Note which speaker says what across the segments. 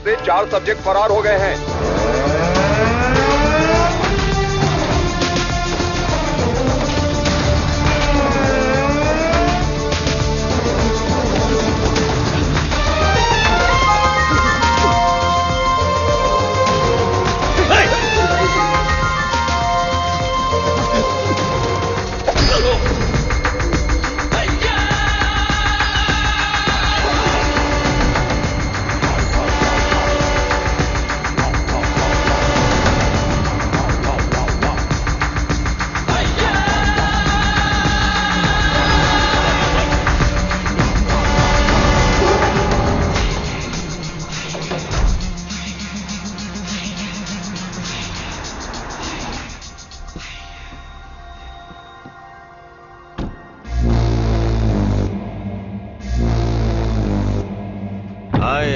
Speaker 1: से 4 सब्जेक्ट फरार हो गए हैं।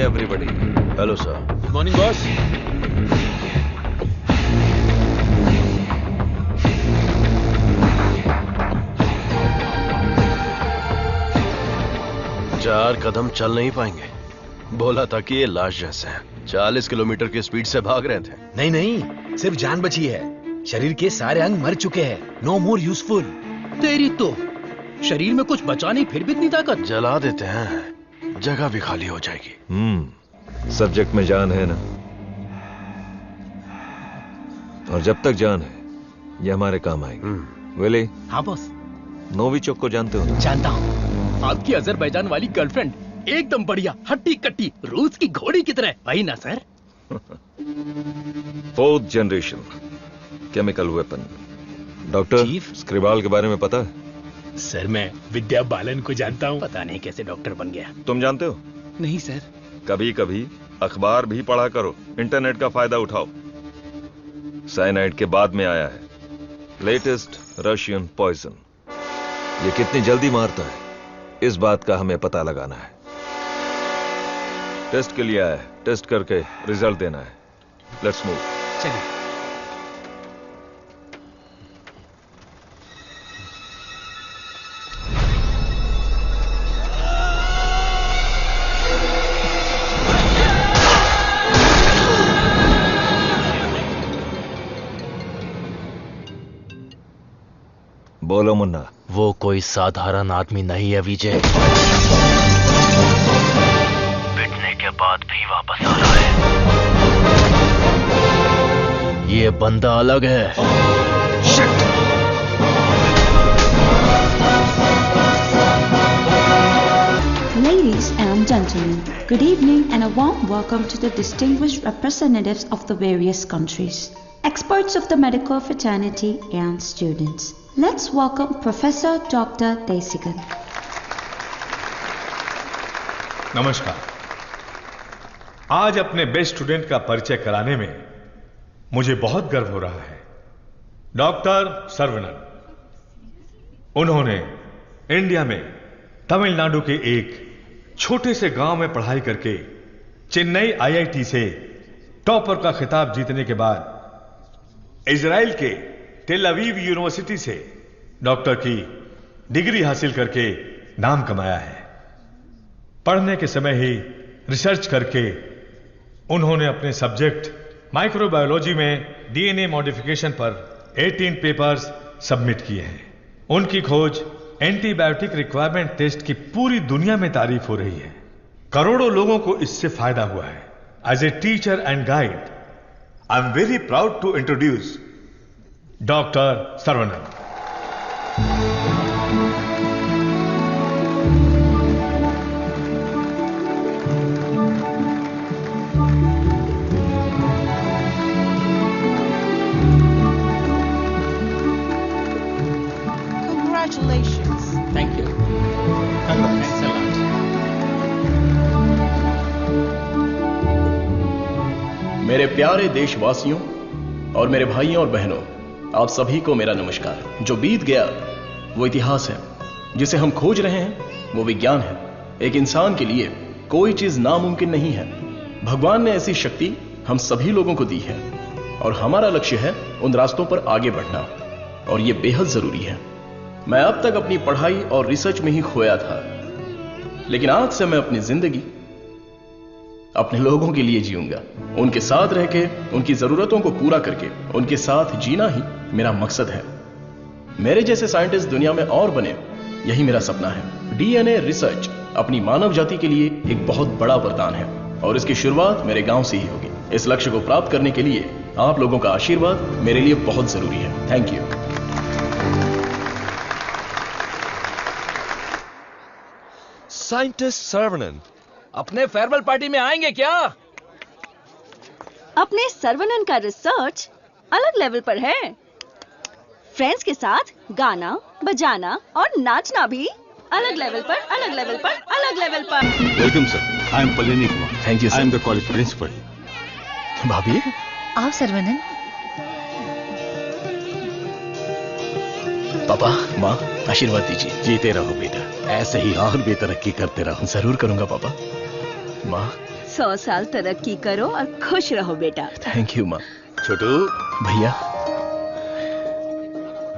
Speaker 2: everybody. Hello, sir.
Speaker 3: Good morning, boss.
Speaker 2: चार कदम चल नहीं पाएंगे। बोला था कि ये लाश जैसे हैं। 40 किलोमीटर की स्पीड से भाग रहे थे।
Speaker 3: नहीं नहीं, सिर्फ जान बची है। शरीर के सारे अंग मर चुके हैं। No more useful. तेरी तो शरीर में कुछ बचा नहीं, फिर भी इतनी ताकत।
Speaker 2: जला देते हैं, जगह भी खाली हो जाएगी।
Speaker 4: सब्जेक्ट में जान है ना, और जब तक जान है ये हमारे काम आएगी। विली।
Speaker 3: हाँ बॉस।
Speaker 4: नोविचोक को जानते हो ना?
Speaker 3: जानता हूँ। आपकी अजरबैजान वाली गर्लफ्रेंड एकदम बढ़िया, हट्टी कट्टी, रूस की घोड़ी की तरह। वही ना sir?
Speaker 4: 4th generation chemical weapon. Doctor Skripal के बारे में पता है?
Speaker 3: सर मैं विद्या बालन को जानता हूँ। पता नहीं कैसे डॉक्टर बन गया।
Speaker 4: तुम जानते हो?
Speaker 3: नहीं सर।
Speaker 4: कभी कभी अखबार भी पढ़ा करो, इंटरनेट का फायदा उठाओ। साइनाइड के बाद में आया है लेटेस्ट रशियन पॉइजन। ये कितनी जल्दी मारता है, इस बात का हमें पता लगाना है। टेस्ट के लिए आया है, टेस्ट करके रिजल्ट देना है। Let's move.
Speaker 3: चलिए।
Speaker 4: बोलो मुन्ना।
Speaker 5: वो कोई साधारण आदमी नहीं है विजय। पिटने के बाद भी वापस आ रहा है। ये बंदा अलग है।
Speaker 6: Ladies and gentlemen, good evening and a warm welcome to the distinguished representatives of the various countries, experts of the medical fraternity and students. Let's welcome Professor Dr. Desikan.
Speaker 7: नमस्कार। आज अपने बेस्ट स्टूडेंट का परिचय कराने में मुझे बहुत गर्व हो रहा है। डॉक्टर सर्वनन। उन्होंने इंडिया में तमिलनाडु के एक छोटे से गांव में पढ़ाई करके चेन्नई आईआईटी से टॉपर का खिताब जीतने के बाद इजराइल के टेल अवीव यूनिवर्सिटी से डॉक्टर की डिग्री हासिल करके नाम कमाया है। पढ़ने के समय ही रिसर्च करके उन्होंने अपने सब्जेक्ट माइक्रोबायोलॉजी में डीएनए मॉडिफिकेशन पर 18 पेपर्स सबमिट किए हैं। उनकी खोज एंटीबायोटिक रिक्वायरमेंट टेस्ट की पूरी दुनिया में तारीफ हो रही है। करोड़ों लोगों को इससे फायदा हुआ है। As a teacher and guide, I am very proud to introduce doctor Saravanan.
Speaker 8: Congratulations.
Speaker 3: Thank you. Thanks a lot. मेरे प्यारे देशवासियों और मेरे भाइयों और बहनों, आप सभी को मेरा नमस्कार। जो बीत गया वो इतिहास है, जिसे हम खोज रहे हैं वो विज्ञान है। एक इंसान के लिए कोई चीज नामुमकिन नहीं है। भगवान ने ऐसी शक्ति हम सभी लोगों को दी है और हमारा लक्ष्य है उन रास्तों पर आगे बढ़ना, और ये बेहद जरूरी है। मैं अब तक अपनी पढ़ाई और रिसर्च में ही खोया था, लेकिन आज से मैं अपनी जिंदगी अपने लोगों के लिए जीऊंगा, उनके साथ रह के, उनकी जरूरतों को पूरा करके, उनके साथ जीना ही मेरा मकसद है। मेरे जैसे साइंटिस्ट दुनिया में और बने, यही मेरा सपना है। डीएनए रिसर्च अपनी मानव जाति के लिए एक बहुत बड़ा वरदान है और इसकी शुरुआत मेरे गांव से ही होगी। इस लक्ष्य को प्राप्त करने के लिए आप लोगों का आशीर्वाद मेरे लिए बहुत जरूरी है। Thank you.
Speaker 4: साइंटिस्ट सर्वनन
Speaker 8: अपने फेयरवेल पार्टी में आएंगे क्या?
Speaker 9: अपने सर्वनन का रिसर्च अलग लेवल पर है। फ्रेंड्स के साथ गाना, बजाना और नाचना भी अलग लेवल पर, अलग लेवल पर, अलग लेवल पर।
Speaker 10: Welcome sir, I am Palani Kumar.
Speaker 3: Thank you sir.
Speaker 10: I am the college principal.
Speaker 3: भाभी
Speaker 11: आओ सर्वनन।
Speaker 3: पापा, माँ, आशीर्वाद दीजिए।
Speaker 10: जीते रहो बेटा, ऐसे ही और भी तरक्की करते रहो।
Speaker 3: जरूर करूंगा पापा। माँ
Speaker 9: 100 साल तरक्की करो और खुश रहो बेटा।
Speaker 3: थैंक यू माँ।
Speaker 10: छोटू
Speaker 3: भैया,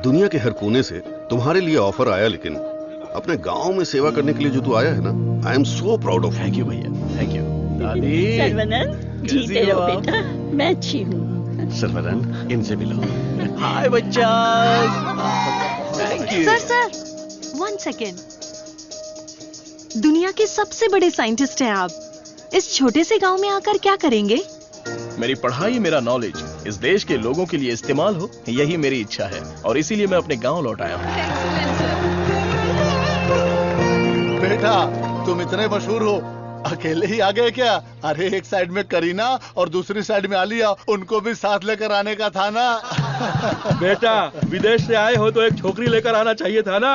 Speaker 12: दुनिया के हर कोने से तुम्हारे लिए ऑफर आया, लेकिन अपने गांव में सेवा करने के लिए जो तू आया है ना, आई am so proud of.
Speaker 3: Thank you भैया, थैंक यू। दादी,
Speaker 9: सर्वनन, जीते रहो बेटा, मैं अच्छी हूँ।
Speaker 10: सर्वनन, इनसे मिलो।
Speaker 3: हाय बच्चा। Thank you.
Speaker 11: Sir 1 second. दुनिया के सबसे बड़े साइंटिस्ट हैं आप, इस छोटे से गांव में आकर क्या करेंगे?
Speaker 3: मेरी पढ़ाई, मेरा नॉलेज इस देश के लोगों के लिए इस्तेमाल हो, यही मेरी इच्छा है और इसीलिए मैं अपने गांव लौट आया हूँ।
Speaker 13: बेटा, तुम इतने मशहूर हो, अकेले ही आ गए क्या? अरे एक साइड में करीना और दूसरी साइड में आलिया, उनको भी साथ लेकर आने का था ना।
Speaker 14: बेटा, विदेश से आए हो तो एक छोकरी लेकर आना चाहिए था ना।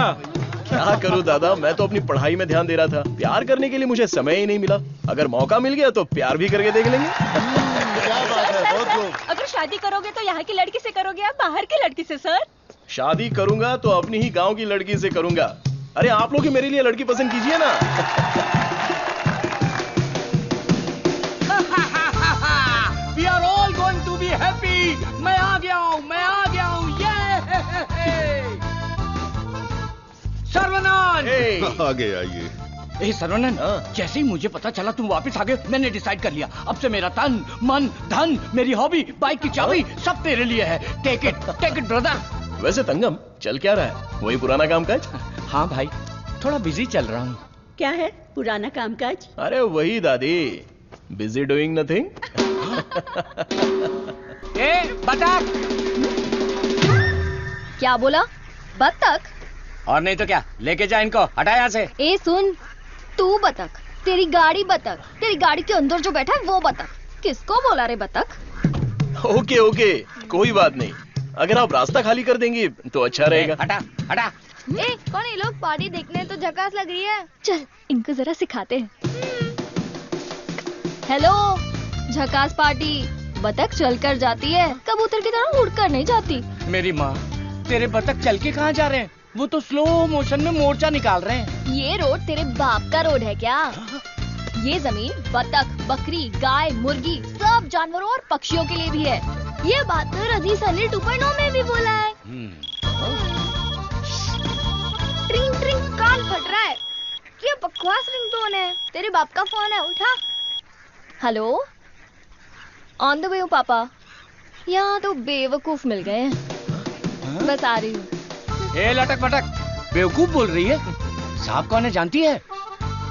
Speaker 3: क्या करूं दादा, मैं तो अपनी पढ़ाई में ध्यान दे रहा था। प्यार करने के लिए मुझे समय ही नहीं मिला। अगर मौका मिल गया तो प्यार भी करके देख लेंगे।
Speaker 13: क्या बात है, बहुत खूब।
Speaker 9: अगर शादी करोगे तो यहाँ की लड़की से करोगे या बाहर की लड़की से? सर,
Speaker 3: शादी करूंगा तो अपनी ही गांव की लड़की से करूंगा। अरे आप लोग ही मेरे लिए लड़की पसंद कीजिए ना।
Speaker 8: We are all going to be happy. मैं आ गया हूँ, मैं आ गया हूँ। ये सर्वनन।
Speaker 12: आगे आइए।
Speaker 8: ए सर्वनन, जैसे ही मुझे पता चला तुम वापस आ गए, मैंने डिसाइड कर लिया, अब से मेरा तन, मन, धन, मेरी हॉबी, बाइक की चाबी सब तेरे लिए है। Take it brother.
Speaker 3: वैसे तंगम, चल क्या रहा है? वही पुराना कामकाज?
Speaker 8: हाँ भाई, थोड़ा बिजी चल रहा हूँ।
Speaker 9: क्या है पुराना कामकाज?
Speaker 3: अरे वही दादी, बिजी डूइंग नथिंग।
Speaker 8: ए बतख।
Speaker 11: क्या बोला? बतख?
Speaker 8: और नहीं तो क्या, लेके जा इनको, हटा यहाँ से।
Speaker 11: ए सुन, तू बतख, तेरी गाड़ी बतख, तेरी गाड़ी के अंदर जो बैठा है वो बतख। किसको बोला रे बतख?
Speaker 3: ओके, कोई बात नहीं। अगर आप रास्ता खाली कर देंगी तो अच्छा रहेगा।
Speaker 8: हटा।
Speaker 11: ए, कौन ये लोग? पार्टी देखने तो झकास लग रही है। चल इनको जरा सिखाते हैं। हेलो, झकास पार्टी। बतख चलकर जाती है, कबूतर की तरह उड़कर नहीं जाती।
Speaker 8: मेरी माँ, तेरे बतख चल के कहाँ जा रहे हैं? वो तो स्लो मोशन में मोर्चा निकाल रहे हैं।
Speaker 11: ये रोड तेरे बाप का रोड है क्या? ये जमीन बतख, बकरी, गाय, मुर्गी, सब जानवरों और पक्षियों के लिए भी है। ये बात तो रजीस अली 2.0 में भी बोला है। ट्रिंग ट्रिंग कान फट रहा है। ये बकवास रिंगटोन है। तेरे बाप का फोन है, उठा। हेलो, ऑन द वे हूँ पापा। यहाँ तो बेवकूफ मिल गए हैं। बस आ रही हूँ।
Speaker 8: ए लटक पटक, बेवकूफ बोल रही है? साहब कौन है जानती है?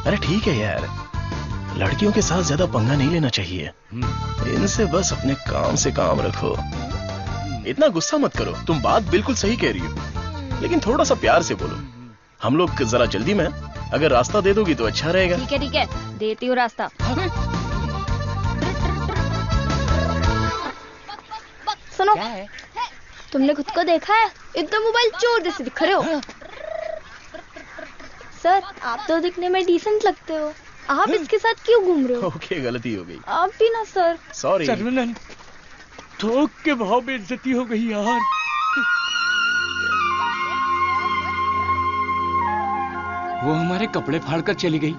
Speaker 3: अरे ठीक है यार, लड़कियों के साथ ज्यादा पंगा नहीं लेना चाहिए। इनसे बस अपने काम से काम रखो। इतना गुस्सा मत करो, तुम बात बिल्कुल सही कह रही हो, लेकिन थोड़ा सा प्यार से बोलो। हम लोग जरा जल्दी में, अगर रास्ता दे दोगी तो अच्छा रहेगा।
Speaker 11: ठीक है, देती हूँ रास्ता। सुनो, तुमने खुद को देखा है? इतना मोबाइल चोर जैसे दिख रहे हो। सर, आप तो दिखने में डिसेंट लगते हो, आप इसके साथ क्यों घूम रहे हो?
Speaker 3: ओके, गलती हो गई।
Speaker 11: आप भी ना सर।
Speaker 3: सॉरी।
Speaker 8: सर्वनन, थोक के भाव में इज्जती हो गई यार। वो हमारे कपड़े फाड़ कर चली गई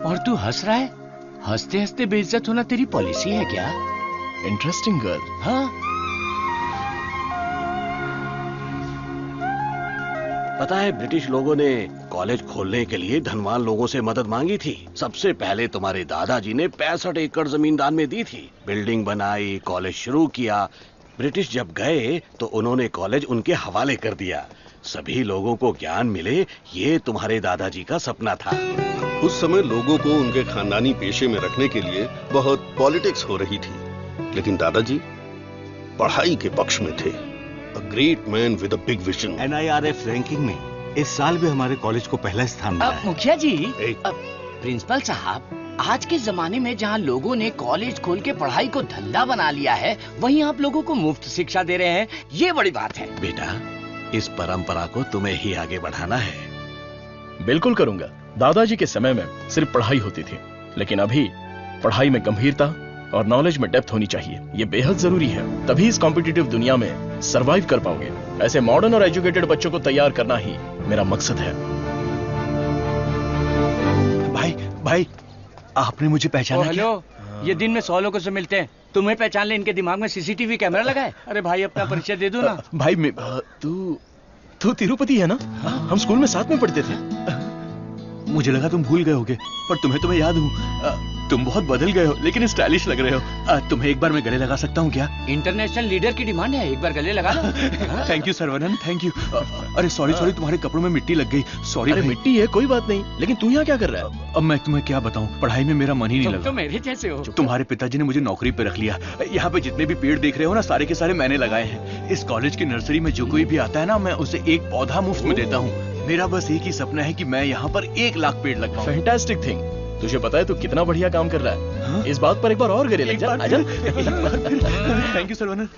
Speaker 8: और तू हंस रहा है? हंसते हंसते बेइज्जत होना तेरी पॉलिसी है क्या?
Speaker 3: Interesting girl.
Speaker 8: हाँ,
Speaker 10: पता है ब्रिटिश लोगों ने कॉलेज खोलने के लिए धनवान लोगों से मदद मांगी थी। सबसे पहले तुम्हारे दादाजी ने 65 एकड़ जमीन दान में दी थी। बिल्डिंग बनाई, कॉलेज शुरू किया। ब्रिटिश जब गए तो उन्होंने कॉलेज उनके हवाले कर दिया। सभी लोगों को ज्ञान मिले, ये तुम्हारे दादाजी का सपना था।
Speaker 12: उस समय लोगों को उनके खानदानी पेशे में रखने के लिए बहुत पॉलिटिक्स हो रही थी, लेकिन दादाजी पढ़ाई के पक्ष में थे। A great man with a big vision.
Speaker 10: NIRF ranking में इस साल भी हमारे कॉलेज को पहला स्थान मिला है।
Speaker 8: मुखिया जी, प्रिंसिपल साहब, आज के जमाने में जहाँ लोगों ने कॉलेज खोल के पढ़ाई को धंधा बना लिया है, वहीं आप लोगों को मुफ्त शिक्षा दे रहे हैं। ये बड़ी बात है।
Speaker 10: बेटा, इस परंपरा को तुम्हें ही आगे बढ़ाना है।
Speaker 3: बिल्कुल करूंगा। दादाजी के समय में सिर्फ पढ़ाई होती थी, लेकिन अभी पढ़ाई में गंभीरता और नॉलेज में डेप्थ होनी चाहिए। ये बेहद जरूरी है, तभी इस कॉम्पिटिटिव दुनिया में सरवाइव कर पाओगे। ऐसे मॉडर्न और एजुकेटेड बच्चों को तैयार करना ही मेरा मकसद है।
Speaker 10: भाई, आपने मुझे पहचाना?
Speaker 8: हेलो, ये दिन में 100 लोगों से मिलते हैं, तुम्हें पहचान ले, इनके दिमाग में CCTV कैमरा लगा है। अरे भाई, अपना परिचय दे दो ना।
Speaker 3: भाई, तू तिरुपति है ना? हम स्कूल में साथ में पढ़ते थे।
Speaker 10: मुझे लगा तुम भूल गए होगे, पर तुम्हें तो मैं याद हूँ। तुम बहुत बदल गए हो, लेकिन स्टाइलिश लग रहे हो। तुम्हें एक बार मैं गले लगा सकता हूँ क्या?
Speaker 8: इंटरनेशनल लीडर की डिमांड है, एक बार गले लगा लो।
Speaker 10: Thank you Saravanan, thank you. अरे सॉरी, तुम्हारे कपड़ों में मिट्टी लग गई। सॉरी।
Speaker 3: अरे मिट्टी है, कोई बात नहीं, लेकिन तू यहाँ क्या कर रहा है?
Speaker 10: अब मैं तुम्हें क्या बताऊँ, पढ़ाई में मेरा मन ही नहीं लगा।
Speaker 8: तो मेरे जैसे हो।
Speaker 10: तुम्हारे पिताजी ने मुझे नौकरी पे रख लिया। यहाँ पे जितने भी पेड़ देख रहे हो ना, सारे के सारे मैंने लगाए हैं। इस कॉलेज की नर्सरी में जो कोई भी आता है ना, मैं उसे एक पौधा मुफ्त में देता हूँ। मेरा बस एक ही सपना है कि मैं यहाँ पर 1 लाख पेड़ लगवाऊं।
Speaker 3: Fantastic thing. तुझे पता है तू कितना बढ़िया काम कर रहा है? हाँ? इस बात पर एक बार और गले लग जा। आजा।
Speaker 10: Thank you Saravanan.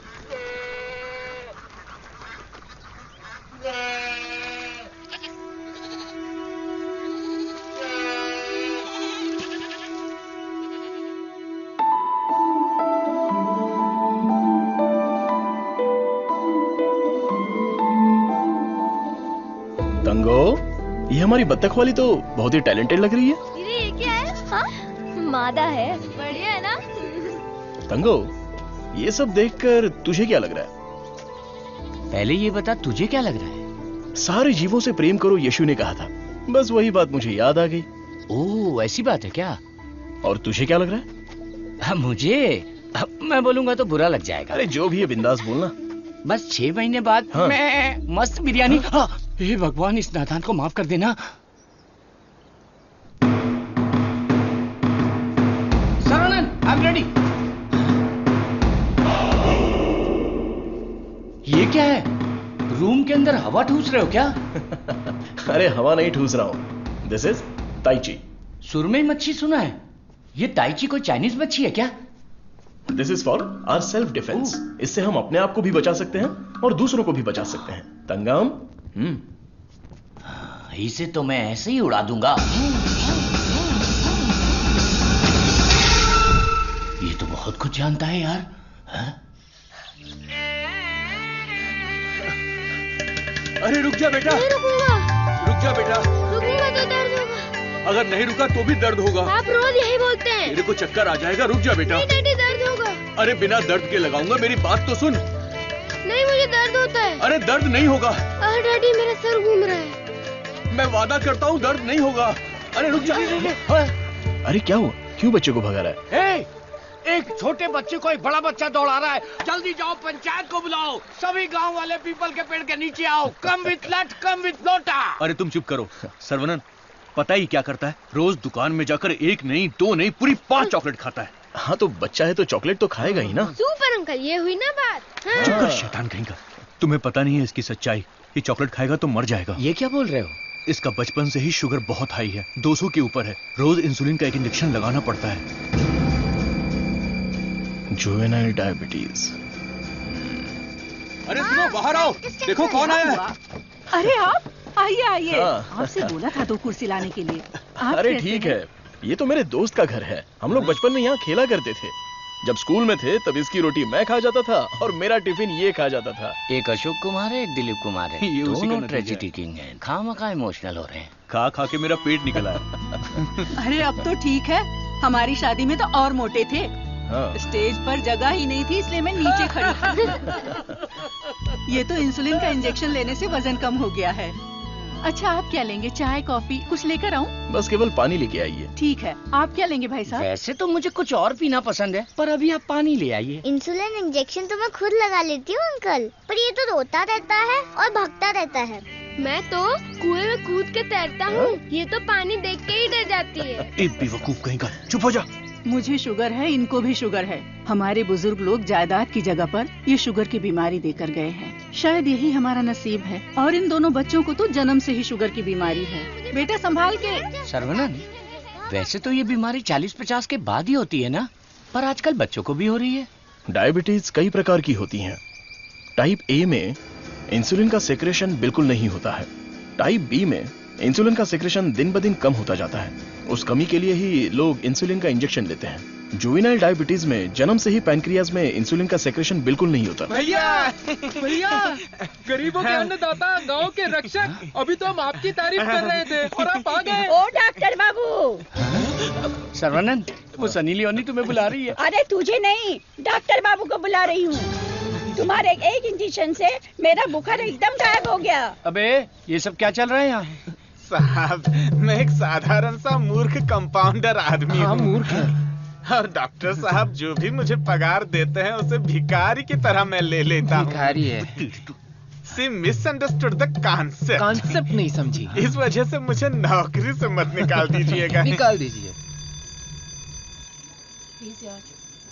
Speaker 3: तंगो, ये हमारी बत्तख वाली तो बहुत ही टैलेंटेड लग रही है।
Speaker 11: ये क्या है? हाँ? मादा है। बढ़िया है ना?
Speaker 3: तंगो, ये सब देखकर तुझे क्या लग रहा है?
Speaker 8: पहले ये बता, तुझे क्या लग रहा है?
Speaker 3: सारे जीवों से प्रेम करो, यीशु ने कहा था। बस वही बात मुझे याद आ गई।
Speaker 8: ओह, ऐसी बात है क्या?
Speaker 3: और तुझे क्या लग रहा है?
Speaker 8: मुझे, मैं बोलूंगा तो बुरा लग जाएगा।
Speaker 3: अरे जो भी है बिंदास बोलना।
Speaker 8: बस 6 महीने बाद
Speaker 3: हाँ।
Speaker 8: मैं मस्त बिरयानी। हाँ, हे भगवान, इस नादान को माफ कर देना। Saravanan, I am ready. ये क्या है? रूम के अंदर हवा ठूस रहे हो क्या?
Speaker 3: अरे हवा नहीं ठूस रहा हूं। This is tai chi.
Speaker 8: सुरमई मच्छी सुना है। ये ताइची कोई चाइनीज मच्छी है क्या?
Speaker 3: This is for our self defence. इससे हम अपने आप को भी बचा सकते हैं और दूसरों को भी बचा सकते हैं। तंगम,
Speaker 8: इसे तो मैं ऐसे ही उड़ा दूंगा। ये तो बहुत कुछ जानता है यार।
Speaker 14: अरे रुक जा बेटा।
Speaker 11: नहीं रुकूंगा।
Speaker 14: रुक जा बेटा।
Speaker 11: रुकूंगा तो दर्द होगा।
Speaker 14: अगर नहीं रुका तो भी दर्द होगा।
Speaker 11: आप रोज यही बोलते हैं।
Speaker 14: मेरे को चक्कर आ जाएगा, रुक जा बेटा।
Speaker 11: नहीं डैडी, दर्द होगा।
Speaker 14: अरे बिना दर्द के लगाऊंगा, मेरी बात तो सुन।
Speaker 11: नहीं, मुझे दर्द होता है।
Speaker 14: अरे दर्द नहीं होगा।
Speaker 11: डैडी, मेरा सर घूम रहा है।
Speaker 14: मैं वादा करता हूँ दर्द नहीं होगा। अरे रुक जा।
Speaker 3: अरे क्या हुआ? क्यों बच्चे को भगा रहा है?
Speaker 8: एक छोटे बच्चे को एक बड़ा बच्चा दौड़ा रहा है। जल्दी जाओ, पंचायत को बुलाओ। सभी गांव वाले पीपल के पेड़ के नीचे आओ। कम विथ लट, कम विथ लोटा।
Speaker 10: अरे तुम चुप करो। सर्वनन, पता ही क्या करता है? रोज दुकान में जाकर 1 नहीं 2 नहीं पूरी 5 चॉकलेट खाता है।
Speaker 3: हाँ तो बच्चा है तो चॉकलेट तो खाएगा ही ना।
Speaker 11: सुपर अंकल, ये हुई ना बात। हाँ।
Speaker 10: चुप कर शैतान कहीं का। तुम्हें पता नहीं है इसकी सच्चाई। ये चॉकलेट खाएगा तो मर जाएगा।
Speaker 8: ये क्या बोल रहे हो?
Speaker 10: इसका बचपन से ही शुगर बहुत हाई है, 200 के ऊपर है। रोज इंसुलिन का एक इंजेक्शन लगाना पड़ता है।
Speaker 3: Juvenile diabetes.
Speaker 14: अरे सुनो, बाहर आओ, देखो कौन आया है।
Speaker 15: अरे आप आइए आइए।
Speaker 3: हाँ।
Speaker 15: आपसे बोला था 2 कुर्सी लाने के लिए।
Speaker 3: अरे ठीक है, ये तो मेरे दोस्त का घर है। हम लोग बचपन में यहाँ खेला करते थे। जब स्कूल में थे तब इसकी रोटी मैं खा जाता था और मेरा टिफिन ये खा जाता था।
Speaker 8: एक अशोक कुमार है, एक दिलीप कुमार है।
Speaker 10: ये उसी का
Speaker 8: दोनों
Speaker 10: नतीजा
Speaker 8: ट्रेजेडी किंग हैं। खामखा इमोशनल हो रहे हैं।
Speaker 10: खा खा के मेरा पेट निकला है।
Speaker 15: अरे अब तो ठीक है, हमारी शादी में तो और मोटे थे।
Speaker 3: हाँ।
Speaker 15: स्टेज पर जगह ही नहीं थी, इसलिए मैं नीचे खड़ी थी। ये तो इंसुलिन का इंजेक्शन लेने से वजन कम हो गया है। अच्छा आप क्या लेंगे, चाय कॉफी कुछ लेकर आऊं?
Speaker 3: बस केवल पानी लेके आइए।
Speaker 15: ठीक है, आप क्या लेंगे भाई साहब?
Speaker 8: वैसे तो मुझे कुछ और पीना पसंद है, पर अभी आप पानी ले आइए।
Speaker 11: इंसुलिन इंजेक्शन तो मैं खुद लगा लेती हूँ अंकल, पर ये तो रोता रहता है और भागता रहता है।
Speaker 16: मैं तो कुएं में कूद के तैरता हूँ, ये तो पानी देख के ही डर जाती है।
Speaker 3: एक बेवकूफ कहीं का, चुप हो जा।
Speaker 15: मुझे शुगर है, इनको भी शुगर है। हमारे बुजुर्ग लोग जायदाद की जगह पर ये शुगर की बीमारी देकर गए हैं। शायद यही हमारा नसीब है। और इन दोनों बच्चों को तो जन्म से ही शुगर की बीमारी है। बेटा संभाल के।
Speaker 8: सर्वनन, वैसे तो ये बीमारी 40-50 के बाद ही होती है ना, पर आजकल बच्चों को भी हो रही है।
Speaker 3: डायबिटीज कई प्रकार की होती हैं। टाइप ए में इंसुलिन का सेक्रेशन बिल्कुल नहीं होता है। टाइप बी में इंसुलिन का सेक्रेशन दिन ब दिन कम होता जाता है। उस कमी के लिए ही लोग इंसुलिन का इंजेक्शन लेते हैं। जुवेनाइल डायबिटीज में जन्म से ही पैनक्रियाज में इंसुलिन का सेक्रेशन बिल्कुल नहीं होता।
Speaker 17: भैया, गरीबों के अन्नदाता, गांव के रक्षक, अभी तो हम आपकी तारीफ कर रहे थे और आप आ गए।
Speaker 18: ओ डॉक्टर बाबू।
Speaker 8: सर्वनन, वो सनी लियोनी तुम्हें बुला रही है।
Speaker 18: अरे तुझे नहीं, डॉक्टर बाबू को बुला रही हूँ। तुम्हारे एक इंजेक्शन से मेरा बुखार एकदम गायब हो गया।
Speaker 8: अबे ये सब क्या चल रहा है यहाँ?
Speaker 19: साहब, मैं एक साधारण सा मूर्ख कंपाउंडर आदमी हूँ।
Speaker 8: मूर्ख है।
Speaker 19: और डॉक्टर साहब जो भी मुझे पगार देते हैं उसे भिखारी की तरह मैं ले लेता हूँ।
Speaker 17: भिखारी है।
Speaker 19: सी मिसअंडरस्टूड द कॉन्सेप्ट।
Speaker 17: कॉन्सेप्ट नहीं समझी।
Speaker 19: इस वजह से मुझे नौकरी से मत निकाल दीजिएगा।
Speaker 17: निकाल दीजिए।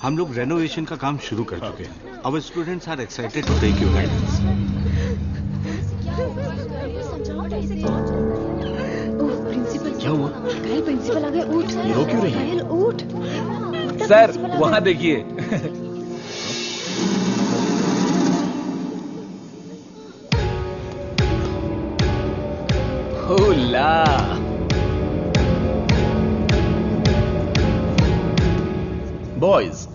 Speaker 10: हम लोग रेनोवेशन का काम शुरू कर चुके हैं। Our students are excited to take your guidance.
Speaker 11: क्या हुआ? घायल प्रिंसिपल आ गए, उठ।
Speaker 3: ये रो क्यों रही है?
Speaker 11: घायल उठ।
Speaker 17: सर वहाँ देखिए।
Speaker 8: होला।
Speaker 3: Boys,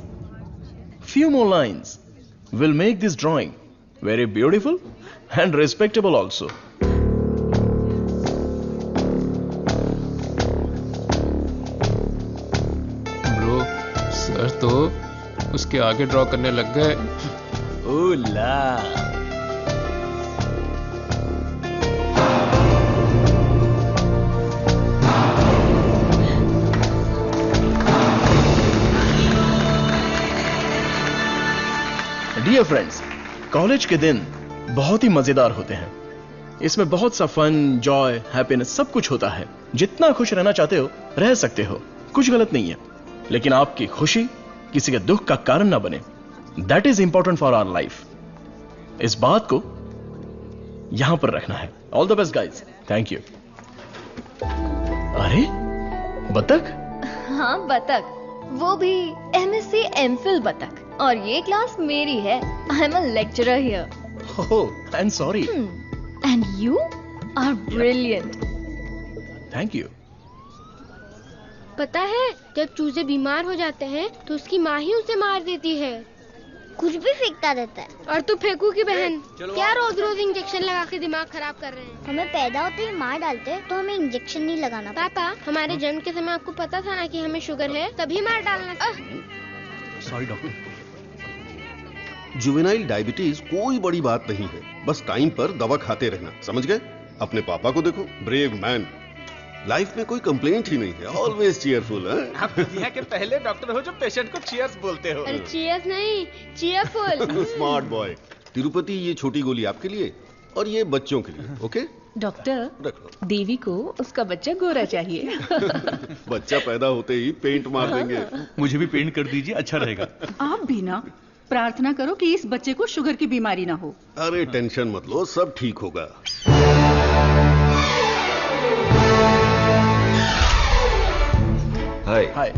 Speaker 3: few more lines will make this drawing very beautiful and respectable also.
Speaker 17: Bro, sir तो उसके आगे ड्रॉ करने लग गए।
Speaker 8: ओला।
Speaker 3: डियर फ्रेंड्स, कॉलेज के दिन बहुत ही मजेदार होते हैं। इसमें बहुत सा फन, जॉय, हैप्पीनेस सब कुछ होता है। जितना खुश रहना चाहते हो रह सकते हो, कुछ गलत नहीं है। लेकिन आपकी खुशी किसी के दुख का कारण ना बने, that is important for our life. इस बात को यहां पर रखना है। All the best guys, thank you. अरे बतख?
Speaker 16: हाँ बतख, वो भी MSc MPhil बतख। और ये क्लास मेरी है। I am a lecturer here.
Speaker 3: Oh, I am sorry.
Speaker 16: And you are brilliant.
Speaker 3: Thank you.
Speaker 16: पता है, जब चूजे बीमार हो जाते हैं तो उसकी माँ ही उसे मार देती है।
Speaker 11: कुछ भी फेंकता रहता है।
Speaker 16: और तू फेंकू की बहन, क्या रोज रोज इंजेक्शन लगा के दिमाग खराब कर रहे हैं।
Speaker 11: हमें पैदा होते ही मार डालते तो हमें इंजेक्शन नहीं लगाना।
Speaker 16: पापा, हमारे जन्म के समय आपको पता था ना कि हमें शुगर है, तभी मार डालना था।
Speaker 12: Sorry doctor. जुवेनाइल डायबिटीज कोई बड़ी बात नहीं है, बस टाइम पर दवा खाते रहना, समझ गए? अपने पापा को देखो, ब्रेव मैन, लाइफ में कोई कंप्लेंट ही नहीं है, ऑलवेज चीयरफुल है।
Speaker 19: आप दुनिया के पहले डॉक्टर हो जो पेशेंट को चीयर्स बोलते हो।
Speaker 16: अरे चीयर्स नहीं, चीयरफुल।
Speaker 12: Smart boy. तिरुपति, ये छोटी गोली आपके लिए और ये बच्चों के लिए, ओके?
Speaker 15: डॉक्टर, देवी को उसका बच्चा गोरा चाहिए।
Speaker 12: बच्चा पैदा होते ही पेंट मार देंगे।
Speaker 14: मुझे भी पेंट कर दीजिए, अच्छा रहेगा।
Speaker 15: आप भी ना प्रार्थना करो कि इस बच्चे को शुगर की बीमारी ना हो।
Speaker 12: अरे टेंशन मत लो, सब ठीक होगा।
Speaker 4: हाय।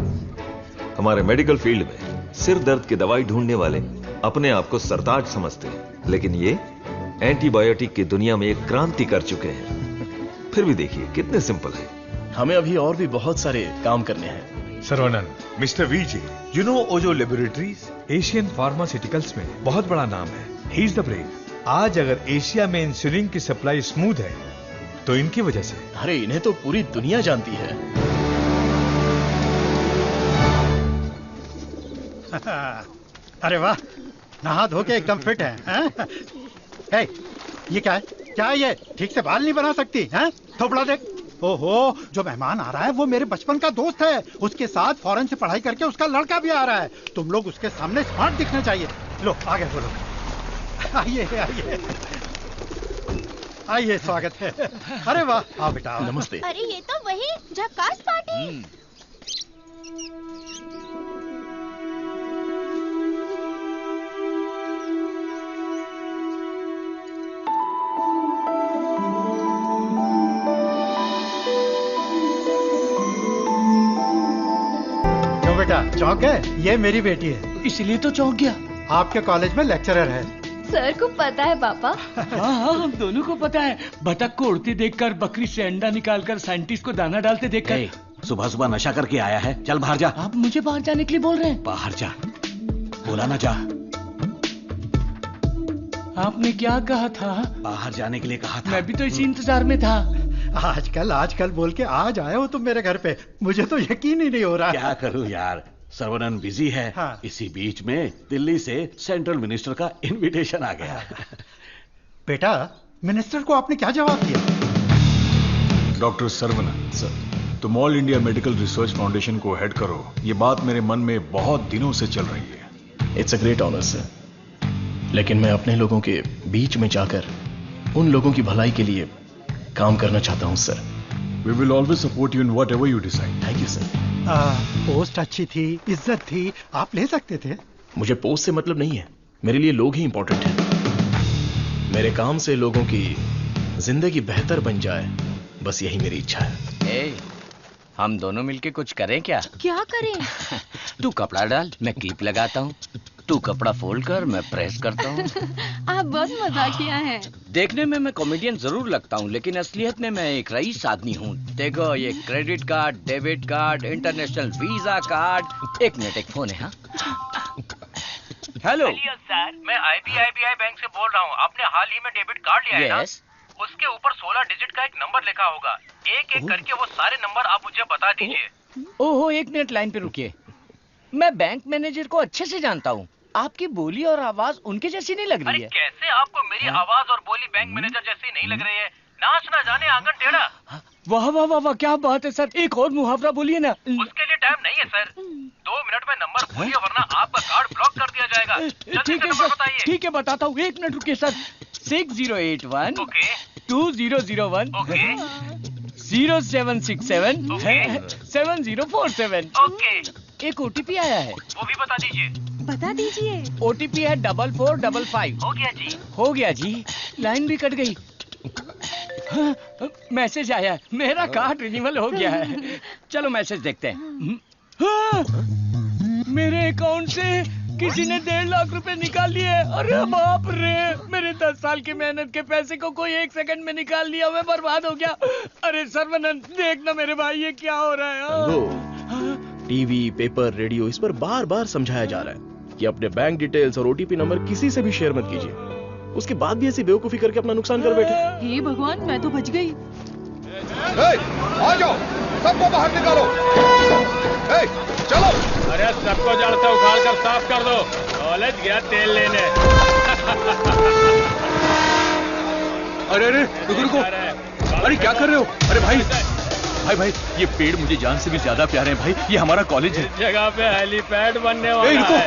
Speaker 4: हमारे मेडिकल फील्ड में सिर दर्द की दवाई ढूंढने वाले अपने आप को सरताज समझते हैं, लेकिन ये एंटीबायोटिक की दुनिया में एक क्रांति कर चुके हैं। फिर भी देखिए कितने सिंपल है।
Speaker 3: हमें अभी और भी बहुत सारे काम करने हैं।
Speaker 7: Saravanan, mister VJ, you know Ojo laboratories Asian pharmaceuticals में बहुत बड़ा नाम है। He is the brain. आज अगर एशिया में इंसुलिन की सप्लाई स्मूथ है तो इनकी वजह से।
Speaker 3: अरे इन्हें तो पूरी दुनिया जानती है।
Speaker 20: अरे वाह, नहा धो के एकदम फिट है। ये क्या है? क्या ये ठीक से बाल नहीं बना सकती हैं? थोपड़ा देख। ओहो, जो मेहमान आ रहा है वो मेरे बचपन का दोस्त है। उसके साथ फॉरेन से पढ़ाई करके उसका लड़का भी आ रहा है। तुम लोग उसके सामने स्मार्ट दिखने चाहिए। लो आगे बोलो। आइए आइए आइए, स्वागत है। अरे वाह, आओ बेटा।
Speaker 3: नमस्ते।
Speaker 11: अरे ये तो वही झक्कास पार्टी।
Speaker 20: क्यों बेटा चौंक गए? ये मेरी बेटी है।
Speaker 8: इसलिए तो चौंक गया।
Speaker 20: आपके कॉलेज में लेक्चरर है।
Speaker 16: सर को पता है पापा।
Speaker 8: हाँ हाँ, हम दोनों को पता है। बतख को उड़ती देखकर, बकरी से अंडा निकालकर, साइंटिस्ट को दाना डालते देखकर।
Speaker 10: सुबह सुबह नशा करके आया है। चल बाहर जा।
Speaker 8: आप मुझे बाहर जाने के लिए बोल रहे हैं?
Speaker 10: बाहर जा, बोला ना जा।
Speaker 8: आपने क्या कहा था?
Speaker 10: बाहर जाने के लिए कहा था।
Speaker 8: मैं भी तो इसी इंतजार में था।
Speaker 20: आजकल बोल के आज आए हो तुम मेरे घर पे। मुझे तो यकीन ही नहीं हो रहा।
Speaker 10: क्या करूं यार, सर्वनन बिजी है। हाँ। इसी बीच में दिल्ली से सेंट्रल मिनिस्टर का इनविटेशन आ गया।
Speaker 20: बेटा, मिनिस्टर को आपने क्या जवाब दिया?
Speaker 14: डॉक्टर सर्वनन सर, तुम all India medical research foundation को हेड करो, ये बात मेरे मन में बहुत दिनों से चल रही है।
Speaker 3: It's a great honour sir, लेकिन मैं अपने लोगों के बीच में जाकर उन लोगों की भलाई के लिए काम करना चाहता हूं sir.
Speaker 14: We will always support you in whatever you decide.
Speaker 3: Thank you sir.
Speaker 20: Post अच्छी थी, इज्जत थी, आप ले सकते थे।
Speaker 3: मुझे पोस्ट से मतलब नहीं है, मेरे लिए लोग ही इंपॉर्टेंट हैं। मेरे काम से लोगों की जिंदगी बेहतर बन जाए, बस यही मेरी इच्छा है।
Speaker 8: हम दोनों मिलके कुछ करें क्या?
Speaker 9: क्या करें?
Speaker 8: तू कपड़ा डाल, मैं क्लिप लगाता हूँ। तू कपड़ा फोल्ड कर, मैं प्रेस करता हूँ।
Speaker 9: आप बहुत मजाकिया हैं।
Speaker 8: देखने में मैं कॉमेडियन जरूर लगता हूँ, लेकिन असलियत में मैं एक रईस आदमी हूँ। देखो, ये credit card, debit card, international visa card. एक मिनट, एक फोन है। हाँ, हेलो
Speaker 5: सर, मैं IBI बैंक से बोल रहा हूँ। आपने हाल ही में डेबिट कार्ड लिया है ना? उसके ऊपर 16 डिजिट का एक नंबर लिखा होगा। एक एक करके वो सारे नंबर आप मुझे बता दीजिए।
Speaker 8: ओहो, एक मिनट लाइन पे रुकिए। मैं बैंक मैनेजर को अच्छे से जानता हूँ। आपकी बोली और आवाज उनके जैसी नहीं लग रही है।
Speaker 5: कैसे आपको मेरी आवाज और बोली बैंक मैनेजर जैसी नहीं लग रही है? नाच ना जाने आंगन टेढ़ा।
Speaker 8: वाह वाह वाह वाह, क्या बात है सर। एक और मुहावरा बोलिए ना।
Speaker 5: उसके लिए टाइम नहीं है सर। 2 मिनट में नंबर बोलिए, वरना आपका कार्ड ब्लॉक कर दिया जाएगा।
Speaker 8: ठीक है सर, ठीक है, बताता हूँ। 1 मिनट रुकिए सर। 6081 2001 0767 7047। एक OTP आया है,
Speaker 5: वो भी बता दीजिए।
Speaker 9: बता दीजिए।
Speaker 8: OTP है 4455।
Speaker 5: हो गया जी।
Speaker 8: हो गया जी। लाइन भी कट गई। हाँ, मैसेज आया, मेरा कार्ड रिन्यूअल हो गया है। चलो मैसेज देखते हैं। हाँ, मेरे अकाउंट से किसी ने 1.5 लाख रुपए निकाल लिए। अरे बाप रे, मेरे 10 साल की मेहनत के पैसे को कोई 1 सेकंड में निकाल लिया। मैं बर्बाद हो गया। अरे सर्वनन, देखना मेरे भाई, ये क्या हो रहा है?
Speaker 3: टीवी, पेपर, रेडियो, इस पर बार बार समझाया जा रहा है कि अपने बैंक डिटेल्स और OTP नंबर किसी से भी शेयर मत कीजिए। उसके बाद भी ऐसी बेवकूफी करके अपना नुकसान कर बैठे।
Speaker 15: हे भगवान, मैं तो बच गई।
Speaker 1: आ जाओ, सबको बाहर निकालो। चलो।
Speaker 17: अरे सबको जड़ से उखाड़ कर साफ कर दो। कॉलेज गया तेल लेने।
Speaker 21: अरे रुको। अरे क्या कर रहे हो? अरे भाई, ये पेड़ मुझे जान से भी ज्यादा प्यारे हैं भाई। ये हमारा कॉलेज है।
Speaker 17: इस जगह पे हेलीपैड बनने वाला है।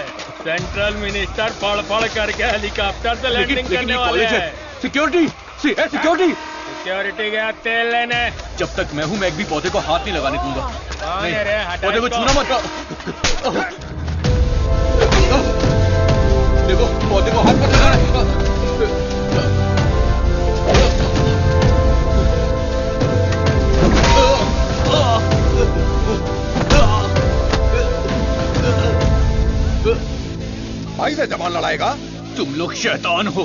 Speaker 17: सेंट्रल मिनिस्टर पढ़ करके हेलीकॉप्टर से लैंडिंग करने वाले हैं।
Speaker 21: सिक्योरिटी।
Speaker 17: सिक्योरिटी गया तेल लेने।
Speaker 21: जब तक मैं हूं, मैं एक भी पौधे को हाथ नहीं लगाने दूंगा। पौधे को छूना मत। देखो, पौधे को हाथ मत लगाना।
Speaker 1: भाई से जबान लड़ाएगा?
Speaker 21: तुम लोग शैतान हो।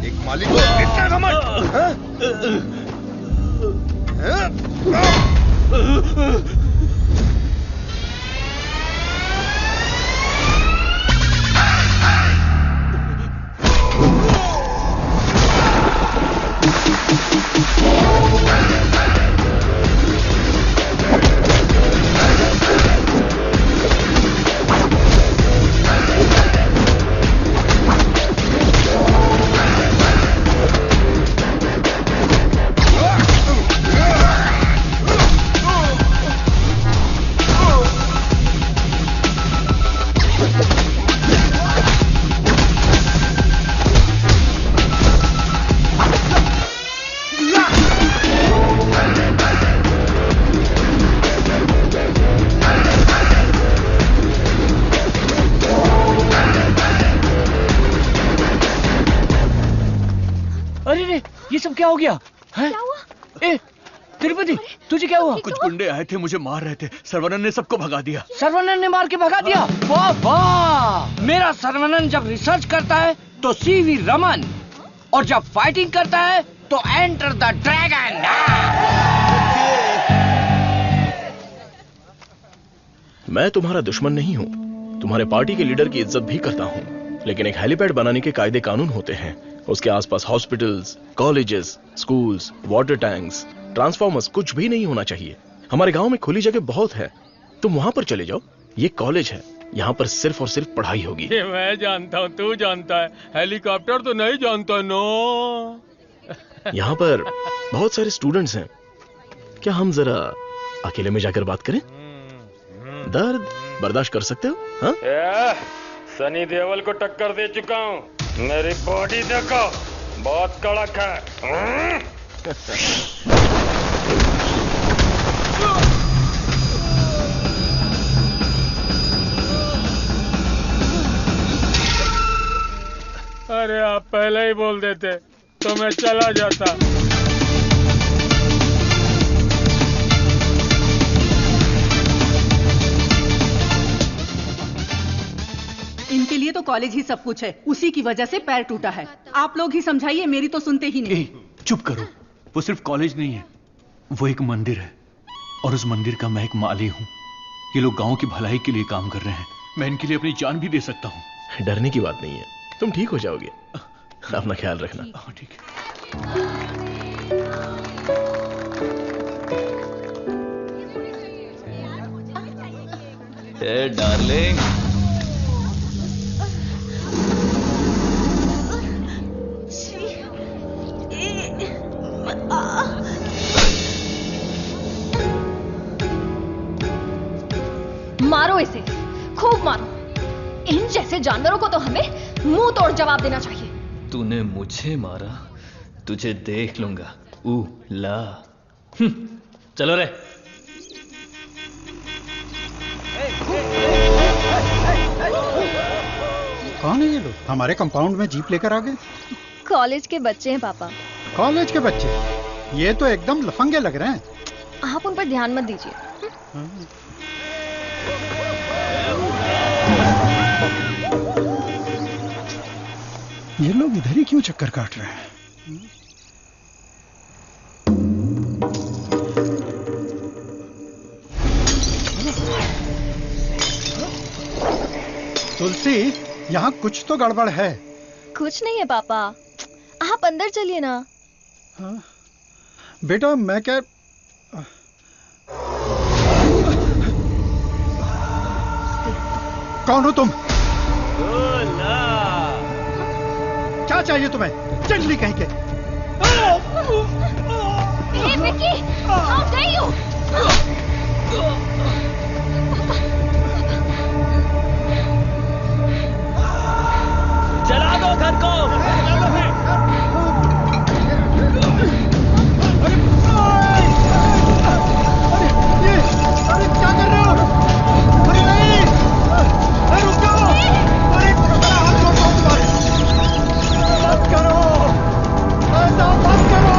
Speaker 1: एक मालिक को इतना घमंड।
Speaker 8: ये सब क्या हो गया? क्या
Speaker 11: हुआ?
Speaker 8: ए, तिरुपति, तुझे क्या हुआ?
Speaker 21: कुछ गुंडे आए थे, मुझे मार रहे थे। सर्वनन ने सबको भगा दिया।
Speaker 8: सर्वनन ने मार के भगा दिया? वाह वाह! मेरा सर्वनन जब रिसर्च करता है तो सीवी रमन, और जब फाइटिंग करता है तो एंटर द ड्रैगन।
Speaker 3: मैं तुम्हारा दुश्मन नहीं हूं, तुम्हारे पार्टी के लीडर की इज्जत भी करता हूं, लेकिन एक हेलीपैड बनाने के कायदे कानून होते हैं। उसके आसपास hospitals, colleges, schools, water tanks, transformers कुछ भी नहीं होना चाहिए। हमारे गांव में खुली जगह बहुत है, तुम वहां पर चले जाओ। ये कॉलेज है, यहाँ पर सिर्फ और सिर्फ पढ़ाई होगी।
Speaker 17: ये मैं जानता हूँ, तू जानता है, हेलीकॉप्टर तो नहीं जानता। नो,
Speaker 3: यहाँ पर बहुत सारे स्टूडेंट्स हैं, क्या हम जरा अकेले में जाकर बात करें? दर्द बर्दाश्त कर सकते हो? हाँ?
Speaker 2: सनी देओल को टक्कर दे चुका हूँ, मेरी बॉडी देखो, बहुत कड़क है।
Speaker 17: अरे आप पहले ही बोल देते तो मैं चला जाता।
Speaker 15: इनके लिए तो कॉलेज ही सब कुछ है, उसी की वजह से पैर टूटा है। आप लोग ही समझाइए, मेरी तो सुनते ही नहीं।
Speaker 21: चुप करो, वो सिर्फ कॉलेज नहीं है, वो एक मंदिर है, और उस मंदिर का मैं एक माली हूँ। ये लोग गांव की भलाई के लिए काम कर रहे हैं, मैं इनके लिए अपनी जान भी दे सकता हूँ।
Speaker 3: डरने की बात नहीं है, तुम ठीक हो जाओगे, अपना ख्याल रखना।
Speaker 21: ठीक
Speaker 3: है। डार्लिंग,
Speaker 16: मारो इसे, खूब मारो। इन जैसे जानवरों को तो हमें मुंह तोड़ जवाब देना चाहिए।
Speaker 3: तूने मुझे मारा, तुझे देख लूंगा। ला
Speaker 22: चलो रे।
Speaker 20: कौन है ये लोग? हमारे कंपाउंड में जीप लेकर आ गए।
Speaker 16: कॉलेज के बच्चे हैं पापा।
Speaker 20: कॉलेज के बच्चे? ये तो एकदम लफंगे लग रहे हैं।
Speaker 16: आप उन पर ध्यान मत दीजिए।
Speaker 20: ये लोग इधर ही क्यों चक्कर काट रहे हैं? तुलसी, यहाँ कुछ तो गड़बड़ है।
Speaker 16: कुछ नहीं है पापा, आप अंदर चलिए ना।
Speaker 20: हाँ? बेटा मैं क्या कौन हो तुम? क्या चाहिए तुम्हें? जंगली कहीं के।
Speaker 11: Hey, Vicky, how dare you?
Speaker 22: चला दो घर को।
Speaker 20: अरे क्या कर रहे हो? अरे नहीं, अरे रुक जाओ। अरे हाथ छोड़ो तुम्हारे। मत करो, ऐसा मत करो।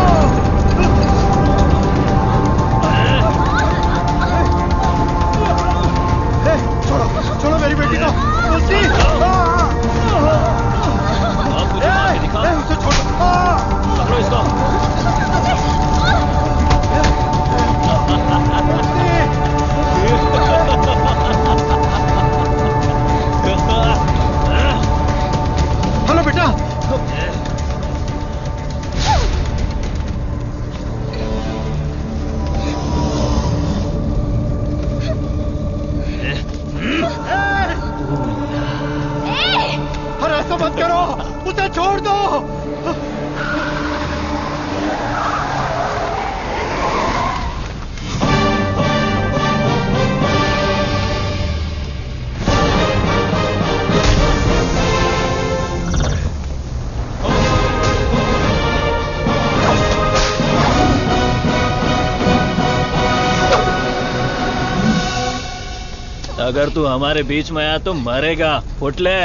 Speaker 20: छोड़ो छोड़ो मेरी बेटी को। तुलसी, उसे छोड़ो।
Speaker 22: पकड़ो इसको।
Speaker 20: हेलो बेटा। अरे ऐसा मत करो, उसे छोड़ दो।
Speaker 22: अगर तू हमारे बीच में आया तो मरेगा, उठ ले।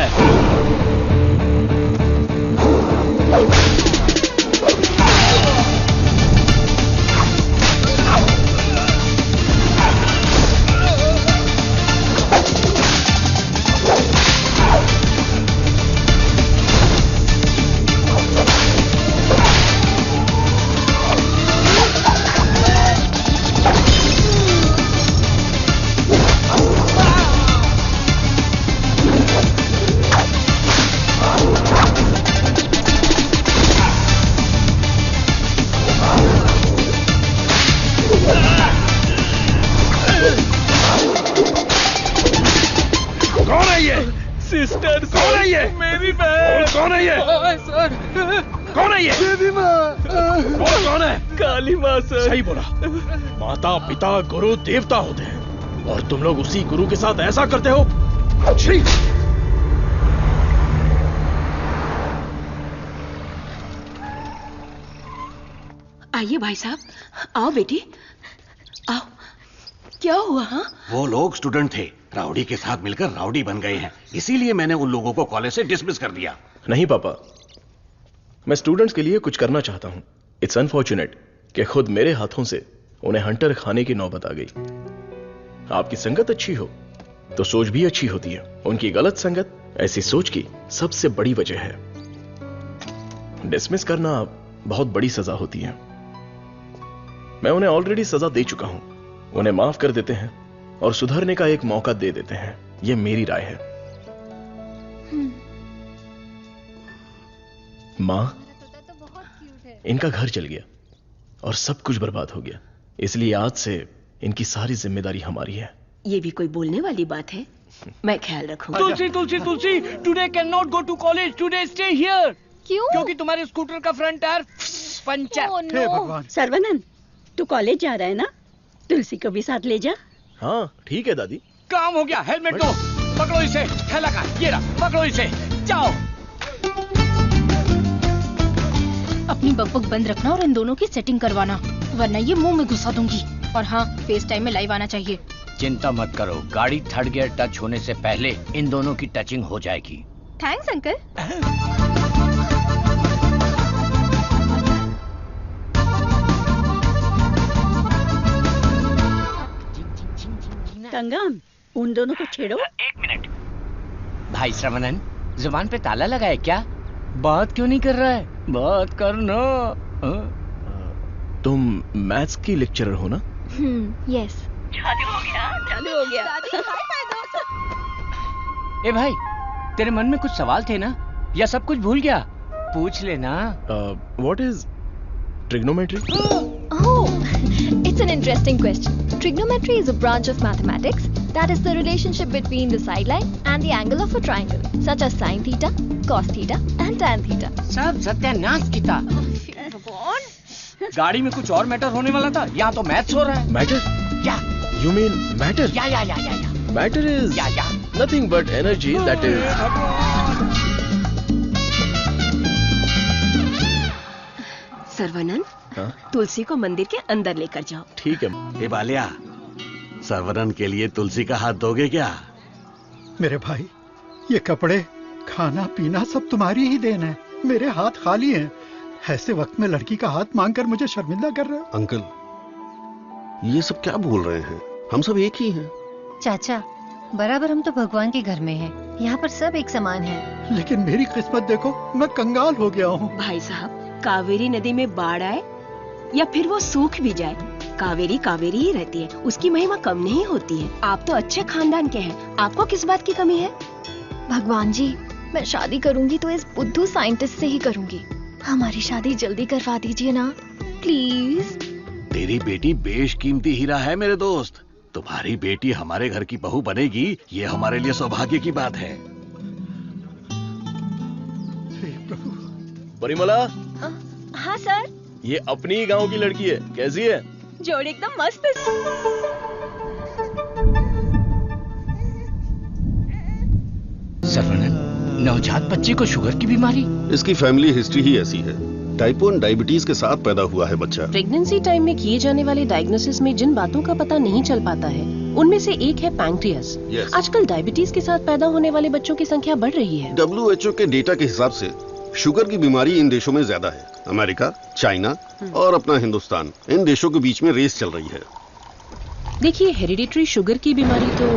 Speaker 3: कौन है?
Speaker 22: काली माँ सर।
Speaker 3: सही बोला। माता पिता गुरु देवता होते हैं और तुम लोग उसी गुरु के साथ ऐसा करते हो। श्री
Speaker 18: आइए भाई साहब, आओ बेटी, आओ। क्या हुआ? हाँ,
Speaker 10: वो लोग स्टूडेंट थे, राउडी के साथ मिलकर राउडी बन गए हैं, इसीलिए मैंने उन लोगों को कॉलेज से डिसमिस कर दिया।
Speaker 3: नहीं पापा, मैं स्टूडेंट्स के लिए कुछ करना चाहता हूं। इट्स अनफॉर्चुनेट कि खुद मेरे हाथों से उन्हें हंटर खाने की नौबत आ गई। आपकी संगत अच्छी हो तो सोच भी अच्छी होती है। उनकी गलत संगत ऐसी सोच की सबसे बड़ी वजह है। डिसमिस करना बहुत बड़ी सजा होती है। मैं उन्हें ऑलरेडी सजा दे चुका हूं। उन्हें माफ कर देते हैं और सुधरने का एक मौका दे देते हैं। यह मेरी राय है। मां, इनका घर चल गया और सब कुछ बर्बाद हो गया, इसलिए आज से इनकी सारी जिम्मेदारी हमारी है।
Speaker 18: ये भी कोई बोलने वाली बात है? मैं ख्याल रखूंगा।
Speaker 8: Tulsi Tulsi Tulsi, today can not go to college, today stay here.
Speaker 11: क्यों?
Speaker 8: क्योंकि तुम्हारे स्कूटर का फ्रंट टायर पंचर।
Speaker 18: हे भगवान। सर्वनंद, तू कॉलेज जा रहा है ना? तुलसी को भी साथ ले जा।
Speaker 3: हाँ ठीक है दादी।
Speaker 8: काम हो गया। हेलमेट दो, पकड़ो इसे। थैला का ये रहा, पकड़ो इसे, जाओ।
Speaker 6: अपनी बकबक बंद रखना और इन दोनों की सेटिंग करवाना, वरना ये मुंह में घुसा दूंगी। और हाँ, फेस टाइम में लाइव आना चाहिए।
Speaker 8: चिंता मत करो, गाड़ी थर्ड गियर टच होने से पहले इन दोनों की टचिंग हो जाएगी।
Speaker 11: Thanks uncle.
Speaker 18: कंगन, उन दोनों को छेड़ो।
Speaker 8: एक मिनट। भाई श्रवणन, जुबान पे ताला लगा है क्या? बात क्यों नहीं कर रहा है? बात करना।
Speaker 3: तुम मैथ्स की लेक्चरर हो ना?
Speaker 11: यस।
Speaker 18: चालू हो गया, चालू हो गया।
Speaker 8: ए भाई, तेरे मन में कुछ सवाल थे ना, या सब कुछ भूल गया? पूछ लेना।
Speaker 3: What is trigonometry?
Speaker 11: Oh, it's an interesting question. Trigonometry is a branch of mathematics that is the relationship between the sideline and the angle of a triangle, such as sin theta, cos theta, and tan theta.
Speaker 8: सब सत्यानाश की था। गाड़ी में कुछ और matter होने वाला था, यहाँ तो मैथ्स हो रहा है।
Speaker 3: मैटर?
Speaker 8: या
Speaker 3: यू मीन मैटर?
Speaker 8: या
Speaker 3: matter is nothing but energy that is.
Speaker 18: Sarvanand, Tulsi को मंदिर के अंदर लेकर जाओ।
Speaker 3: ठीक है।
Speaker 10: हे बालिया, सर्वनन के लिए तुलसी का हाथ दोगे क्या?
Speaker 20: मेरे भाई, ये कपड़े, खाना पीना सब तुम्हारी ही देन है। मेरे हाथ खाली हैं। ऐसे वक्त में लड़की का हाथ मांगकर मुझे शर्मिंदा कर रहे हो।
Speaker 12: अंकल, ये सब क्या बोल रहे हैं? हम सब एक ही हैं।
Speaker 6: चाचा, बराबर हम तो भगवान के घर में हैं। यहाँ पर सब एक समान है।
Speaker 20: लेकिन मेरी किस्मत देखो, मैं कंगाल हो गया हूँ।
Speaker 18: भाई साहब, कावेरी नदी में बाढ़ आए या फिर वो सूख भी जाए, कावेरी कावेरी ही रहती है। उसकी महिमा कम नहीं होती है। आप तो अच्छे खानदान के हैं, आपको किस बात की कमी है?
Speaker 11: भगवान जी, मैं शादी करूंगी तो इस बुद्धू साइंटिस्ट से ही करूंगी। हमारी शादी जल्दी करवा दीजिए ना, प्लीज।
Speaker 10: तेरी बेटी बेशकीमती हीरा है मेरे दोस्त। तुम्हारी बेटी हमारे घर की बहू बनेगी, ये हमारे लिए सौभाग्य की बात है।
Speaker 3: परिमला।
Speaker 9: हाँ सर।
Speaker 3: ये अपनी ही गांव की लड़की है, कैसी है?
Speaker 9: जोड़ी एकदम मस्त है।
Speaker 8: सर्वनन, नवजात बच्चे को शुगर की बीमारी?
Speaker 12: इसकी फैमिली हिस्ट्री ही ऐसी है। टाइप 1 डायबिटीज के साथ पैदा हुआ है बच्चा।
Speaker 13: प्रेगनेंसी टाइम में किए जाने वाले डायग्नोसिस में जिन बातों का पता नहीं चल पाता है, उनमें से एक है पैंक्रियास। आजकल डायबिटीज के साथ पैदा होने वाले बच्चों की संख्या बढ़ रही है।
Speaker 12: WHO के डेटा के हिसाब से शुगर की बीमारी इन देशों में ज्यादा है। अमेरिका, चाइना और अपना हिंदुस्तान, इन देशों के बीच में रेस चल रही है।
Speaker 13: देखिए, हेरिडिटरी शुगर की बीमारी तो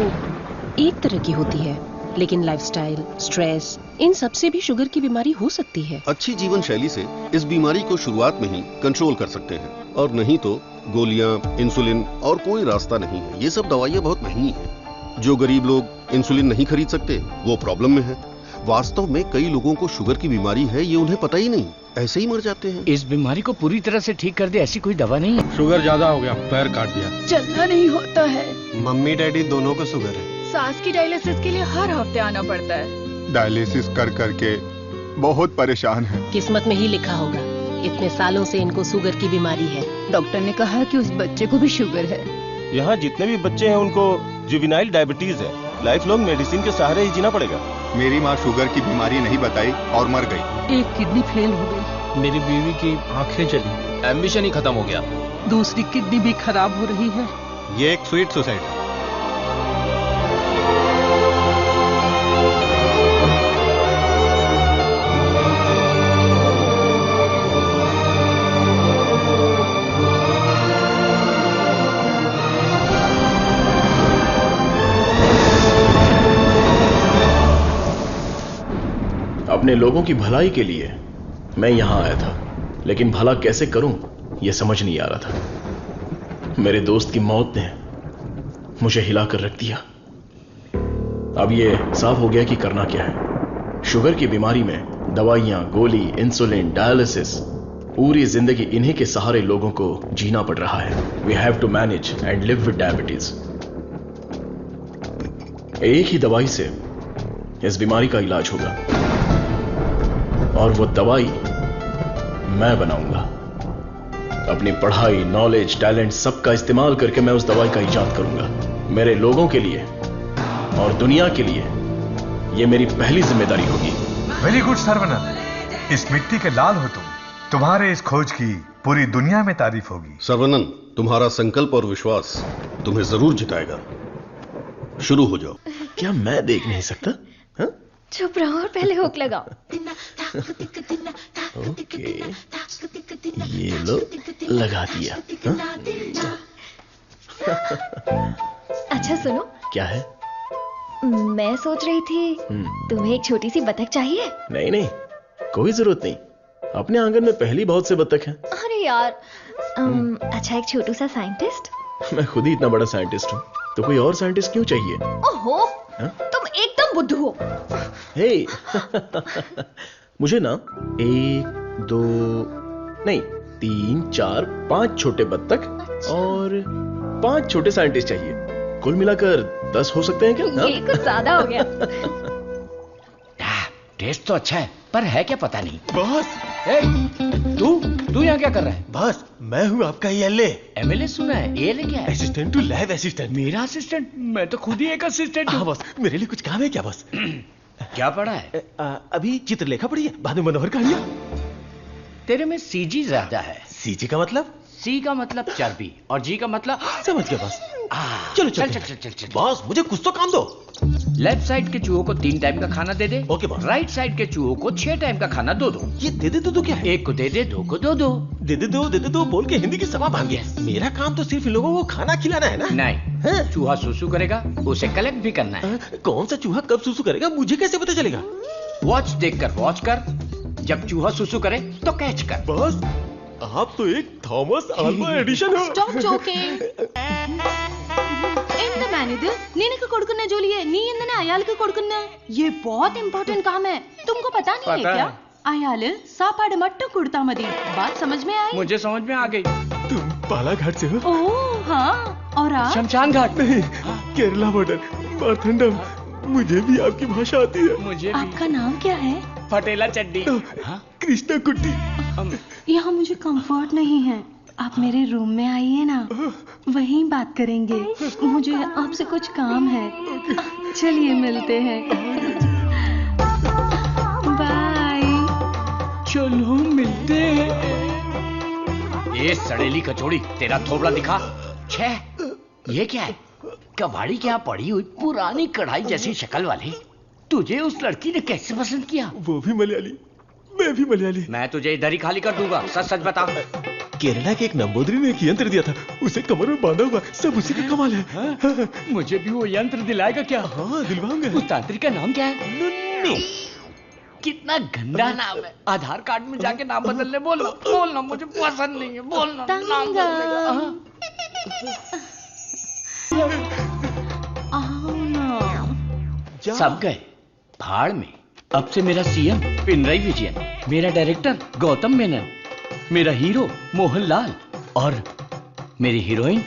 Speaker 13: एक तरह की होती है, लेकिन लाइफस्टाइल, स्ट्रेस, इन सब से भी शुगर की बीमारी हो सकती है।
Speaker 12: अच्छी जीवन शैली से इस बीमारी को शुरुआत में ही कंट्रोल कर सकते हैं, और नहीं तो गोलियां, इंसुलिन और कोई रास्ता नहीं है। ये सब दवाइयां बहुत महंगी हैं। जो गरीब लोग इंसुलिन नहीं खरीद सकते, वो प्रॉब्लम में है। वास्तव में कई लोगों को शुगर की बीमारी है, ये उन्हें पता ही नहीं, ऐसे ही मर जाते हैं।
Speaker 8: इस बीमारी को पूरी तरह से ठीक कर दे ऐसी कोई दवा नहीं है।
Speaker 1: शुगर ज्यादा हो गया, पैर काट दिया।
Speaker 18: चलना नहीं होता है।
Speaker 1: मम्मी डैडी दोनों को शुगर है।
Speaker 15: सास की डायलिसिस के लिए हर हफ्ते आना पड़ता है।
Speaker 1: डायलिसिस कर करके बहुत परेशान है।
Speaker 13: किस्मत में ही लिखा होगा। इतने सालों से इनको शुगर की बीमारी है।
Speaker 6: डॉक्टर ने कहा कि उस बच्चे को भी शुगर है।
Speaker 4: यहाँ जितने भी बच्चे हैं उनको जुवेनाइल डायबिटीज है। लाइफ लॉन्ग मेडिसिन के सहारे ही जीना पड़ेगा।
Speaker 1: मेरी माँ शुगर की बीमारी नहीं बताई और मर गई।
Speaker 15: एक किडनी फेल हो गई।
Speaker 22: मेरी बीवी की आंखें चली,
Speaker 3: एम्बिशन ही खत्म हो गया।
Speaker 15: दूसरी किडनी भी खराब हो रही है।
Speaker 1: ये एक स्वीट सुसाइड है।
Speaker 3: अपने लोगों की भलाई के लिए मैं यहां आया था, लेकिन भला कैसे करूं यह समझ नहीं आ रहा था। मेरे दोस्त की मौत ने मुझे हिलाकर रख दिया। अब यह साफ हो गया कि करना क्या है। शुगर की बीमारी में दवाइयां, गोली, इंसुलिन, डायलिसिस, पूरी जिंदगी इन्हीं के सहारे लोगों को जीना पड़ रहा है। We have to manage and live with diabetes. एक ही दवाई से इस बीमारी का इलाज होगा और वो दवाई मैं बनाऊंगा। अपनी पढ़ाई, नॉलेज, टैलेंट सबका इस्तेमाल करके मैं उस दवाई का इजाद करूंगा। मेरे लोगों के लिए और दुनिया के लिए यह मेरी पहली जिम्मेदारी होगी।
Speaker 7: वेरी गुड सर्वनन, इस मिट्टी के लाल हो तुम। तुम्हारे इस खोज की पूरी दुनिया में तारीफ होगी।
Speaker 12: सर्वनन, तुम्हारा संकल्प और विश्वास तुम्हें जरूर जिताएगा। शुरू हो जाओ।
Speaker 3: क्या मैं देख नहीं सकता?
Speaker 16: चुप रहो और पहले हुक लगाओ।
Speaker 3: ओके, ये लो, लगा दिया।
Speaker 16: अच्छा सुनो।
Speaker 3: क्या है?
Speaker 16: मैं सोच रही थी तुम्हें एक छोटी सी बतख चाहिए।
Speaker 3: नहीं नहीं, कोई जरूरत नहीं। अपने आंगन में पहली बहुत से बतख हैं।
Speaker 16: अरे यार, अच्छा एक छोटू सा साइंटिस्ट।
Speaker 3: मैं खुद ही इतना बड़ा साइंटिस्ट हूँ, तो कोई और साइंटिस्ट क्यों चाहिए?
Speaker 16: ओहो, तुम एकदम बुद्धू हो।
Speaker 3: हे, मुझे ना 1, 2 नहीं 3, 4, 5 छोटे बत्तख और 5 छोटे साइंटिस्ट चाहिए। कुल मिलाकर 10 हो सकते हैं क्या?
Speaker 16: ये कुछ ज्यादा हो गया।
Speaker 8: टेस्ट तो अच्छा है, पर है क्या पता नहीं।
Speaker 3: बॉस,
Speaker 8: तू यहाँ क्या कर रहा है?
Speaker 3: बॉस, मैं हूँ आपका एएलए।
Speaker 8: एमएलए सुना है? एएलए क्या है?
Speaker 3: Assistant to lab assistant.
Speaker 8: मेरा असिस्टेंट? मैं तो खुद ही एक असिस्टेंट हूँ।
Speaker 3: बॉस, मेरे लिए कुछ काम है क्या बॉस?
Speaker 8: क्या पढ़ा है?
Speaker 3: अभी चित्रलेखा पढ़ी है, बाद में मनोहर कहानियां।
Speaker 8: तेरे में सीजी ज्यादा है।
Speaker 3: सीजी का मतलब?
Speaker 8: सी का मतलब चर्बी और जी का मतलब
Speaker 3: समझ गया बॉस। चलो चल चल चल चल। बॉस, मुझे कुछ तो काम दो।
Speaker 8: लेफ्ट साइड के चूहों को 3 टाइम का खाना दे दे।
Speaker 3: Okay boss.
Speaker 8: राइट साइड के चूहों को 6 टाइम का खाना दो।
Speaker 3: ये दे दे तो क्या है?
Speaker 8: एक को दे दे, 2 को दे
Speaker 3: दो बोल के हिंदी की सभा भांग गया। मेरा काम तो सिर्फ इन लोगों को खाना खिलाना है ना?
Speaker 8: नहीं, चूहा सुसु करेगा, उसे कलेक्ट भी करना है।
Speaker 3: कौन सा चूहा कब सुसु करेगा मुझे कैसे पता चलेगा?
Speaker 8: वॉच देखकर वॉच कर, जब चूहा सुसु करे तो कैच कर।
Speaker 3: बॉस, आप तो एक थॉमस अल्वा एडिशन हो।
Speaker 6: Stop joking. ఎంత మేనేది నేనక కొడుకున్న జోలియే నీ ఎందనే అయాలకు కొడుకున్న ये बहुत इंपॉर्टेंट काम है, तुमको पता नहीं है क्या? अयाल सापाड़ मट्टू कुड़ता मदी। बात समझ में आई?
Speaker 8: मुझे समझ में आ गई।
Speaker 3: तुम बालाघाट से हो?
Speaker 6: ओह हाँ, और आप?
Speaker 8: शमशान घाट।
Speaker 3: नहीं, केरला बॉर्डर, मारथंडम। मुझे भी आपकी भाषा आती है।
Speaker 8: मुझे भी।
Speaker 6: आपका नाम क्या है?
Speaker 8: फटेला चड्डी।
Speaker 3: कृष्णा कुट्टी।
Speaker 6: यहाँ मुझे कंफर्ट नहीं है, आप मेरे रूम में आइए ना, वहीं बात करेंगे। मुझे आपसे कुछ काम है। चलिए मिलते हैं। बाय।
Speaker 8: चलो मिलते हैं। ये सड़ेली कचौड़ी, तेरा थोबड़ा दिखा। छह, ये क्या है? कबाड़ी के यहाँ पड़ी हुई पुरानी कढ़ाई जैसी शक्ल वाली। तुझे उस लड़की ने कैसे पसंद किया?
Speaker 3: वो भी मलयाली, मैं भी मलयाली।
Speaker 8: मैं तुझे इधर ही खाली कर दूंगा, सच सच बता।
Speaker 3: केरला के एक नंबोदरी ने एक यंत्र दिया था, उसे कमर में बांधा हुआ, सब उसी का कमाल है।
Speaker 8: मुझे भी वो यंत्र दिलाएगा क्या?
Speaker 3: हाँ, दिलवाऊंगा।
Speaker 8: उस तांत्रिक का नाम क्या है? नुन्नू। कितना गंदा नाम है। आधार कार्ड में जाके नाम बदलने बोलना मुझे पसंद नहीं है। बोलना नाम सब गए भाड़ में। अब से मेरा सीएम पिनराई विजयन, मेरा डायरेक्टर गौतम मेनन, मेरा हीरो मोहनलाल और मेरी हीरोइन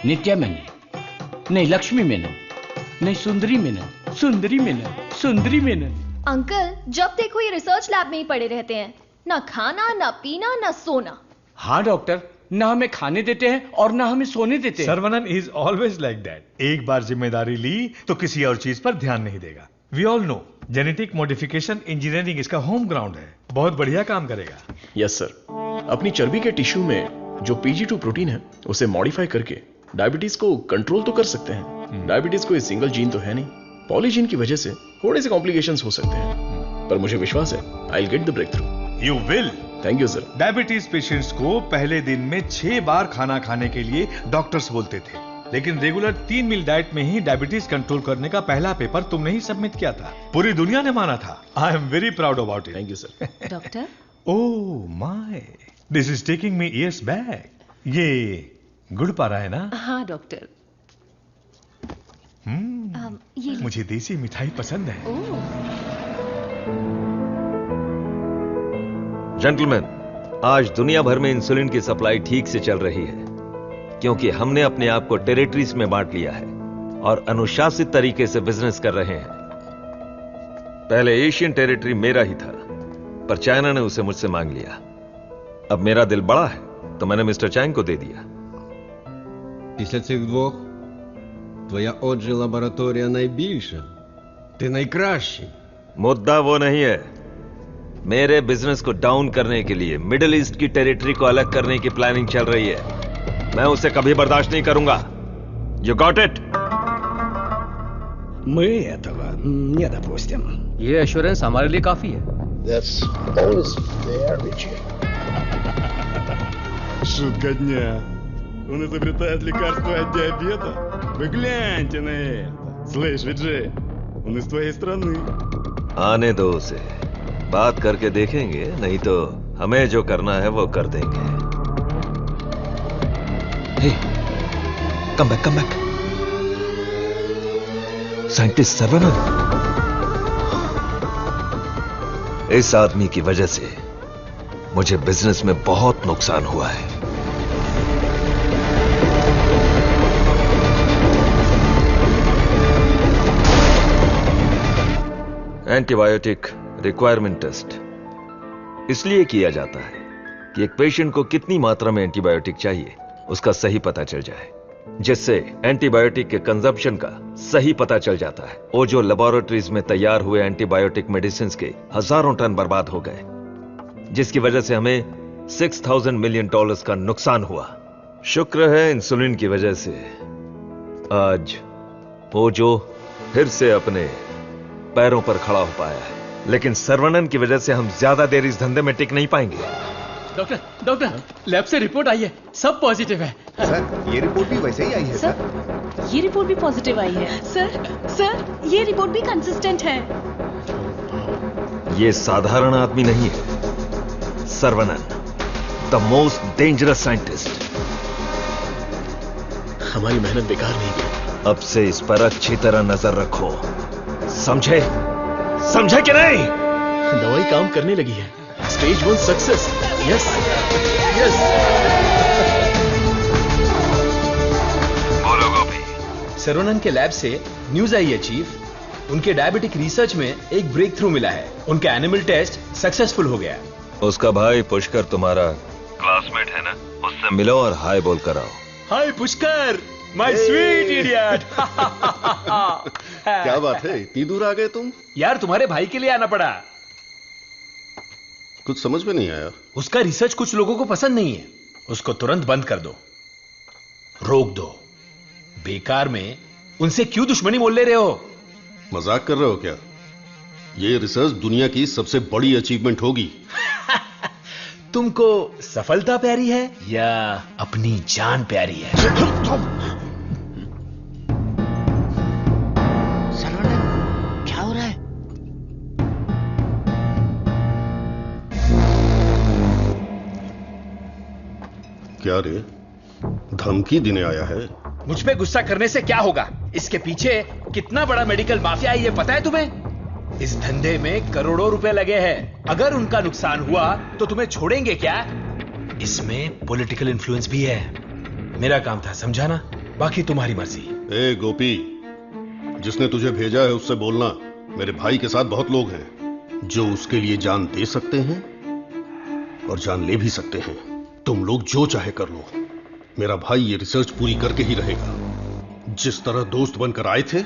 Speaker 8: नित्या मेनन। नहीं लक्ष्मी मेनन, नहीं सुंदरी मेनन, सुंदरी मेनन, सुंदरी मेनन।
Speaker 16: अंकल, जब देखो ये रिसर्च लैब में ही पड़े रहते हैं। ना खाना, ना पीना, ना सोना।
Speaker 8: हाँ डॉक्टर, ना हमें खाने देते हैं और ना हमें सोने देते हैं।
Speaker 7: Saravanan is always like that. एक बार जिम्मेदारी ली तो किसी और चीज पर ध्यान नहीं देगा। We all know genetic modification engineering इसका होम ग्राउंड है। बहुत बढ़िया काम करेगा।
Speaker 3: Yes sir. अपनी चर्बी के टिश्यू में जो PG2 प्रोटीन है उसे मॉडिफाई करके डायबिटीज को कंट्रोल तो कर सकते हैं। डायबिटीज कोई सिंगल जीन तो है नहीं, पॉलीजीन की वजह से थोड़े से कॉम्प्लिकेशंस हो सकते हैं, पर मुझे विश्वास है I will get the breakthrough.
Speaker 7: You will.
Speaker 3: Thank you sir.
Speaker 7: Diabetes patients को पहले दिन में 6 बार खाना खाने के लिए डॉक्टर्स बोलते थे, लेकिन रेगुलर 3 मील डाइट में ही डायबिटीज कंट्रोल करने का पहला पेपर तुमने ही सबमिट किया था। पूरी दुनिया ने माना था। आई am very proud about it.
Speaker 3: Thank you sir.
Speaker 18: Doctor,
Speaker 7: oh my, this is taking me years back. ये गुड़ पारा है ना?
Speaker 18: हाँ डॉक्टर।
Speaker 7: ये मुझे देसी मिठाई पसंद है।
Speaker 14: जेंटलमैन, आज दुनिया भर में इंसुलिन की सप्लाई ठीक से चल रही है क्योंकि हमने अपने आप को टेरिटरीज में बांट लिया है और अनुशासित तरीके से बिजनेस कर रहे हैं। पहले एशियन टेरिटरी मेरा ही था, पर चाइना ने उसे मुझसे मांग लिया। अब मेरा दिल बड़ा है तो मैंने मिस्टर चैंग को दे दिया।
Speaker 19: Після цих двох твоя отже лабораторія найбільша. Ти найкращий.
Speaker 14: मुद्दा वो नहीं है। मेरे बिजनेस को डाउन करने के लिए मिडिल ईस्ट की टेरिटरी को अलग करने की प्लानिंग चल रही है। मैं उसे कभी बर्दाश्त नहीं करूंगा। You got it?
Speaker 8: Мы этого не допустим.
Speaker 22: ये एश्योरेंस हमारे लिए काफी है।
Speaker 23: That's always fair, Richie.
Speaker 24: Шутка дня. Он изобретает лекарство от диабета? Вы гляньте на это. Слышь, Виджей, он из твоей страны.
Speaker 14: आने दो उसे, बात करके देखेंगे, नहीं तो हमें जो करना है वो कर देंगे।
Speaker 25: Hey, come back. Scientist Saravanan.
Speaker 14: इस आदमी की वजह से मुझे बिजनेस में बहुत नुकसान हुआ है। एंटीबायोटिक रिक्वायरमेंट टेस्ट इसलिए किया जाता है कि एक पेशेंट को कितनी मात्रा में एंटीबायोटिक चाहिए उसका सही पता चल जाए, जिससे एंटीबायोटिक के कंजप्शन का सही पता चल जाता है। वो जो लेबोरेटरीज में तैयार हुए एंटीबायोटिक मेडिसिन के हजारों टन बर्बाद हो गए, जिसकी वजह से हमें $6,000 मिलियन का नुकसान हुआ। शुक्र है इंसुलिन की वजह से आज वो जो फिर से अपने पैरों पर खड़ा हो पाया है, लेकिन सर्वनन की वजह से हम ज्यादा देर इस धंधे में टिक नहीं पाएंगे।
Speaker 22: डॉक्टर, लैब से रिपोर्ट आई है, सब पॉजिटिव है।
Speaker 1: सर, ये रिपोर्ट भी वैसे ही आई है
Speaker 18: सर। ये रिपोर्ट भी पॉजिटिव आई है। सर, ये रिपोर्ट भी कंसिस्टेंट है।
Speaker 14: ये साधारण आदमी नहीं है, Saravanan, the most dangerous scientist.
Speaker 3: हमारी मेहनत बेकार नहीं गई।
Speaker 14: अब से इस पर अच्छी तरह नजर रखो, समझे कि नहीं?
Speaker 3: दवाई काम करने लगी है। Stage 1 success. यस।
Speaker 14: बोलो गोपी।
Speaker 22: सर्वनन के लैब से न्यूज आई है चीफ। उनके डायबिटिक रिसर्च में एक ब्रेक थ्रू मिला है। उनका एनिमल टेस्ट सक्सेसफुल हो गया।
Speaker 14: उसका भाई पुष्कर तुम्हारा क्लासमेट है ना, उससे मिलो और हाय बोल कर आओ।
Speaker 22: हाय पुष्कर, माय स्वीट इडियट।
Speaker 12: क्या बात है, इतनी दूर आ गए तुम?
Speaker 22: यार तुम्हारे भाई के लिए आना पड़ा।
Speaker 12: कुछ समझ में नहीं आया।
Speaker 22: उसका रिसर्च कुछ लोगों को पसंद नहीं है। उसको तुरंत बंद कर दो, रोक दो। बेकार में उनसे क्यों दुश्मनी मोल ले रहे हो?
Speaker 12: मजाक कर रहे हो क्या? ये रिसर्च दुनिया की सबसे बड़ी अचीवमेंट होगी।
Speaker 22: तुमको सफलता प्यारी है या अपनी जान प्यारी है?
Speaker 18: क्या हो रहा है?
Speaker 12: क्या रे, धमकी देने आया है?
Speaker 22: मुझ पे गुस्सा करने से क्या होगा? इसके पीछे कितना बड़ा मेडिकल माफिया है ये पता है तुम्हें? इस धंधे में करोड़ों रुपए लगे हैं। अगर उनका नुकसान हुआ तो तुम्हें छोड़ेंगे क्या? इसमें पॉलिटिकल इन्फ्लुएंस भी है। मेरा काम था समझाना, बाकी तुम्हारी मर्जी।
Speaker 12: ए गोपी, जिसने तुझे भेजा है उससे बोलना मेरे भाई के साथ बहुत लोग हैं जो उसके लिए जान दे सकते हैं। और जान ले भी सकते हैं। तुम लोग जो चाहे कर लो, मेरा भाई ये रिसर्च पूरी करके ही रहेगा। जिस तरह दोस्त बनकर आए थे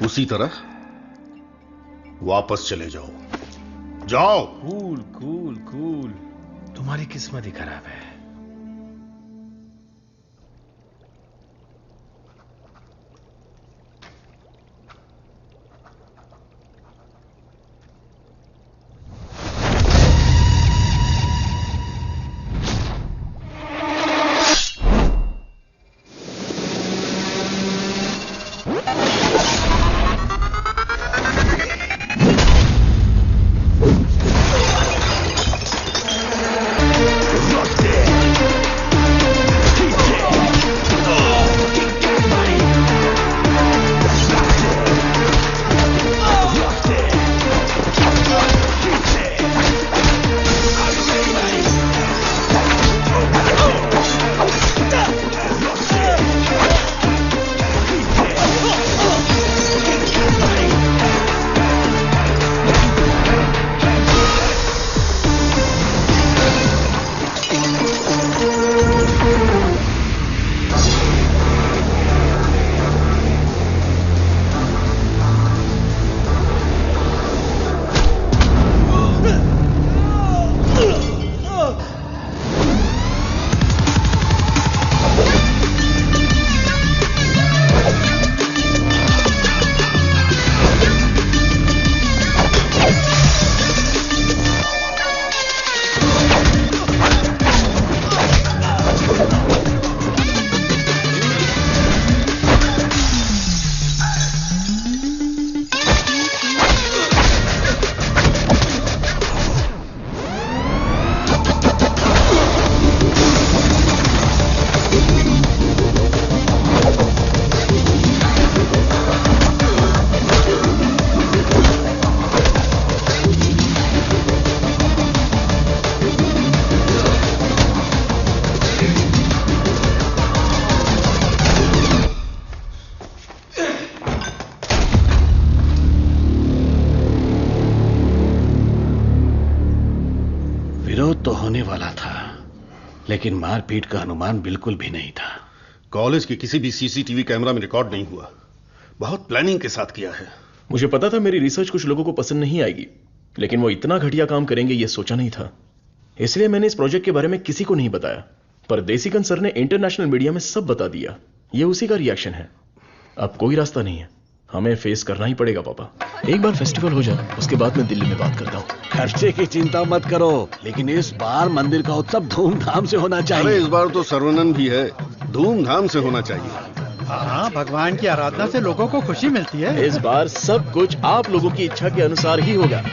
Speaker 12: उसी तरह वापस चले जाओ। जाओ।
Speaker 22: कूल कूल कूल, तुम्हारी किस्मत ही खराब है।
Speaker 10: तो होने वाला था, लेकिन मारपीट का अनुमान बिल्कुल भी नहीं था।
Speaker 12: कॉलेज के किसी भी सीसीटीवी कैमरा में रिकॉर्ड नहीं हुआ। बहुत प्लानिंग के साथ किया है।
Speaker 3: मुझे पता था मेरी रिसर्च कुछ लोगों को पसंद नहीं आएगी, लेकिन वो इतना घटिया काम करेंगे ये सोचा नहीं था। इसलिए मैंने इस प्रोजेक्ट के बारे में किसी को नहीं बताया, पर देसिकन सर ने इंटरनेशनल मीडिया में सब बता दिया। ये उसी का रिएक्शन है। अब कोई रास्ता नहीं है, हमें फेस करना ही पड़ेगा पापा। एक बार फेस्टिवल हो जाए उसके बाद मैं दिल्ली में बात करता हूँ।
Speaker 10: खर्चे की चिंता मत करो, लेकिन इस बार मंदिर का उत्सव धूमधाम से होना चाहिए।
Speaker 12: अरे इस बार तो सर्वनन भी है, धूमधाम से होना चाहिए।
Speaker 2: हाँ, भगवान की आराधना से लोगों को खुशी मिलती है।
Speaker 3: इस बार सब कुछ आप लोगों की इच्छा के अनुसार ही होगा।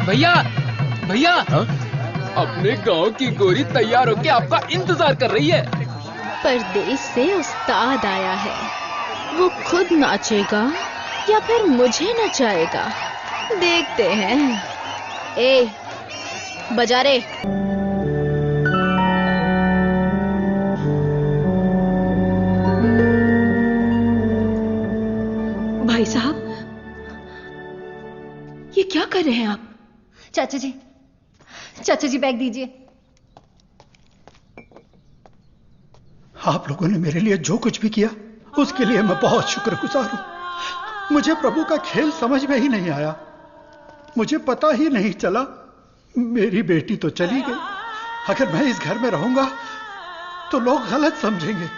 Speaker 5: भैया भैया, अपने गांव की गोरी तैयार होके आपका इंतजार कर रही है।
Speaker 17: परदेश से उस्ताद आया है, वो खुद नाचेगा या फिर मुझे नचाएगा, देखते हैं। ए, बजा रे।
Speaker 18: भाई साहब, ये क्या कर रहे हैं आप?
Speaker 20: चाचा जी बैग दीजिए।
Speaker 2: आप लोगों ने मेरे लिए जो कुछ भी किया उसके लिए मैं बहुत शुक्रगुजार हूं। मुझे प्रभु का खेल समझ में ही नहीं आया। मुझे पता ही नहीं चला। मेरी बेटी तो चली गई। अगर मैं इस घर में रहूंगा तो लोग गलत समझेंगे।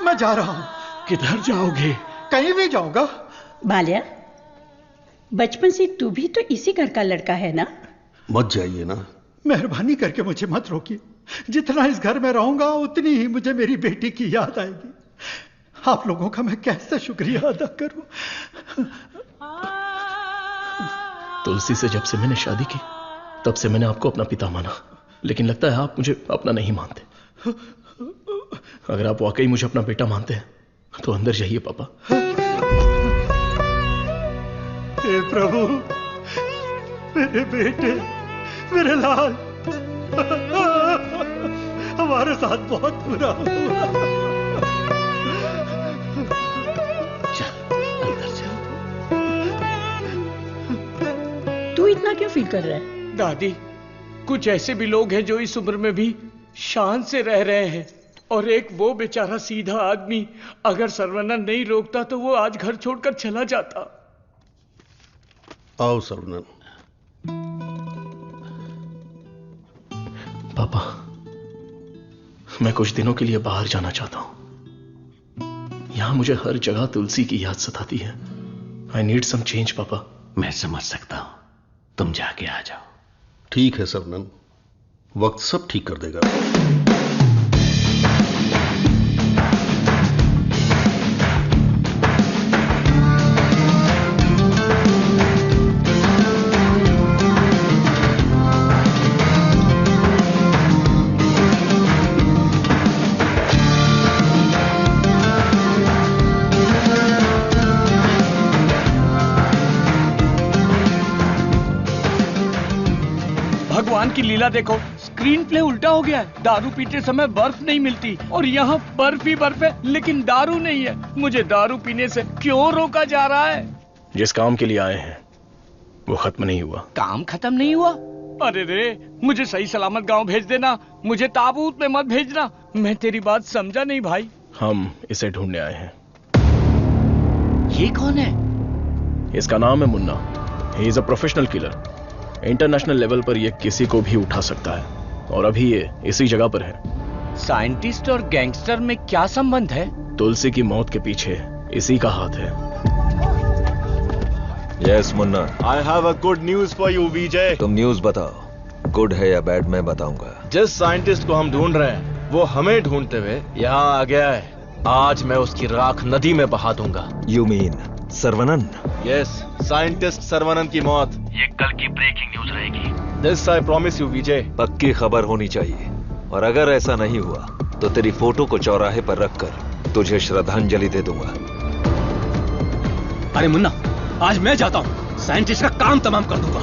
Speaker 2: मैं जा रहा हूं।
Speaker 10: किधर जाओगे?
Speaker 2: कहीं भी जाऊंगा।
Speaker 21: बाल्या, बचपन से तू भी तो इसी घर का लड़का है ना?
Speaker 12: मत जाइए ना।
Speaker 2: मेहरबानी करके मुझे मत रोकिए। जितना इस घर में रहूंगा उतनी ही मुझे मेरी बेटी की याद आएगी। आप लोगों का मैं कैसे शुक्रिया अदा करूं।
Speaker 3: तुलसी से जब से मैंने शादी की तब से मैंने आपको अपना पिता माना, लेकिन लगता है आप मुझे अपना नहीं मानते। अगर आप वाकई मुझे अपना बेटा मानते हैं तो अंदर जाइए पापा।
Speaker 2: हे प्रभु, मेरे बेटे, मेरे लाल, हमारे साथ बहुत बुरा हुआ।
Speaker 21: तू इतना क्यों फील कर रहा है?
Speaker 8: दादी, कुछ ऐसे भी लोग हैं जो इस उम्र में भी शान से रह रहे हैं, और एक वो बेचारा सीधा आदमी, अगर सर्वनंद नहीं रोकता तो वो आज घर छोड़कर चला जाता।
Speaker 12: आओ सर्वनंद।
Speaker 3: पापा, मैं कुछ दिनों के लिए बाहर जाना चाहता हूं। यहां मुझे हर जगह तुलसी की याद सताती है। आई नीड सम चेंज पापा।
Speaker 10: मैं समझ सकता हूं, तुम जाके आ जाओ।
Speaker 12: ठीक है सर्वनंद, वक्त सब ठीक कर देगा।
Speaker 8: भगवान की लीला देखो, स्क्रीन प्ले उल्टा हो गया है। दारू पीते समय बर्फ नहीं मिलती और यहाँ बर्फ ही बर्फ है, लेकिन दारू नहीं है। मुझे दारू पीने से क्यों रोका जा रहा है?
Speaker 3: जिस काम के लिए आए हैं वो खत्म नहीं हुआ।
Speaker 8: काम खत्म नहीं हुआ? अरे रे, मुझे सही सलामत गांव भेज देना, मुझे ताबूत में मत भेजना। मैं तेरी बात समझा नहीं भाई।
Speaker 3: हम इसे ढूंढने आए हैं।
Speaker 8: ये कौन है?
Speaker 3: इसका नाम है Munna. He is a professional killer. International level पर ये किसी को भी उठा सकता है, और अभी ये इसी जगह पर है।
Speaker 8: साइंटिस्ट और गैंगस्टर में क्या संबंध है?
Speaker 3: तुलसी की मौत के पीछे इसी का हाथ है।
Speaker 14: Yes Munna,
Speaker 4: I have a good news for you Vijay.
Speaker 14: तुम न्यूज बताओ, गुड है या बैड मैं बताऊंगा।
Speaker 4: जिस साइंटिस्ट को हम ढूंढ रहे हैं वो हमें ढूंढते हुए यहाँ आ गया है। आज मैं उसकी राख नदी में बहा दूंगा।
Speaker 14: You mean Sarvanand?
Speaker 4: Yes, scientist Sarvanand की मौत
Speaker 9: ये कल की ब्रेकिंग न्यूज रहेगी।
Speaker 4: This I promise you Vijay.
Speaker 14: पक्की खबर होनी चाहिए, और अगर ऐसा नहीं हुआ तो तेरी फोटो को चौराहे पर रखकर तुझे श्रद्धांजलि दे दूंगा।
Speaker 9: अरे मुन्ना, आज मैं जाता हूं, साइंटिस्ट का काम तमाम कर दूंगा।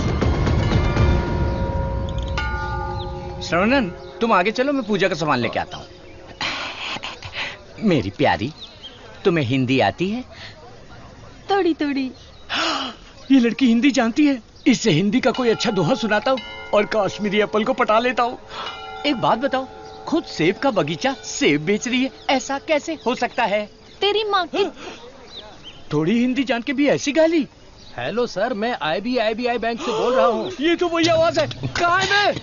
Speaker 8: सर्वनंद, तुम आगे चलो, मैं पूजा का सामान लेके आता हूँ। मेरी प्यारी, तुम्हें हिंदी आती है?
Speaker 6: थोड़ी थोड़ी।
Speaker 8: ये लड़की हिंदी जानती है। इससे हिंदी का कोई अच्छा दोहा सुनाता हूँ और कश्मीरी एप्पल को पटा लेता हूँ। एक बात बताओ, खुद सेब का बगीचा सेब बेच रही है, ऐसा कैसे हो सकता है?
Speaker 6: तेरी माँ की।
Speaker 8: थोड़ी हिंदी जान के भी ऐसी गाली।
Speaker 9: हेलो सर, मैं IBI बैंक से बोल रहा हूँ।
Speaker 8: ये तो वही आवाज है। कहाँ है मैं?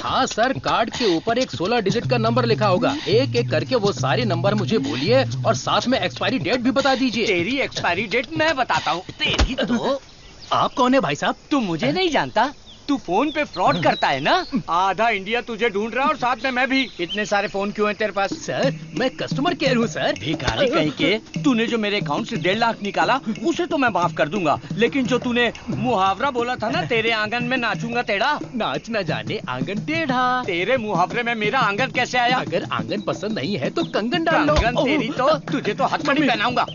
Speaker 9: हाँ सर, कार्ड के ऊपर एक 16 डिजिट का नंबर लिखा होगा। एक एक करके वो सारे नंबर मुझे बोलिए और साथ में एक्सपायरी डेट भी बता दीजिए।
Speaker 8: तेरी एक्सपायरी डेट मैं बताता हूँ। तेरी तो।
Speaker 9: आप कौन है भाई साहब?
Speaker 8: तू मुझे नहीं जानता? तू फोन पे फ्रॉड करता है ना? आधा इंडिया तुझे ढूंढ रहा है और साथ में मैं भी। इतने सारे फोन क्यों हैं तेरे पास?
Speaker 9: सर, मैं कस्टमर केयर हूँ सर।
Speaker 8: भिखारी कहीं के। तूने जो मेरे अकाउंट से 1.5 लाख निकाला उसे तो मैं माफ कर दूंगा, लेकिन जो तूने मुहावरा बोला था ना, तेरे आंगन में नाचूंगा टेढ़ा,
Speaker 9: नाच न जाने आंगन टेढ़ा।
Speaker 8: तेरे मुहावरे में मेरा आंगन कैसे आया?
Speaker 9: अगर आंगन पसंद नहीं है तो कंगन डाल लो।
Speaker 8: कंगन तेरी तो, तुझे तो हथकड़ी पहनाऊंगा।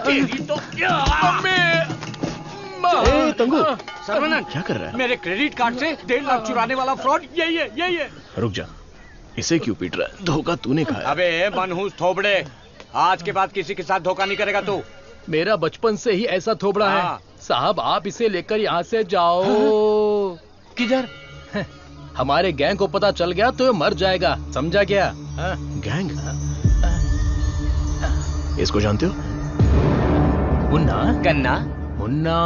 Speaker 8: तेरी तो।
Speaker 3: तंगू,
Speaker 8: सर्वनंद,
Speaker 3: क्या कर रहा है?
Speaker 8: मेरे क्रेडिट कार्ड से 1.5 लाख चुराने वाला फ्रॉड यही है, यही है।
Speaker 3: रुक जा, इसे क्यों पीट रहा है? धोखा तूने खाया।
Speaker 8: अबे मनहूस थोबड़े, आज के बाद किसी के साथ धोखा नहीं करेगा तू।
Speaker 9: मेरा बचपन से ही ऐसा थोबड़ा है साहब। आप इसे लेकर यहाँ से जाओ।
Speaker 8: किधर?
Speaker 9: हमारे गैंग को पता चल गया तो ये मर जाएगा, समझा क्या?
Speaker 3: गैंग? इसको जानते हो?
Speaker 9: मुन्ना?
Speaker 8: गन्ना?
Speaker 9: मुन्ना।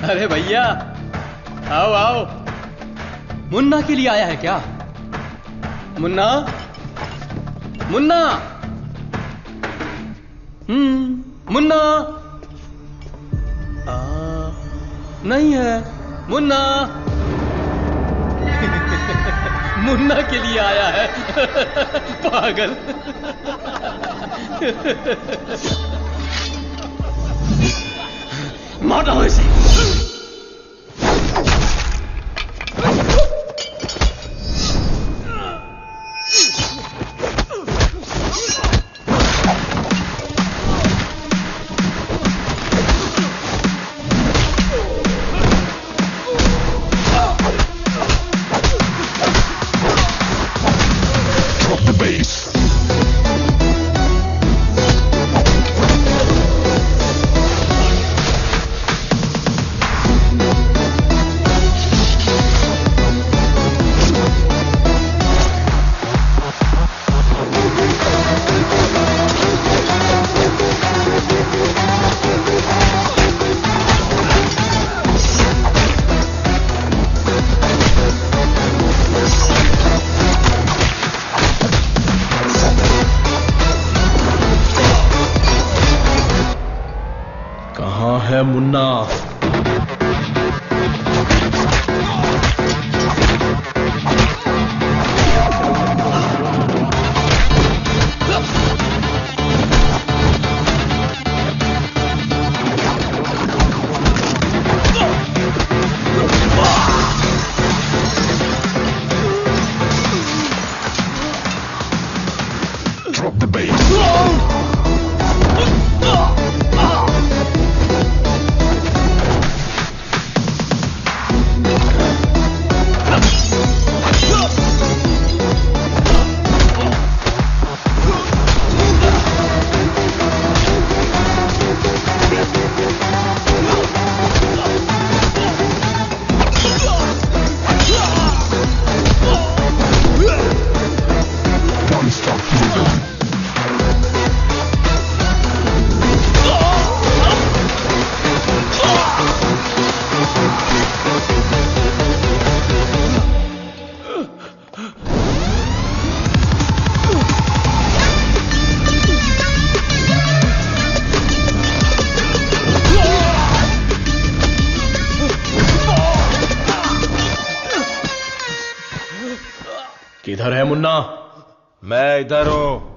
Speaker 9: अरे भैया, आओ आओ। मुन्ना के लिए आया है क्या? मुन्ना, मुन्ना, मुन्ना। नहीं है मुन्ना। मुन्ना के लिए आया है। पागल।
Speaker 10: मारो इसे।
Speaker 3: है मुन्ना। किधर है मुन्ना?
Speaker 4: मैं इधर हूं।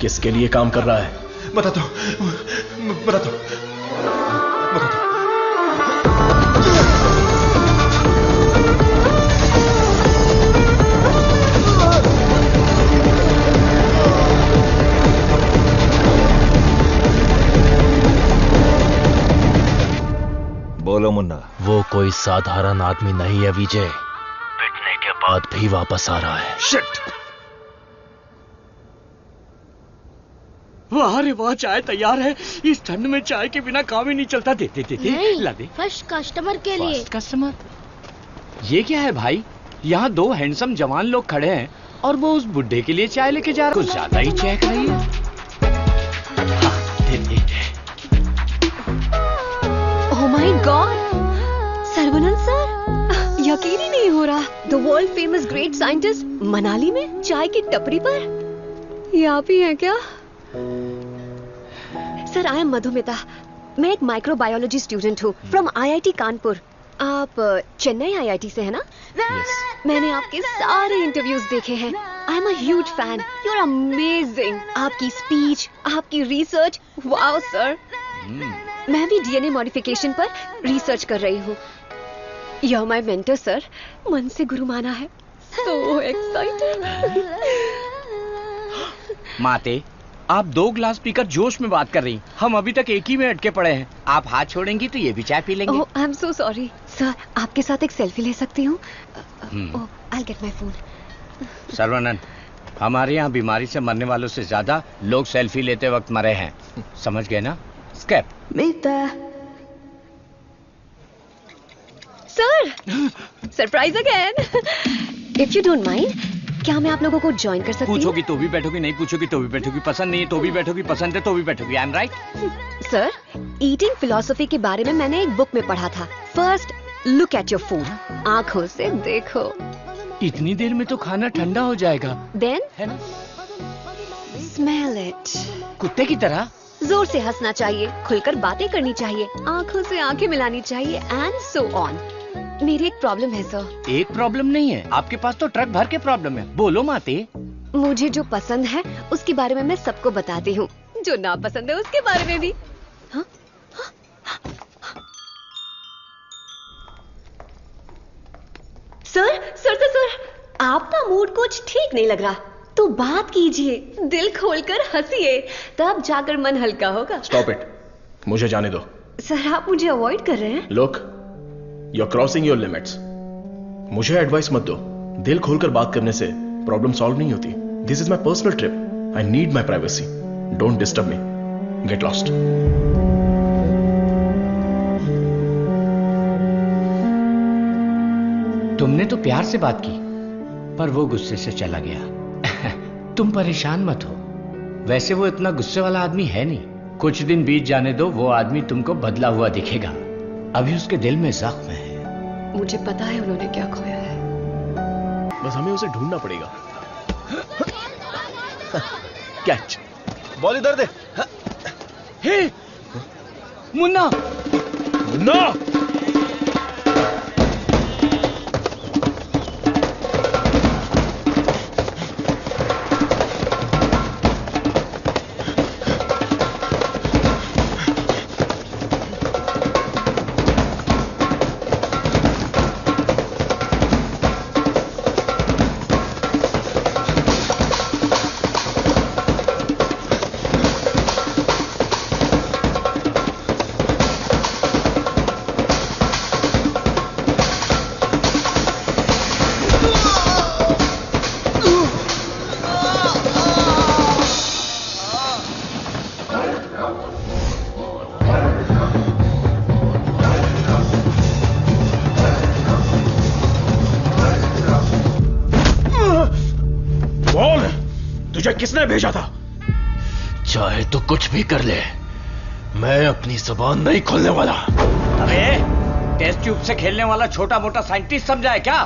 Speaker 3: किसके लिए काम कर रहा है?
Speaker 25: बता दो, बता दो, बता दो।
Speaker 14: बोलो मुन्ना।
Speaker 9: वो कोई साधारण आदमी नहीं है विजय। पिटने के बाद भी वापस आ रहा है।
Speaker 25: शिट!
Speaker 8: वाह रे वाह, चाय तैयार है। इस ठंड में चाय के बिना काम ही नहीं चलता। दे दे दे, दे। ला दे।
Speaker 17: फर्स्ट कस्टमर के लिए।
Speaker 8: First customer? ये क्या है भाई? यहाँ दो हैंडसम जवान लोग खड़े हैं और वो उस बुड्ढे के लिए चाय लेके जा रहा है। कुछ ज्यादा ही चेक रही है। दे दे दे।
Speaker 6: ओह माय गॉड, सर्वनंद सर,
Speaker 11: नहीं हो रहा। The world famous great scientist Manali में चाय की टपरी पर। ये आप ही हैं क्या? Sir, I M Madhumita. मैं एक माइक्रोबायोलॉजी स्टूडेंट हूँ फ्रॉम IIT कानपुर। आप चेन्नई IIT से है ना? मैंने आपके सारे इंटरव्यूज देखे हैं। I am a huge fan. You are amazing. आपकी स्पीच, आपकी रिसर्च, वाओ सर। मैं भी DNA मॉडिफिकेशन पर रिसर्च कर रही हूँ। You are my mentor sir. मन से गुरु माना है। So excited.
Speaker 8: माते, आप 2 ग्लास पीकर जोश में बात कर रही। हम अभी तक एक ही में अटके पड़े हैं। आप हाथ छोड़ेंगी तो ये भी चाय पी लेंगे।
Speaker 11: I am so sorry sir. आपके साथ एक सेल्फी ले सकती हूँ? I get my phone.
Speaker 8: Sarvanand, हमारे यहाँ बीमारी से मरने वालों से ज्यादा लोग सेल्फी लेते वक्त मरे हैं। समझ गए ना? Escape.
Speaker 11: Sir, surprise again. If you don't mind, क्या मैं आप लोगों को ज्वाइन कर सकती हूँ?
Speaker 8: पूछोगी तो भी बैठोगी, नहीं पूछोगी तो भी बैठोगी, पसंद नहीं है तो भी बैठोगी, पसंद है तो भी बैठोगी। I am right?
Speaker 11: Sir, eating philosophy के बारे में मैंने एक बुक में पढ़ा था। First look at your food. आंखों से देखो।
Speaker 8: इतनी देर में तो खाना ठंडा हो जाएगा।
Speaker 11: देन
Speaker 8: है ना?
Speaker 11: Smell it.
Speaker 8: कुत्ते की तरह
Speaker 11: जोर से हंसना चाहिए, खुलकर बातें करनी चाहिए, आंखों से आंखें मिलानी चाहिए, एंड सो ऑन। मेरी एक प्रॉब्लम है सर।
Speaker 8: एक प्रॉब्लम नहीं है, आपके पास तो ट्रक भर के प्रॉब्लम है। बोलो माते।
Speaker 11: मुझे जो पसंद है उसके बारे में मैं सबको बताती हूँ, जो ना पसंद है उसके बारे में भी। हाँ? सर, आपका मूड कुछ ठीक नहीं लग रहा, तो बात कीजिए, दिल खोलकर हंसिए, तब जाकर मन हल्का होगा।
Speaker 3: स्टॉप इट, मुझे जाने दो।
Speaker 11: सर, आप मुझे अवॉइड कर रहे हैं।
Speaker 3: Look, you are crossing your limits. मुझे एडवाइस मत दो। दिल खोलकर बात करने से प्रॉब्लम सॉल्व नहीं होती। This is my personal trip. I need my privacy. Don't disturb me. Get lost.
Speaker 8: तुमने तो प्यार से बात की, पर वो गुस्से से चला गया। तुम परेशान मत हो। वैसे वो इतना गुस्से वाला आदमी है नहीं। कुछ दिन बीत जाने दो, वो आदमी तुमको बदला हुआ दिखेगा। अभी उसके दिल में जख्म है।
Speaker 11: मुझे पता है उन्होंने क्या खोया है।
Speaker 3: बस हमें उसे ढूंढना पड़ेगा। कैच। बॉल इधर दे।
Speaker 8: हे मुन्ना,
Speaker 3: मुन्ना! किसने भेजा था?
Speaker 10: चाहे तो कुछ भी कर ले, मैं अपनी जुबान नहीं खोलने वाला।
Speaker 8: अबे, टेस्ट ट्यूब से खेलने वाला छोटा मोटा साइंटिस्ट समझा है क्या?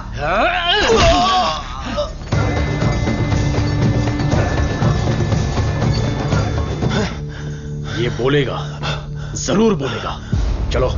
Speaker 3: ये बोलेगा, जरूर बोलेगा। चलो।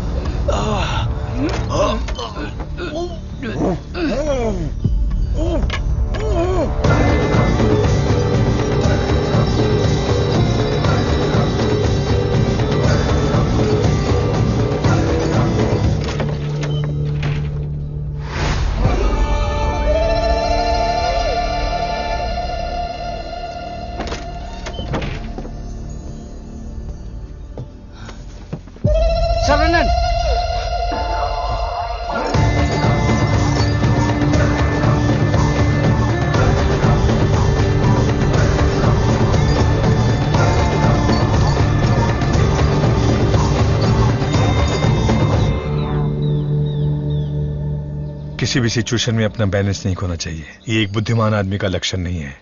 Speaker 7: किसी भी सिचुएशन में अपना बैलेंस नहीं खोना चाहिए। ये एक बुद्धिमान आदमी का लक्षण नहीं है।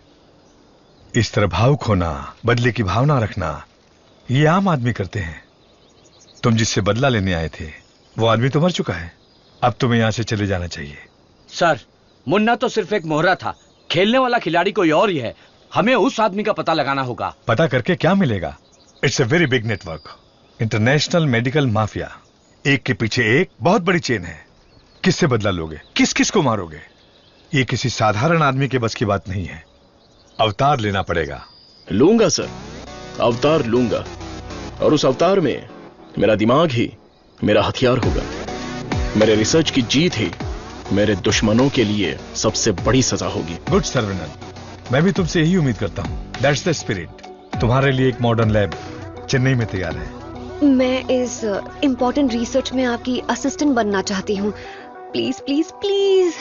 Speaker 7: इस तरह भावुक होना, बदले की भावना रखना, ये आम आदमी करते हैं। तुम जिससे बदला लेने आए थे वो आदमी तो मर चुका है। अब तुम्हें यहां से चले जाना चाहिए।
Speaker 8: सर, मुन्ना तो सिर्फ एक मोहरा था, खेलने वाला खिलाड़ी कोई और ही है। हमें उस आदमी का पता लगाना होगा।
Speaker 7: पता करके क्या मिलेगा? It's a very big network, international medical mafia. एक के पीछे एक बहुत बड़ी चेन है। किससे बदला लोगे? किस किस को मारोगे? ये किसी साधारण आदमी के बस की बात नहीं है। अवतार लेना पड़ेगा।
Speaker 3: लूंगा सर, अवतार लूंगा, और उस अवतार में मेरा दिमाग ही मेरा हथियार होगा। मेरे रिसर्च की जीत ही मेरे दुश्मनों के लिए सबसे बड़ी सजा होगी।
Speaker 7: गुड सर्वनन, मैं भी तुमसे यही उम्मीद करता हूं। That's the spirit. तुम्हारे लिए एक मॉडर्न लैब चेन्नई में तैयार है।
Speaker 11: मैं इस इम्पोर्टेंट रिसर्च में आपकी असिस्टेंट बनना चाहती हूँ। Please please please.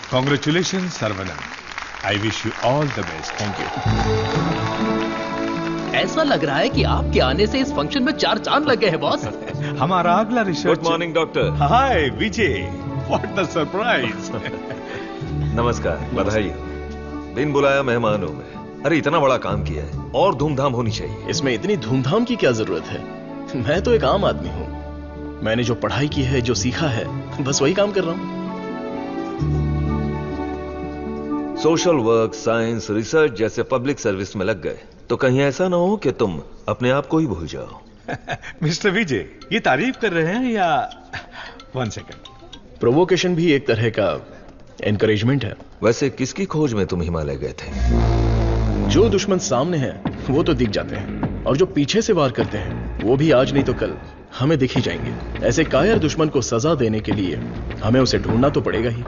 Speaker 7: Congratulations, Sarvanan. I wish you all the best.
Speaker 3: Thank you.
Speaker 9: ऐसा लग रहा है कि आपके आने से इस फंक्शन में 4 चांद लगे हैं बॉस।
Speaker 7: हमारा अगला research.
Speaker 14: Good morning doctor.
Speaker 7: Hi Vijay, what the surprise.
Speaker 14: नमस्कार, बधाई। बिन बुलाया मेहमान हूं मैं। अरे इतना बड़ा काम किया है और धूमधाम होनी चाहिए।
Speaker 3: इसमें इतनी धूमधाम की क्या जरूरत है? मैं तो एक आम आदमी हूं। मैंने जो पढ़ाई की है, जो सीखा है, बस वही काम कर रहा हूं।
Speaker 14: सोशल वर्क, साइंस, रिसर्च जैसे पब्लिक सर्विस में लग गए तो कहीं ऐसा ना हो कि तुम अपने आप को ही भूल जाओ।
Speaker 7: मिस्टर विजय, ये तारीफ कर रहे हैं या? 1 सेकंड।
Speaker 3: प्रोवोकेशन भी एक तरह का एनकरेजमेंट है।
Speaker 14: वैसे किसकी खोज में तुम हिमालय गए थे?
Speaker 3: जो दुश्मन सामने हैं वो तो दिख जाते हैं, और जो पीछे से वार करते हैं वो भी आज नहीं तो कल हमें दिख ही जाएंगे। ऐसे कायर दुश्मन को सजा देने के लिए हमें उसे ढूंढना तो पड़ेगा ही।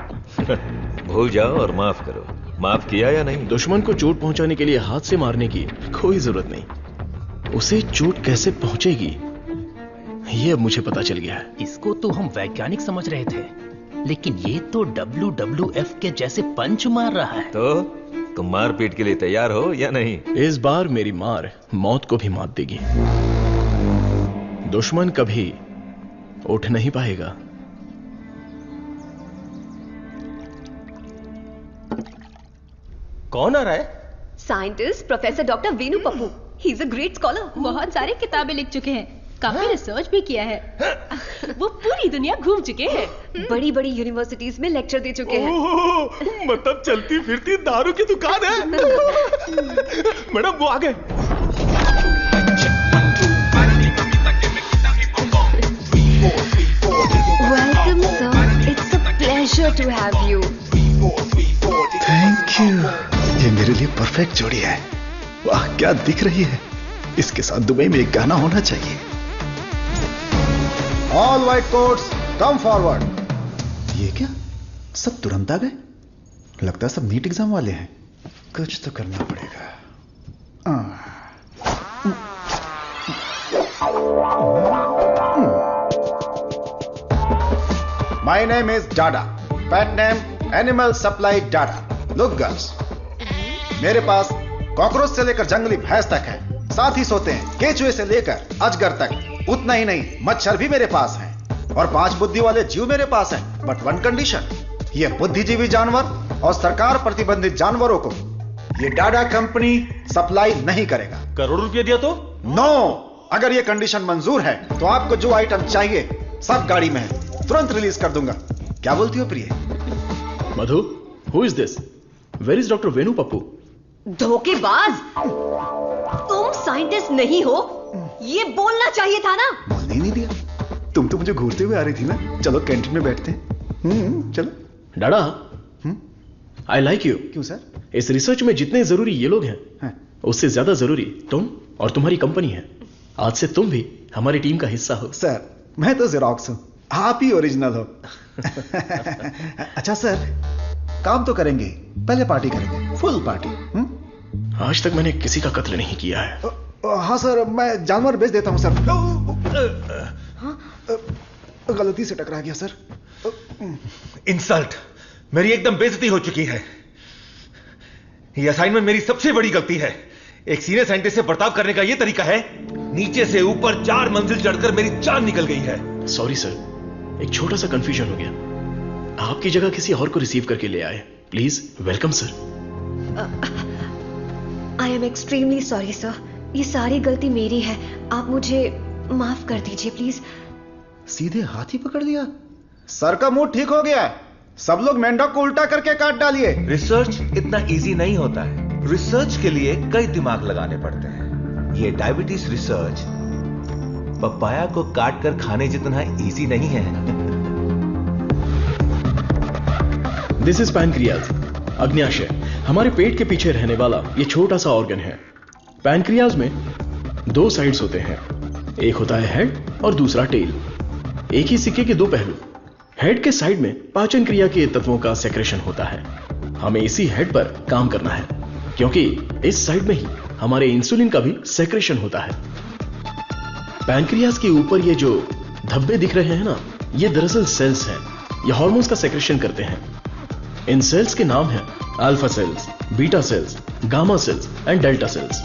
Speaker 14: भूल जाओ और माफ करो। माफ किया या नहीं?
Speaker 3: दुश्मन को चोट पहुंचाने के लिए हाथ से मारने की कोई जरूरत नहीं। उसे चोट कैसे पहुंचेगी ये अब मुझे पता चल गया है।
Speaker 9: इसको तो हम वैज्ञानिक समझ रहे थे, लेकिन ये तो WWF के जैसे पंच मार रहा है।
Speaker 14: तो तुम मारपीट के लिए तैयार हो या नहीं?
Speaker 3: इस बार मेरी मार मौत को भी मात देगी। दुश्मन कभी उठ नहीं पाएगा।
Speaker 11: कौन आ रहा है? Scientist professor doctor Venu Pappu. He is a great scholar.
Speaker 13: बहुत सारी किताबें लिख चुके हैं, काफी रिसर्च भी किया है। वो पूरी दुनिया घूम चुके हैं,
Speaker 11: बड़ी बड़ी यूनिवर्सिटीज में लेक्चर दे चुके हैं।
Speaker 25: मतलब चलती फिरती दारू की दुकान है। मैडम वो आ गए।
Speaker 11: Welcome sir, it's a pleasure to have you.
Speaker 2: Thank you. ये मेरे लिए परफेक्ट जोड़ी है। वाह क्या दिख रही है। इसके साथ दुबई में एक गाना होना चाहिए।
Speaker 15: All white quotes come forward.
Speaker 2: ये क्या, सब तुरंत आ गए? लगता है सब नीट एग्जाम वाले हैं। कुछ तो करना पड़ेगा।
Speaker 15: My name is Dada, pet name animal supply Dada. Look girls, मेरे पास कॉकरोच से लेकर जंगली भैंस तक है, साथ ही सोते हैं केचुए से लेकर अजगर तक। उतना ही नहीं, मच्छर भी मेरे पास है, और 5 बुद्धि वाले जीव मेरे पास हैं। बट 1 कंडीशन, ये बुद्धिजीवी जानवर और सरकार प्रतिबंधित जानवरों को ये डाडा कंपनी सप्लाई नहीं करेगा।
Speaker 25: करोड़ रुपया दिया तो?
Speaker 15: नो, अगर ये कंडीशन मंजूर है तो आपको जो आइटम चाहिए सब गाड़ी में है, तुरंत रिलीज कर दूंगा। क्या बोलती हो प्रिय?
Speaker 3: Madhu, who is this? Where is doctor Venu Pappu?
Speaker 11: धोखेबाज, तुम साइंटिस्ट नहीं हो, ये बोलना चाहिए था ना।
Speaker 2: बोलने ही नहीं दिया। तुम तो मुझे घूरते हुए आ रही थी ना। चलो कैंटीन में बैठते हैं। चलो।
Speaker 3: डाडा, आई लाइक यू।
Speaker 2: क्यों सर?
Speaker 3: इस रिसर्च में जितने जरूरी ये लोग हैं, उससे ज्यादा जरूरी तुम और तुम्हारी कंपनी है। आज से तुम भी हमारी टीम का हिस्सा हो।
Speaker 2: सर, मैं तो जेरोक्स हूं, आप ही ओरिजिनल हो। अच्छा सर, काम तो करेंगे, पहले पार्टी करेंगे, फुल पार्टी।
Speaker 3: आज तक मैंने किसी का कत्ल नहीं किया है।
Speaker 2: हाँ सर, मैं जानवर बेच देता हूं सर। गलती से टकरा गया सर।
Speaker 25: इंसल्ट, मेरी एकदम बेइज्जती हो चुकी है। यह असाइनमेंट मेरी सबसे बड़ी गलती है। एक सीनियर साइंटिस्ट से बर्ताव करने का यह तरीका है? नीचे से ऊपर 4 मंजिल चढ़कर मेरी जान निकल गई है।
Speaker 3: सॉरी सर, एक छोटा सा कंफ्यूजन हो गया। आपकी जगह किसी और को रिसीव करके ले आए। Please welcome sir.
Speaker 11: I am extremely sorry sir, ये सारी गलती मेरी है, आप मुझे माफ कर दीजिए प्लीज।
Speaker 15: सीधे हाथ ही पकड़ लिया। सर का मूड ठीक हो गया, सब लोग मेंढक को उल्टा करके काट डालिए।
Speaker 25: रिसर्च इतना इजी नहीं होता है, रिसर्च के लिए कई दिमाग लगाने पड़ते हैं। ये डायबिटीज रिसर्च पपाया को काट कर खाने जितना इजी नहीं है।
Speaker 3: दिस इज पैनक्रियाज, अग्न्याशय, हमारे पेट के पीछे रहने वाला ये छोटा सा ऑर्गन है। पैनक्रियाज में दो साइड्स होते हैं, एक होता है हेड और दूसरा टेल। एक ही सिक्के के दो पहलू। हेड के साइड में पाचन क्रिया के तत्वों का सेक्रेशन होता है। हमें इसी हेड पर काम करना है, क्योंकि इस साइड में ही हमारे इंसुलिन का भी सेक्रेशन होता है। पैनक्रियाज के ऊपर ये जो धब्बे दिख रहे हैं ना, ये दरअसल सेल्स हैं। ये हार्मोन्स का सेक्रेशन करते हैं। इन सेल्स के नाम हैं alpha cells, beta cells, gamma cells and delta cells.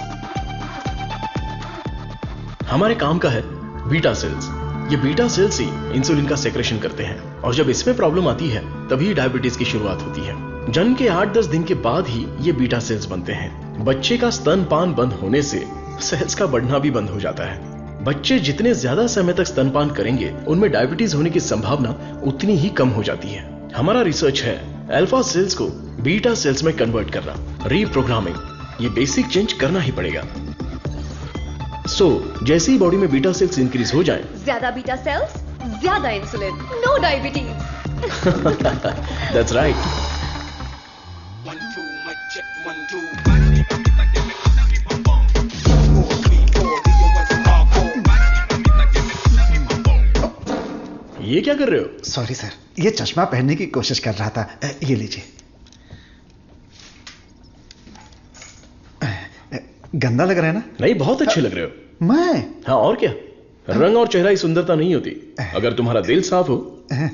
Speaker 3: हमारे काम का है बीटा सेल्स। ये बीटा सेल्स ही इंसुलिन का सेक्रेशन करते हैं, और जब इसमें प्रॉब्लम आती है तभी डायबिटीज की शुरुआत होती है। जन्म के 8-10 दिन के बाद ही ये बीटा सेल्स बनते हैं। बच्चे का स्तनपान बंद होने से सेल्स का बढ़ना भी बंद हो जाता है। बच्चे जितने ज्यादा समय तक स्तनपान करेंगे, उनमें डायबिटीज होने की संभावना उतनी ही कम हो जाती है। हमारा रिसर्च है अल्फा सेल्स को बीटा सेल्स में कन्वर्ट करना, रीप्रोग्रामिंग। ये बेसिक चेंज करना ही पड़ेगा। जैसे ही बॉडी में बीटा सेल्स इंक्रीज हो जाएं,
Speaker 11: ज्यादा बीटा सेल्स, ज्यादा insulin, no diabetes.
Speaker 3: That's right. ये क्या कर रहे हो?
Speaker 15: सॉरी सर, ये चश्मा पहनने की कोशिश कर रहा था। ये लीजिए। गंदा लग रहा है ना?
Speaker 3: नहीं, बहुत अच्छे लग रहे हो।
Speaker 15: मैं?
Speaker 3: हाँ, और क्या। रंग और चेहरा ही सुंदरता नहीं होती, अगर तुम्हारा दिल साफ हो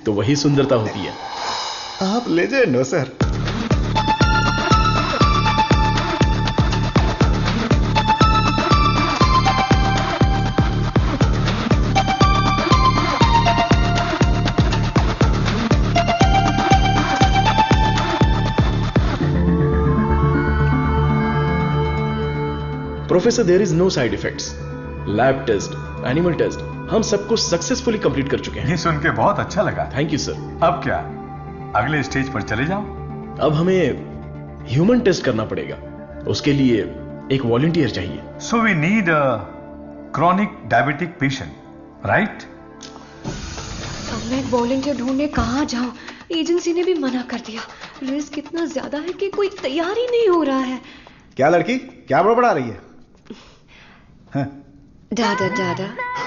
Speaker 3: तो वही सुंदरता होती है।
Speaker 15: आप लेजेंड हो sir.
Speaker 3: Professor, there is no side effects. Lab test, animal test, हम सबको सक्सेसफुली कंप्लीट कर चुके हैं।
Speaker 7: ये सुन के बहुत अच्छा लगा।
Speaker 3: Thank you sir.
Speaker 7: अब क्या, अगले स्टेज पर चले जाओ?
Speaker 3: अब हमें ह्यूमन टेस्ट करना पड़ेगा। उसके लिए एक वॉलंटियर चाहिए।
Speaker 7: So we need a chronic diabetic patient, right?
Speaker 11: अब मैं वॉलंटियर ढूंढने कहां जाऊं? एजेंसी ने भी मना कर दिया। रिस्क इतना ज्यादा है कि कोई तैयार ही नहीं हो रहा है।
Speaker 15: क्या लड़की, क्या बड़बड़ा रही है?
Speaker 11: दादा दादा,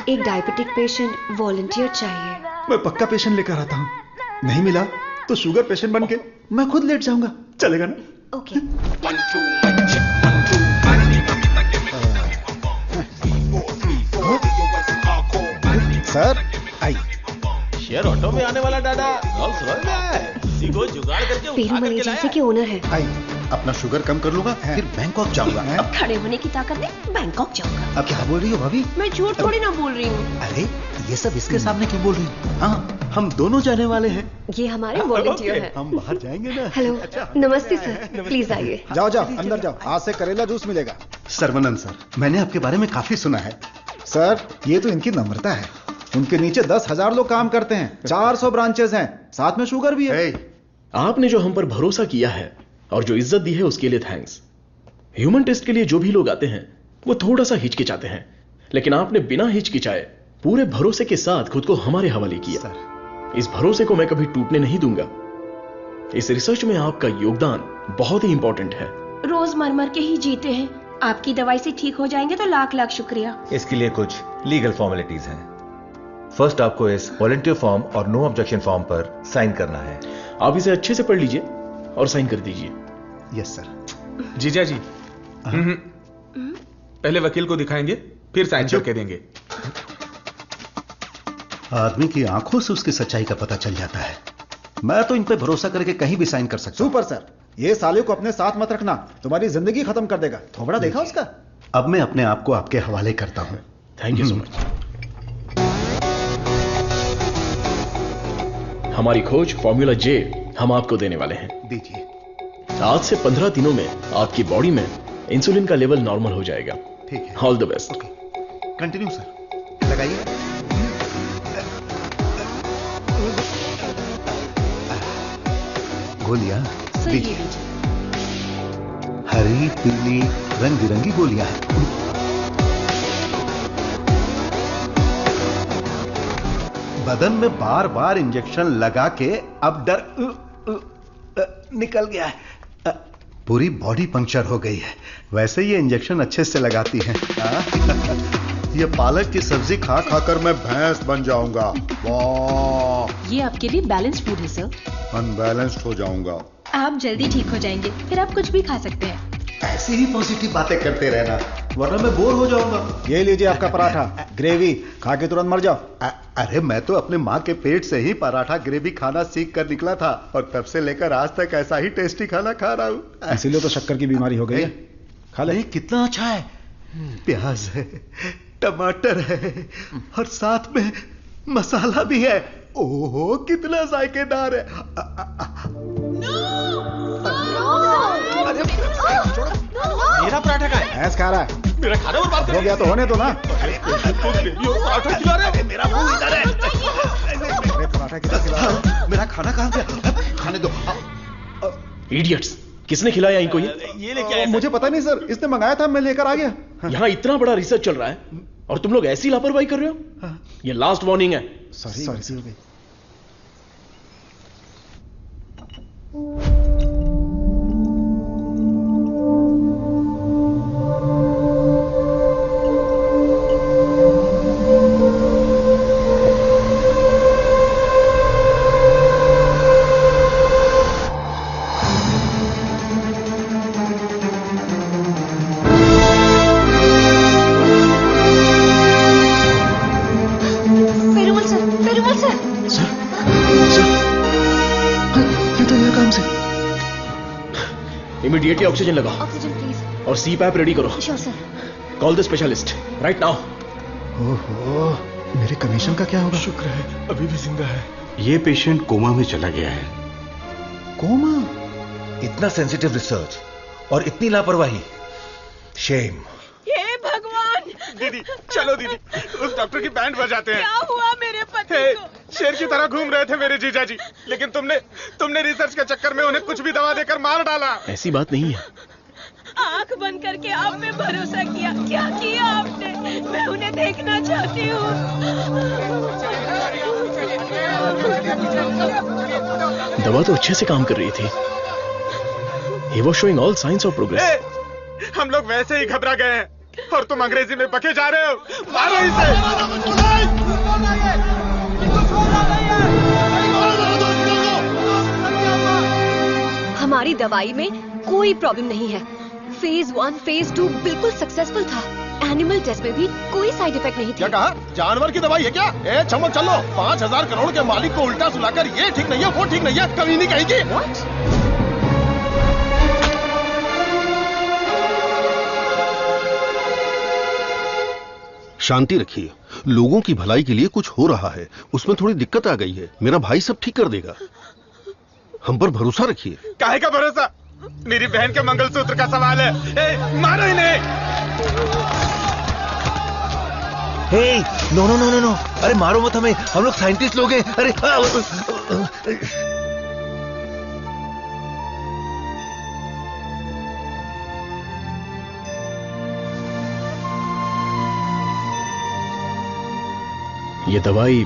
Speaker 11: एक डायबिटिक पेशेंट वॉलंटियर चाहिए।
Speaker 15: मैं पक्का पेशेंट लेकर आता हूँ। नहीं मिला तो शुगर पेशेंट बन के मैं खुद लेट जाऊंगा। चलेगा ना?
Speaker 11: Okay.
Speaker 15: Sir I.
Speaker 4: Share auto में आने वाला दादा रोल्स रॉयस में आया है। इसी को जुगाड़ करके
Speaker 11: पेरूमल एजेंसी के ओनर है।
Speaker 15: आई, अपना शुगर कम कर लूंगा, फिर बैंकॉक जाऊंगा।
Speaker 18: अब खड़े होने की ताकत नहीं, बैंकॉक जाऊंगा।
Speaker 15: अब क्या बोल रही हो भाभी?
Speaker 18: मैं झूठ थोड़ी ना बोल रही हूँ।
Speaker 15: अरे ये सब इसके सामने क्यों बोल रही हो? हाँ, हम दोनों जाने वाले हैं।
Speaker 11: ये हमारे वॉलंटियर हैं।
Speaker 15: हम बाहर जाएंगे ना।
Speaker 11: हेलो, नमस्ते सर, प्लीज आइए।
Speaker 15: जाओ जाओ, अंदर जाओ, आज से करेला जूस मिलेगा। सर्वनंद सर, मैंने आपके बारे में काफी सुना है। सर, ये तो इनकी नम्रता है। उनके नीचे 10,000 लोग काम करते हैं, 400 ब्रांचेस हैं, साथ में शुगर भी है।
Speaker 3: आपने जो हम पर भरोसा किया है और जो इज्जत दी है उसके लिए थैंक्स। ह्यूमन टेस्ट के लिए जो भी लोग आते हैं वो थोड़ा सा हिचकिचाते हैं, लेकिन आपने बिना हिचकिचाए पूरे भरोसे के साथ खुद को हमारे हवाले किया। इस भरोसे को मैं कभी टूटने नहीं दूंगा। इस रिसर्च में आपका योगदान बहुत ही इंपॉर्टेंट है।
Speaker 18: रोज मर मर के ही जीते हैं, आपकी दवाई से ठीक हो जाएंगे तो लाख लाख शुक्रिया।
Speaker 25: इसके लिए कुछ लीगल फॉर्मेलिटीज हैं। फर्स्ट आपको इस वॉलंटियर फॉर्म और नो ऑब्जेक्शन फॉर्म पर साइन करना है।
Speaker 3: आप इसे अच्छे से पढ़ लीजिए और साइन कर दीजिए।
Speaker 15: Yes sir.
Speaker 22: जीजा जी, पहले वकील को दिखाएंगे, फिर साइन करके देंगे।
Speaker 2: आदमी की आंखों से उसकी सच्चाई का पता चल जाता है। मैं तो इन पे भरोसा करके कहीं भी साइन कर सकता हूं।
Speaker 15: सुपर सर, ये साले को अपने साथ मत रखना, तुम्हारी जिंदगी खत्म कर देगा। थोबड़ा देखा उसका?
Speaker 2: अब मैं अपने आप को आपके हवाले करता हूं।
Speaker 3: Thank you so much. हमारी खोज फॉर्मूला जे हम आपको देने वाले हैं।
Speaker 15: दीजिए।
Speaker 3: आज से 15 दिनों में आपकी बॉडी में इंसुलिन का लेवल नॉर्मल हो जाएगा।
Speaker 15: ठीक है।
Speaker 3: All the best.
Speaker 15: Continue sir. लगाइए। गोलियां दीजिए। हरी पीली रंग बिरंगी गोलियां हैं। बदन में बार बार इंजेक्शन लगा के अब डर निकल गया है। पूरी बॉडी पंक्चर हो गई है। वैसे ये इंजेक्शन अच्छे से लगाती हैं। ये पालक की सब्जी खा खाकर मैं भैंस बन जाऊंगा। वाह!
Speaker 13: ये आपके लिए बैलेंस फूड है सर।
Speaker 15: अनबैलेंस्ड हो जाऊंगा।
Speaker 13: आप जल्दी ठीक हो जाएंगे, फिर आप कुछ भी खा सकते हैं।
Speaker 15: ऐसी ही पॉजिटिव बातें करते रहना, वरना मैं बोर हो जाऊंगा। ये लीजिए आपका पराठा, ग्रेवी खा के तुरंत मर जाओ। अरे मैं तो अपने माँ के पेट से ही पराठा ग्रेवी खाना सीख कर निकला था और तब से लेकर आज तक ऐसा ही टेस्टी खाना खा रहा हूँ।
Speaker 16: इसीलिए तो शक्कर की बीमारी हो गई है। खा ले।
Speaker 15: कितना अच्छा है। प्याज है, टमाटर है और साथ में मसाला भी है। ओहो कितना जायकेदार है।
Speaker 16: मेरा पराठा का है। भैंस खा रहा है।
Speaker 15: मेरा खाना बर्बाद
Speaker 16: हो गया तो होने दो ना।
Speaker 15: पराठा खिला रहे। मेरा मुंह इधर है।
Speaker 16: पराठा कितना खिला?
Speaker 15: मेरा खाना कहाँ गया? खाने दो।
Speaker 3: इडियट्स, किसने खिलाया इनको
Speaker 15: ये लेके आया? मुझे पता नहीं सर, इसने मंगाया था, मैं लेकर आ गया।
Speaker 3: यहाँ इतना बड़ा रिसर्च चल रहा है और तुम लोग ऐसी लापरवाही कर रहे हो? ये लास्ट वार्निंग है।
Speaker 16: सॉरी।
Speaker 3: इमीडिएटली ऑक्सीजन लगाओ।
Speaker 11: Oxygen please.
Speaker 3: और CPAP रेडी करो।
Speaker 11: Sure sir.
Speaker 3: Call the specialist right now.
Speaker 16: ओहो, मेरे कमीशन का क्या होगा?
Speaker 15: शुक्र है अभी भी जिंदा है।
Speaker 10: ये पेशेंट कोमा में चला गया है।
Speaker 16: कोमा?
Speaker 25: इतना सेंसिटिव रिसर्च और इतनी लापरवाही। शेम।
Speaker 18: हे भगवान!
Speaker 1: दीदी चलो दीदी, उस डॉक्टर की बैंड बजाते हैं।
Speaker 18: क्या हुआ मेरे पति को?
Speaker 1: शेर की तरह घूम रहे थे मेरे जीजाजी, लेकिन तुमने रिसर्च के चक्कर में उन्हें कुछ भी दवा देकर मार डाला।
Speaker 3: ऐसी बात नहीं है।
Speaker 18: आंख बंद करके आप पे भरोसा किया। क्या किया आपने? मैं उन्हें देखना चाहती हूँ।
Speaker 3: दवा तो अच्छे से काम कर रही थी। He was showing all signs of progress.
Speaker 1: हम लोग वैसे ही घबरा गए हैं और तुम अंग्रेजी में बके जा रहे हो। मारो इसे।
Speaker 11: हमारी दवाई में कोई प्रॉब्लम नहीं है। फेज 1, फेज 2 बिल्कुल सक्सेसफुल था। एनिमल टेस्ट में भी कोई साइड इफेक्ट नहीं थी।
Speaker 10: क्या कहा? जानवर की दवाई है क्या? ए चमक चलो, 5000 करोड़ के मालिक को उल्टा सुलाकर ये ठीक नहीं है, वो ठीक नहीं है, कभी नहीं कहेगी।
Speaker 12: शांति रखिए। लोगों की भलाई के लिए कुछ हो रहा है, उसमें थोड़ी दिक्कत आ गई है। मेरा भाई सब ठीक कर देगा, हम पर भरोसा रखिए।
Speaker 1: काहे का भरोसा? मेरी बहन के मंगलसूत्र का सवाल है। मारो इन्हें।
Speaker 25: हे, नो। अरे मारो मत हमें, हम लोग साइंटिस्ट लोग हैं। अरे
Speaker 3: ये दवाई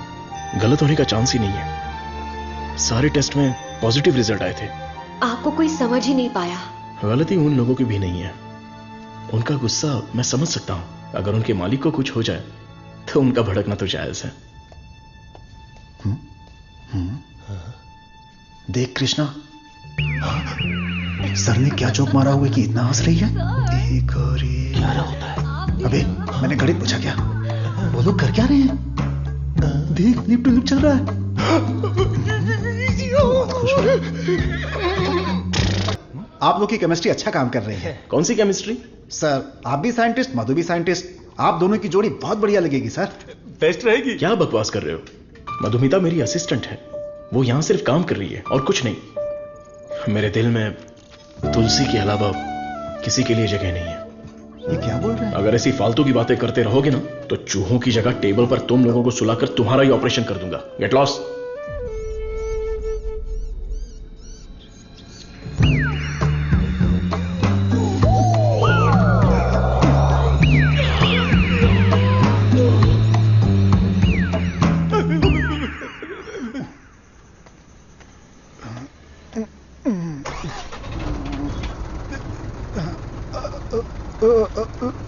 Speaker 3: गलत होने का चांस ही नहीं है। सारे टेस्ट में पॉजिटिव रिजल्ट आए थे।
Speaker 11: आपको कोई समझ ही नहीं पाया।
Speaker 3: गलती उन लोगों की भी नहीं है। उनका गुस्सा मैं समझ सकता हूं। अगर उनके मालिक को कुछ हो जाए तो उनका भड़कना तो जायज है।
Speaker 16: देख कृष्णा, सर ने क्या जोक मारा हुआ कि इतना हंस रही है? एक और क्या होता है? अबे मैंने घड़ी पूछा क्या? वो लोग कर क्या रहे हैं? देख लिप टू लिप चल रहा है। आप लोग की केमिस्ट्री अच्छा काम कर रही है।
Speaker 3: कौन सी केमिस्ट्री?
Speaker 16: सर आप भी साइंटिस्ट, मधु भी साइंटिस्ट, आप दोनों की जोड़ी बहुत बढ़िया लगेगी सर।
Speaker 3: बेस्ट रहेगी। क्या बकवास कर रहे हो? मधुमिता मेरी असिस्टेंट है। वो यहां सिर्फ काम कर रही है और कुछ नहीं। मेरे दिल में तुलसी के अलावा किसी के लिए जगह नहीं है।
Speaker 16: ये क्या बोल रहे हैं?
Speaker 3: अगर ऐसी फालतू की बातें करते रहोगे ना तो चूहों की जगह टेबल पर तुम लोगों को सुलाकर तुम्हारा ही ऑपरेशन कर दूंगा। Get lost.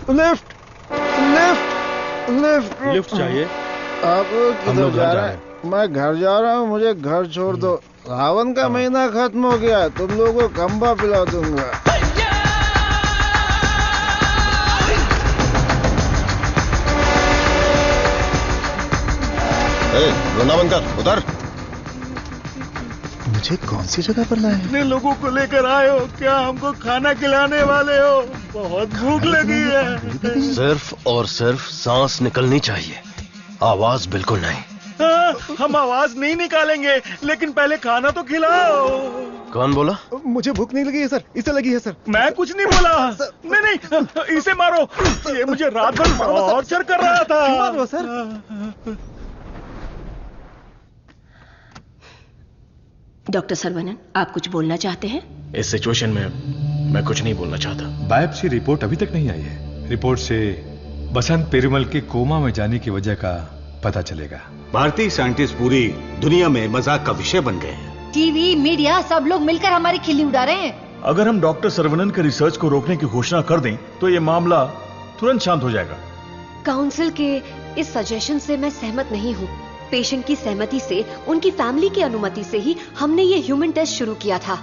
Speaker 5: Lift lift lift
Speaker 4: lift चाहिए?
Speaker 5: आप
Speaker 4: हम
Speaker 5: किधर
Speaker 4: लोग
Speaker 5: जा
Speaker 4: घर जा
Speaker 5: रहे हैं? मैं घर जा रहा हूँ, मुझे घर छोड़ दो। सावन का महीना खत्म हो गया, तुम लोगों को खंबा पिला दूंगा।
Speaker 12: रोना बंद कर, उतर।
Speaker 16: मुझे कौन सी जगह पर लाए?
Speaker 5: इतने लोगों को लेकर आए हो, क्या हमको खाना खिलाने वाले हो? बहुत भूख लगी है।
Speaker 10: सिर्फ और सिर्फ सांस निकलनी चाहिए, आवाज बिल्कुल नहीं।
Speaker 5: हम आवाज नहीं निकालेंगे, लेकिन पहले खाना तो खिलाओ।
Speaker 10: कौन बोला?
Speaker 5: मुझे भूख नहीं लगी है सर, इसे लगी है सर। मैं कुछ नहीं बोला। नहीं नहीं, इसे मारो, ये मुझे रात भर टॉर्चर कर रहा था। मारो सर।
Speaker 18: डॉक्टर सर्वनन, आप कुछ बोलना चाहते हैं?
Speaker 3: इस सिचुएशन में मैं कुछ नहीं बोलना चाहता।
Speaker 7: बायोप्सी रिपोर्ट अभी तक नहीं आई है। रिपोर्ट से बसंत पेरुमल के कोमा में जाने की वजह का पता चलेगा।
Speaker 19: भारतीय साइंटिस्ट पूरी दुनिया में मजाक का विषय बन गए हैं।
Speaker 13: टीवी, मीडिया सब लोग मिलकर हमारी खिल्ली उड़ा रहे हैं।
Speaker 20: अगर हम डॉक्टर सर्वनन के रिसर्च को रोकने की घोषणा कर दें तो ये मामला तुरंत शांत हो जाएगा।
Speaker 11: काउंसिल के इस सजेशन से मैं सहमत नहीं हूँ। पेशेंट की सहमति से, उनकी फैमिली की अनुमति से ही हमने ये ह्यूमन टेस्ट शुरू किया था।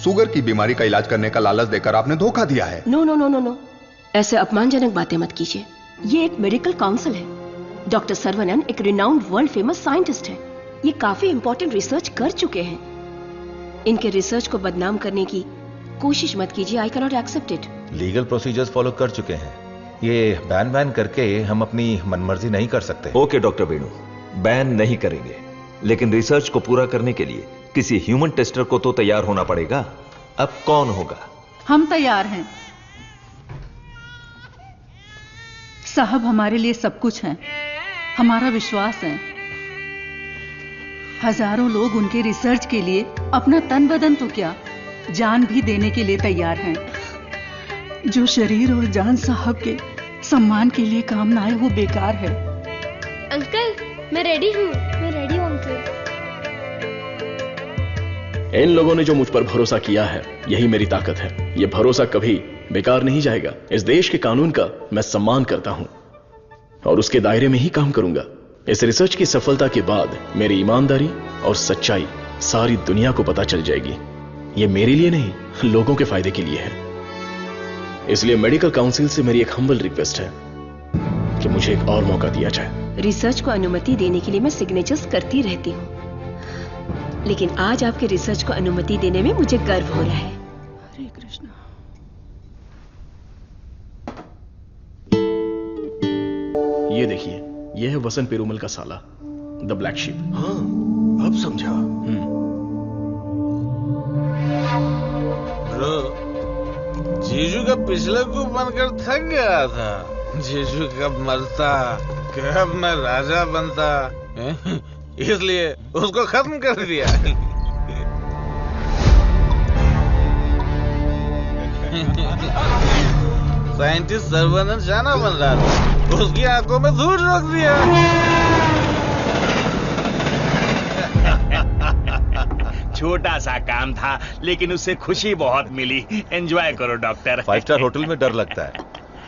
Speaker 23: शुगर की बीमारी का इलाज करने का लालच देकर आपने धोखा दिया है।
Speaker 18: No no no no no, ऐसे अपमानजनक बातें मत कीजिए। ये एक मेडिकल काउंसिल है। डॉक्टर सर्वनन एक रिनाउंड वर्ल्ड फेमस साइंटिस्ट है। ये काफी इंपॉर्टेंट रिसर्च कर चुके हैं। इनके रिसर्च को बदनाम करने की कोशिश मत कीजिए। I can not accept it.
Speaker 25: Legal procedures follow कर चुके हैं। ये बैन करके हम अपनी मनमर्जी नहीं कर सकते।
Speaker 14: ओके डॉक्टर वेणु, बैन नहीं करेंगे, लेकिन रिसर्च को पूरा करने के लिए किसी ह्यूमन टेस्टर को तो तैयार होना पड़ेगा। अब कौन होगा?
Speaker 24: हम तैयार हैं साहब, हमारे लिए सब कुछ है। हमारा विश्वास है। हजारों लोग उनके रिसर्च के लिए अपना तन बदन तो क्या, जान भी देने के लिए तैयार हैं। जो शरीर और जान साहब के सम्मान के लिए काम ना आए वो बेकार है।
Speaker 26: अंकल, मैं रेडी हूँ। मैं रेडी हूँ अंकल।
Speaker 3: इन लोगों ने जो मुझ पर भरोसा किया है, यही मेरी ताकत है। यह भरोसा कभी बेकार नहीं जाएगा। इस देश के कानून का मैं सम्मान करता हूं और उसके दायरे में ही काम करूंगा। इस रिसर्च की सफलता के बाद मेरी ईमानदारी और सच्चाई सारी दुनिया को पता चल जाएगी। यह मेरे लिए नहीं, लोगों के फायदे के लिए है। इसलिए मेडिकल काउंसिल से मेरी एक हम्बल रिक्वेस्ट है कि मुझे एक और मौका दिया जाए।
Speaker 18: रिसर्च को अनुमति देने के लिए मैं सिग्नेचर्स करती रहती हूँ, लेकिन आज आपके रिसर्च को अनुमति देने में मुझे गर्व हो रहा है।
Speaker 24: हरे कृष्णा।
Speaker 3: ये देखिए, ये है वसंत पेरुमल का साला, द ब्लैक शीप।
Speaker 10: हाँ, अब समझा।
Speaker 27: जीजू का पिछले को बनकर थक गया था। जीजू कब मरता, कब मैं राजा बनता, इसलिए उसको खत्म कर दिया। साइंटिस्ट सर्वनन जाना बन रहा था, उसकी आंखों में धूल रोक दिया।
Speaker 22: छोटा सा काम था, लेकिन उससे खुशी बहुत मिली। एंजॉय करो डॉक्टर।
Speaker 25: 5 स्टार होटल में डर लगता है,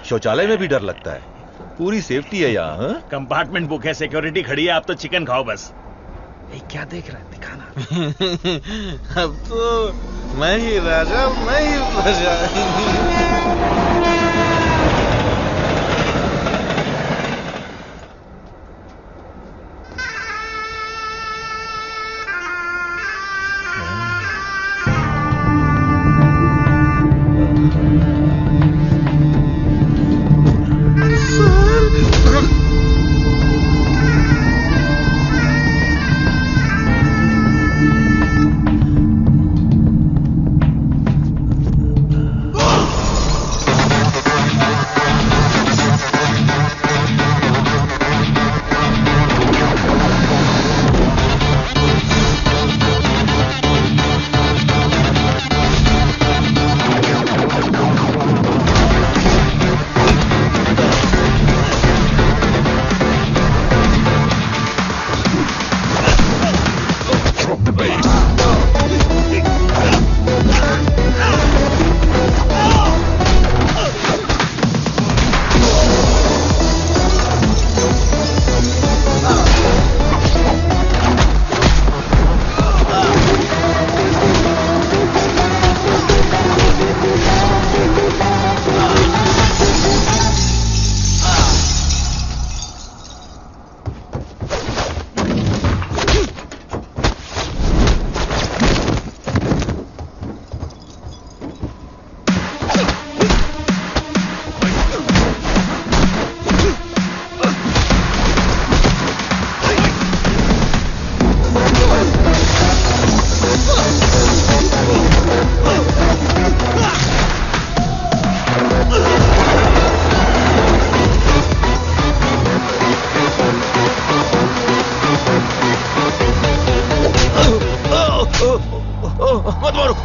Speaker 25: शौचालय में भी डर लगता है। पूरी सेफ्टी है यहाँ।
Speaker 22: कंपार्टमेंट बुक है, सिक्योरिटी खड़ी है। आप तो चिकन खाओ बस। क्या देख रहा है, दिखाना।
Speaker 27: अब तो मैं ही राजा, मैं ही प्रजा।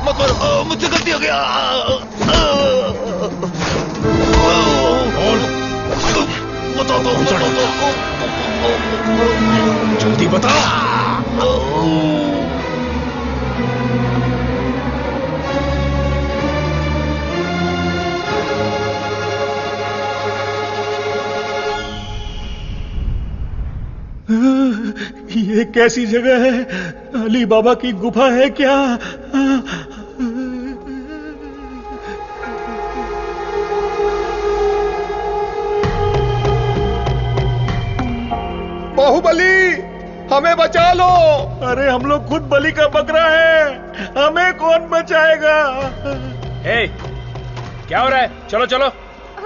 Speaker 14: मत मारो, मुझसे गलती हो गया। बता दो,
Speaker 3: जल्दी बता।
Speaker 5: ये कैसी जगह है? अली बाबा की गुफा है क्या?
Speaker 1: बाहुबली, हमें बचा लो।
Speaker 5: अरे हम लोग खुद बलि का बकरा है, हमें कौन बचाएगा?
Speaker 22: क्या हो रहा है? चलो चलो।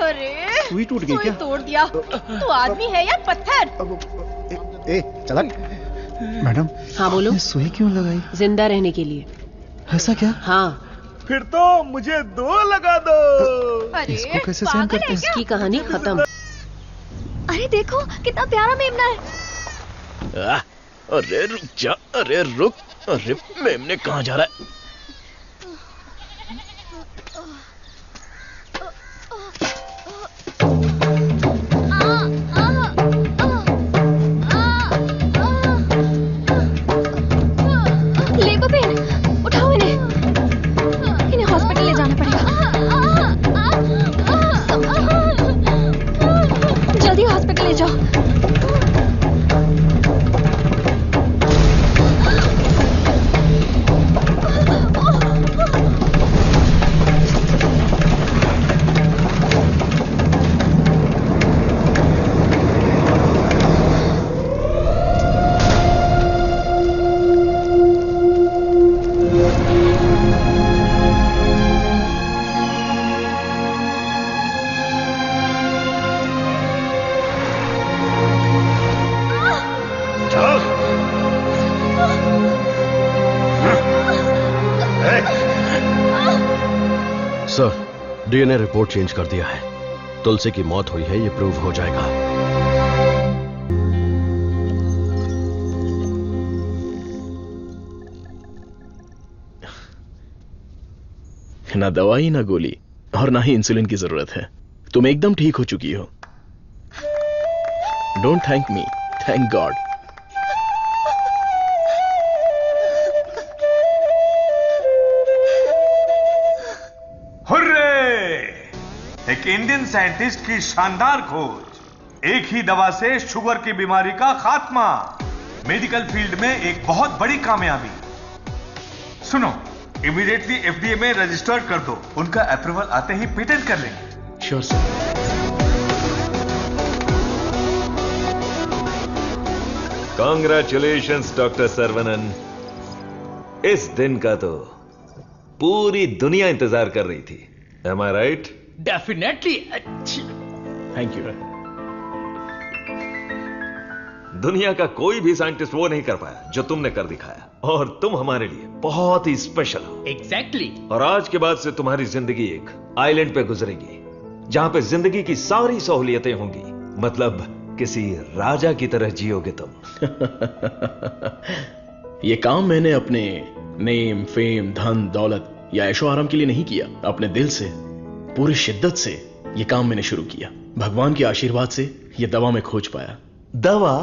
Speaker 16: अरे
Speaker 5: सुई टूट गई क्या?
Speaker 16: तोड़ दिया। तू आदमी है या पत्थर? ए चला। मैडम।
Speaker 18: हाँ बोलो।
Speaker 16: सुई क्यों लगाई?
Speaker 18: जिंदा रहने के लिए।
Speaker 16: ऐसा क्या?
Speaker 18: हाँ।
Speaker 5: फिर तो मुझे 2 लगा दो।
Speaker 16: अरे
Speaker 5: इसको कैसे सहन करते हैं?
Speaker 18: इसकी कहानी खत्म।
Speaker 11: अरे देखो कितना प्यारा मेमना है।
Speaker 3: अरे रुक जा, अरे रुक। अरे मेमने कहाँ जा रहा है?
Speaker 10: डीएनए रिपोर्ट चेंज कर दिया है। तुलसी की मौत हुई है, ये प्रूव हो जाएगा।
Speaker 3: ना दवाई ना गोली और ना ही इंसुलिन की जरूरत है। तुम एकदम ठीक हो चुकी हो। Don't thank me, thank God.
Speaker 7: एक इंडियन साइंटिस्ट की शानदार खोज, एक ही दवा से शुगर की बीमारी का खात्मा, मेडिकल फील्ड में एक बहुत बड़ी कामयाबी। सुनो, इमीडिएटली एफडीए में रजिस्टर कर दो, उनका अप्रूवल आते ही पेटेंट कर लेंगे।
Speaker 3: Sure sir.
Speaker 14: Congratulations doctor Saravanan. इस दिन का तो पूरी दुनिया इंतजार कर रही थी। Am I right?
Speaker 22: Definitely.
Speaker 3: Thank you.
Speaker 14: दुनिया का कोई भी साइंटिस्ट वो नहीं कर पाया जो तुमने कर दिखाया, और तुम हमारे लिए बहुत ही स्पेशल हो।
Speaker 22: एग्जैक्टली।
Speaker 14: और आज के बाद से तुम्हारी जिंदगी एक आइलैंड पे गुजरेगी, जहां पे जिंदगी की सारी सहूलियतें होंगी। मतलब किसी राजा की तरह जियोगे तुम।
Speaker 3: ये काम मैंने अपने नेम, फेम, धन, दौलत या ऐशो आराम के लिए नहीं किया। अपने दिल से, पूरी शिद्दत से ये काम मैंने शुरू किया। भगवान के आशीर्वाद से ये दवा मैं खोज पाया।
Speaker 14: दवा?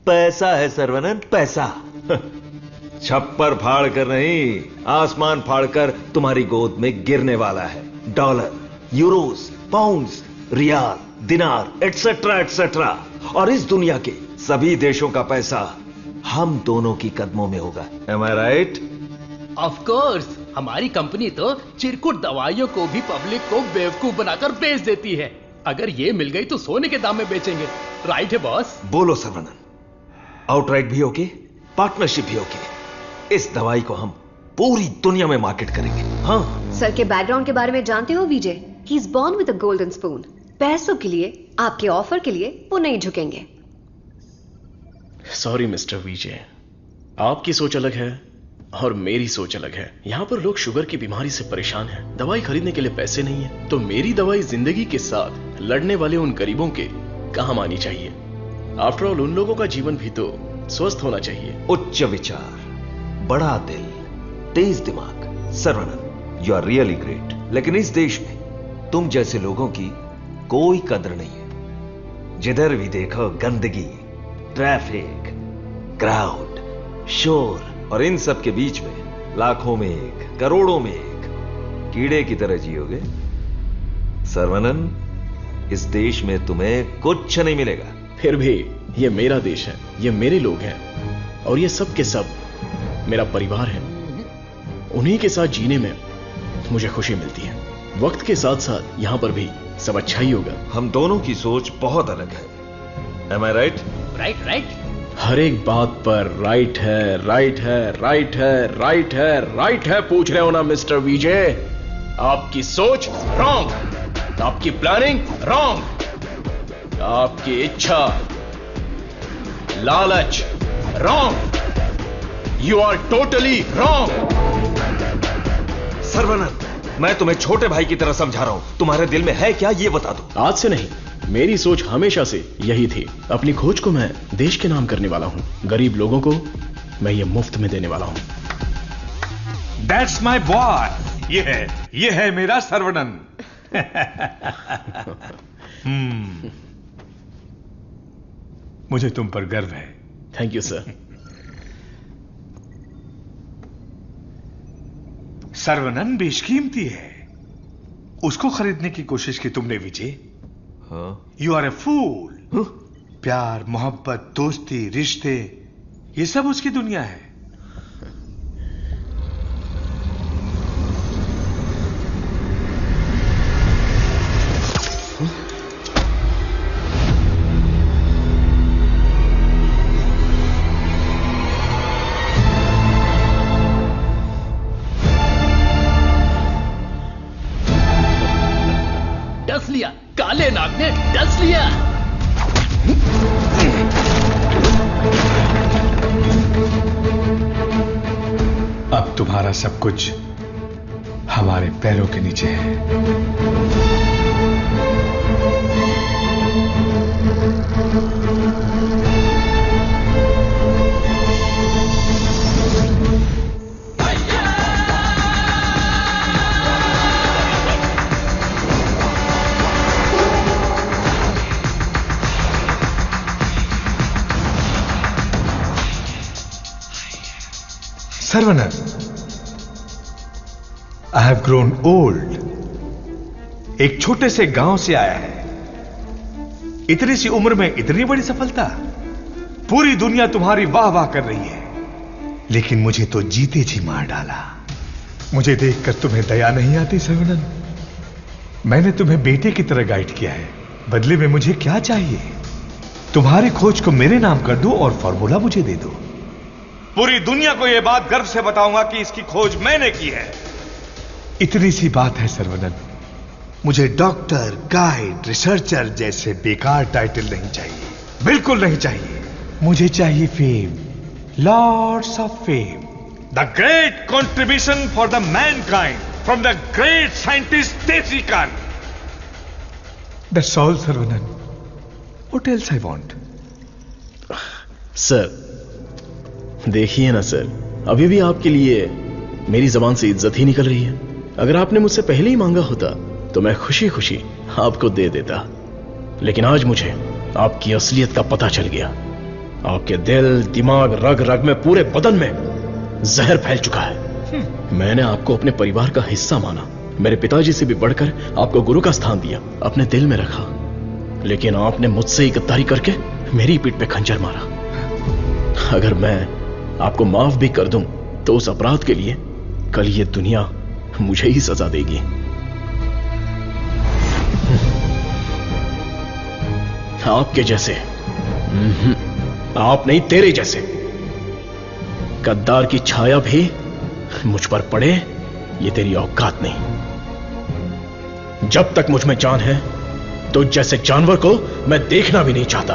Speaker 14: पैसा है सर्वनन, पैसा। छप्पर फाड़ कर नहीं, आसमान फाड़कर तुम्हारी गोद में गिरने वाला है। डॉलर, यूरोस, पाउंड्स, रियाल, दिनार, एटसेट्रा एटसेट्रा। और इस दुनिया के सभी देशों का पैसा हम दोनों की कदमों में होगा। Am I right?
Speaker 22: Of course, हमारी कंपनी तो चिरकुट दवाइयों को भी पब्लिक को बेवकूफ बनाकर बेच देती है। अगर ये मिल गई तो सोने के दाम में बेचेंगे। राइट है बॉस?
Speaker 14: बोलो सर्वनन, आउटराइट भी होगी, पार्टनरशिप भी होगी। इस दवाई को हम पूरी दुनिया में मार्केट करेंगे। हाँ।
Speaker 11: सर के बैकग्राउंड के बारे में जानते हो Vijay? He is born with a golden spoon. पैसों के लिए, आपके ऑफर के लिए वो नहीं झुकेंगे।
Speaker 3: सॉरी मिस्टर विजय, आपकी सोच अलग है और मेरी सोच अलग है। यहां पर लोग शुगर की बीमारी से परेशान हैं, दवाई खरीदने के लिए पैसे नहीं है, तो मेरी दवाई जिंदगी के साथ लड़ने वाले उन गरीबों के काम आनी चाहिए। आफ्टर ऑल उन लोगों का जीवन भी तो स्वस्थ होना चाहिए।
Speaker 14: उच्च विचार, बड़ा दिल, तेज दिमाग, Saravanan, you are really great. लेकिन इस देश में तुम जैसे लोगों की कोई कदर नहीं है। जिधर भी देखो गंदगी, ट्रैफिक, क्राउड, शोर, और इन सब के बीच में लाखों में एक, करोड़ों में एक कीड़े की तरह जियोगे। सर्वनन, इस देश में तुम्हें कुछ नहीं मिलेगा।
Speaker 3: फिर भी ये मेरा देश है, ये मेरे लोग हैं, और ये सब के सब मेरा परिवार है। उन्हीं के साथ जीने में मुझे खुशी मिलती है। वक्त के साथ साथ यहां पर भी सब अच्छा ही होगा।
Speaker 14: हम दोनों की सोच बहुत अलग है। Am I right?
Speaker 2: Right right.
Speaker 3: हर एक बात पर राइट है, राइट है, राइट है, राइट है, राइट है पूछ रहे हो ना मिस्टर विजय? आपकी सोच रॉन्ग, आपकी प्लानिंग रॉन्ग, आपकी इच्छा, लालच wrong. You are totally wrong.
Speaker 14: Saravanan, मैं तुम्हें छोटे भाई की तरह समझा रहा हूं। तुम्हारे दिल में है क्या, ये बता दो।
Speaker 3: आज से नहीं, मेरी सोच हमेशा से यही थी। अपनी खोज को मैं देश के नाम करने वाला हूं। गरीब लोगों को मैं ये मुफ्त में देने वाला हूं।
Speaker 7: That's my boy. ये है मेरा सर्वनन। मुझे तुम पर गर्व है।
Speaker 3: Thank you sir.
Speaker 7: सर्वनन बेशकीमती है, उसको खरीदने की कोशिश की तुमने विजय। यू आर ए फूल। प्यार, मोहब्बत, दोस्ती, रिश्ते, ये सब उसकी दुनिया है।
Speaker 2: डस लिया, काले नाग ने डस लिया।
Speaker 7: अब तुम्हारा सब कुछ हमारे पैरों के नीचे है। Saravanan, I have grown old. एक छोटे से गांव से आया है, इतनी सी उम्र में इतनी बड़ी सफलता। पूरी दुनिया तुम्हारी वाह वाह कर रही है, लेकिन मुझे तो जीते जी मार डाला। मुझे देखकर तुम्हें दया नहीं आती सर्वनन? मैंने तुम्हें बेटे की तरह गाइड किया है, बदले में मुझे क्या चाहिए? तुम्हारी खोज को मेरे नाम कर दो और फॉर्मूला मुझे दे दो। पूरी दुनिया को यह बात गर्व से बताऊंगा कि इसकी खोज मैंने की है। इतनी सी बात है सर्वनन। मुझे डॉक्टर, गाइड, रिसर्चर जैसे बेकार टाइटल नहीं चाहिए, बिल्कुल नहीं चाहिए। मुझे चाहिए fame, lords of fame, the great contribution for the mankind from the great scientist Desi Khan. That's all Saravanan. What else I want?
Speaker 3: Sir देखिए ना सर, अभी भी आपके लिए मेरी जबान से इज्जत ही निकल रही है। अगर आपने मुझसे पहले ही मांगा होता तो मैं खुशी खुशी आपको दे देता, लेकिन आज मुझे आपकी असलियत का पता चल गया। आपके दिल, दिमाग, रग रग में, पूरे बदन में जहर फैल चुका है। मैंने आपको अपने परिवार का हिस्सा माना, मेरे पिताजी से भी बढ़कर आपको गुरु का स्थान दिया, अपने दिल में रखा, लेकिन आपने मुझसे ही गद्दारी करके मेरी पीठ पे खंजर मारा। अगर मैं आपको माफ भी कर दूं तो उस अपराध के लिए कल ये दुनिया मुझे ही सजा देगी। आपके जैसे, आप नहीं, तेरे जैसे गद्दार की छाया भी मुझ पर पड़े, ये तेरी औकात नहीं। जब तक मुझ में जान है तो जैसे जानवर को मैं देखना भी नहीं चाहता।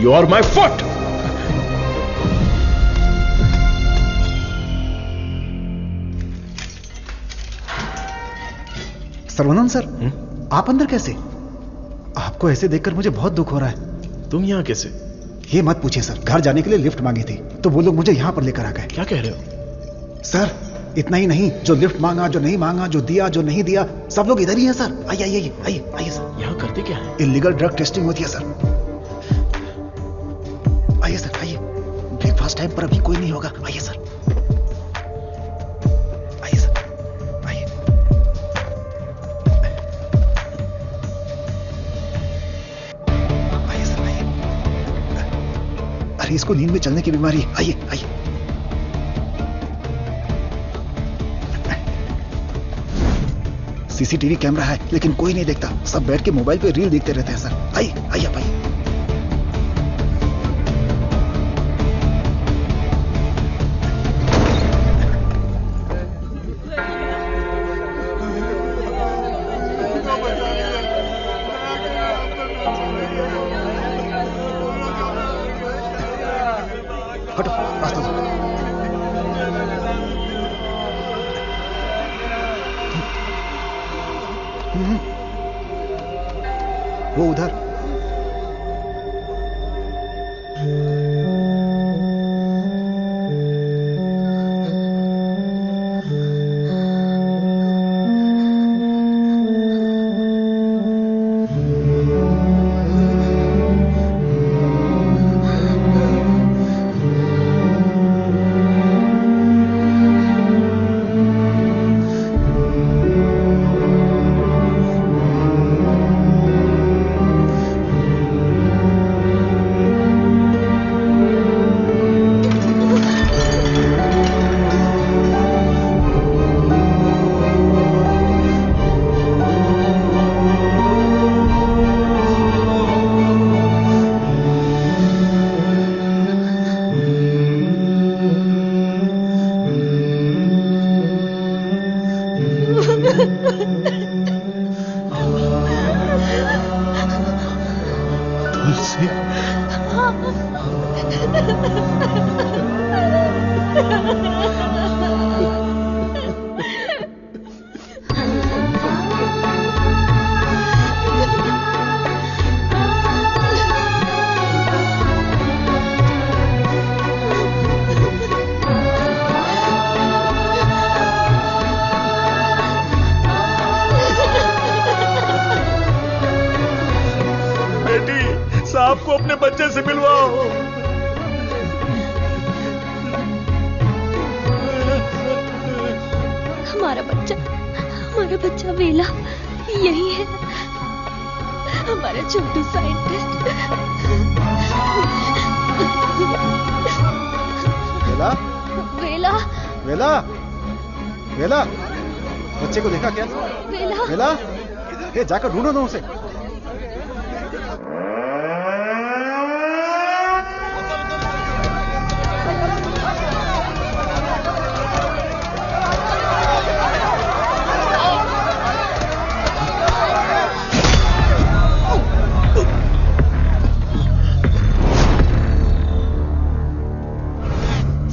Speaker 3: You are my foot.
Speaker 16: Saravanan sir, आप अंदर कैसे? आपको ऐसे देखकर मुझे बहुत दुख हो रहा है।
Speaker 3: तुम यहां कैसे?
Speaker 16: ये मत पूछिए सर, घर जाने के लिए लिफ्ट मांगी थी तो वो लोग मुझे यहां पर लेकर आ गए।
Speaker 3: क्या कह रहे हो?
Speaker 16: सर, इतना ही नहीं, जो लिफ्ट मांगा, जो नहीं मांगा, जो दिया, जो नहीं दिया, सब लोग इधर ही हैं सर। आइए आइए आइए आइए सर।
Speaker 3: यहाँ करते क्या है?
Speaker 16: इलीगल ड्रग टेस्टिंग होती है सर। आइए सर आइए। ब्रेकफास्ट टाइम पर अभी कोई नहीं होगा। आइए सर आइए सर आइए। आइए सर आइए। अरे इसको नींद में चलने की बीमारी है। आइए आइए। सीसीटीवी कैमरा है लेकिन कोई नहीं देखता, सब बैठ के मोबाइल पे रील देखते रहते हैं सर। आइए आइए आप आइए। हटो रास्ता दो। वो उधर।
Speaker 5: साहब को अपने बच्चे से मिलवाओ।
Speaker 26: हमारा बच्चा वेला यही है, हमारा छोटू साइंटिस्ट।
Speaker 16: वेला
Speaker 26: वेला
Speaker 16: वेला वेला, बच्चे को देखा क्या?
Speaker 26: वेला
Speaker 16: वेला, ये जाकर ढूंढो ना उसे।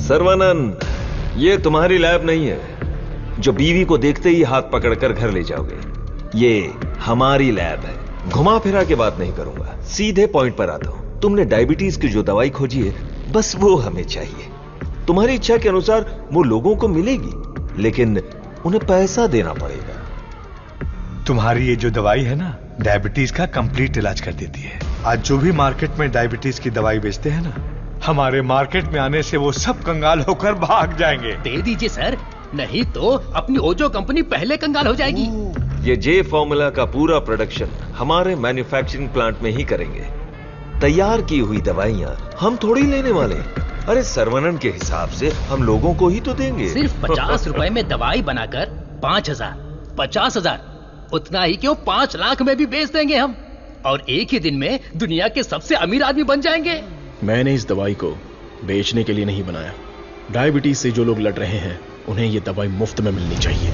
Speaker 14: सर्वानंद, ये तुम्हारी लैब नहीं है जो बीवी को देखते ही हाथ पकड़कर घर ले जाओगे। ये हमारी लैब है। घुमा फिरा के बात नहीं करूंगा, सीधे पॉइंट पर आता हूं। तुमने डायबिटीज की जो दवाई खोजी है, बस वो हमें चाहिए। तुम्हारी इच्छा के अनुसार वो लोगों को मिलेगी, लेकिन उन्हें पैसा देना पड़ेगा।
Speaker 7: तुम्हारी ये जो दवाई है ना, डायबिटीज का कंप्लीट इलाज कर देती है। आज जो भी मार्केट में डायबिटीज की दवाई बेचते हैं ना, हमारे मार्केट में आने से वो सब कंगाल होकर भाग जाएंगे।
Speaker 2: दे दीजिए सर, नहीं तो अपनी ओजो कंपनी पहले कंगाल हो जाएगी।
Speaker 14: ये जे फॉर्मूला का पूरा प्रोडक्शन हमारे मैन्युफैक्चरिंग प्लांट में ही करेंगे। तैयार की हुई दवाइयां हम थोड़ी लेने वाले हैं। अरे सर्वनन के हिसाब से हम लोगों को ही तो देंगे।
Speaker 2: सिर्फ 50 रुपए में दवाई बनाकर 5,000, 50,000, उतना ही क्यों 5 लाख में भी बेच देंगे हम, और एक ही दिन में दुनिया के सबसे अमीर आदमी बन जाएंगे।
Speaker 3: मैंने इस दवाई को बेचने के लिए नहीं बनाया। डायबिटीज से जो लोग लड़ रहे हैं, उन्हें ये दवाई मुफ्त में मिलनी चाहिए।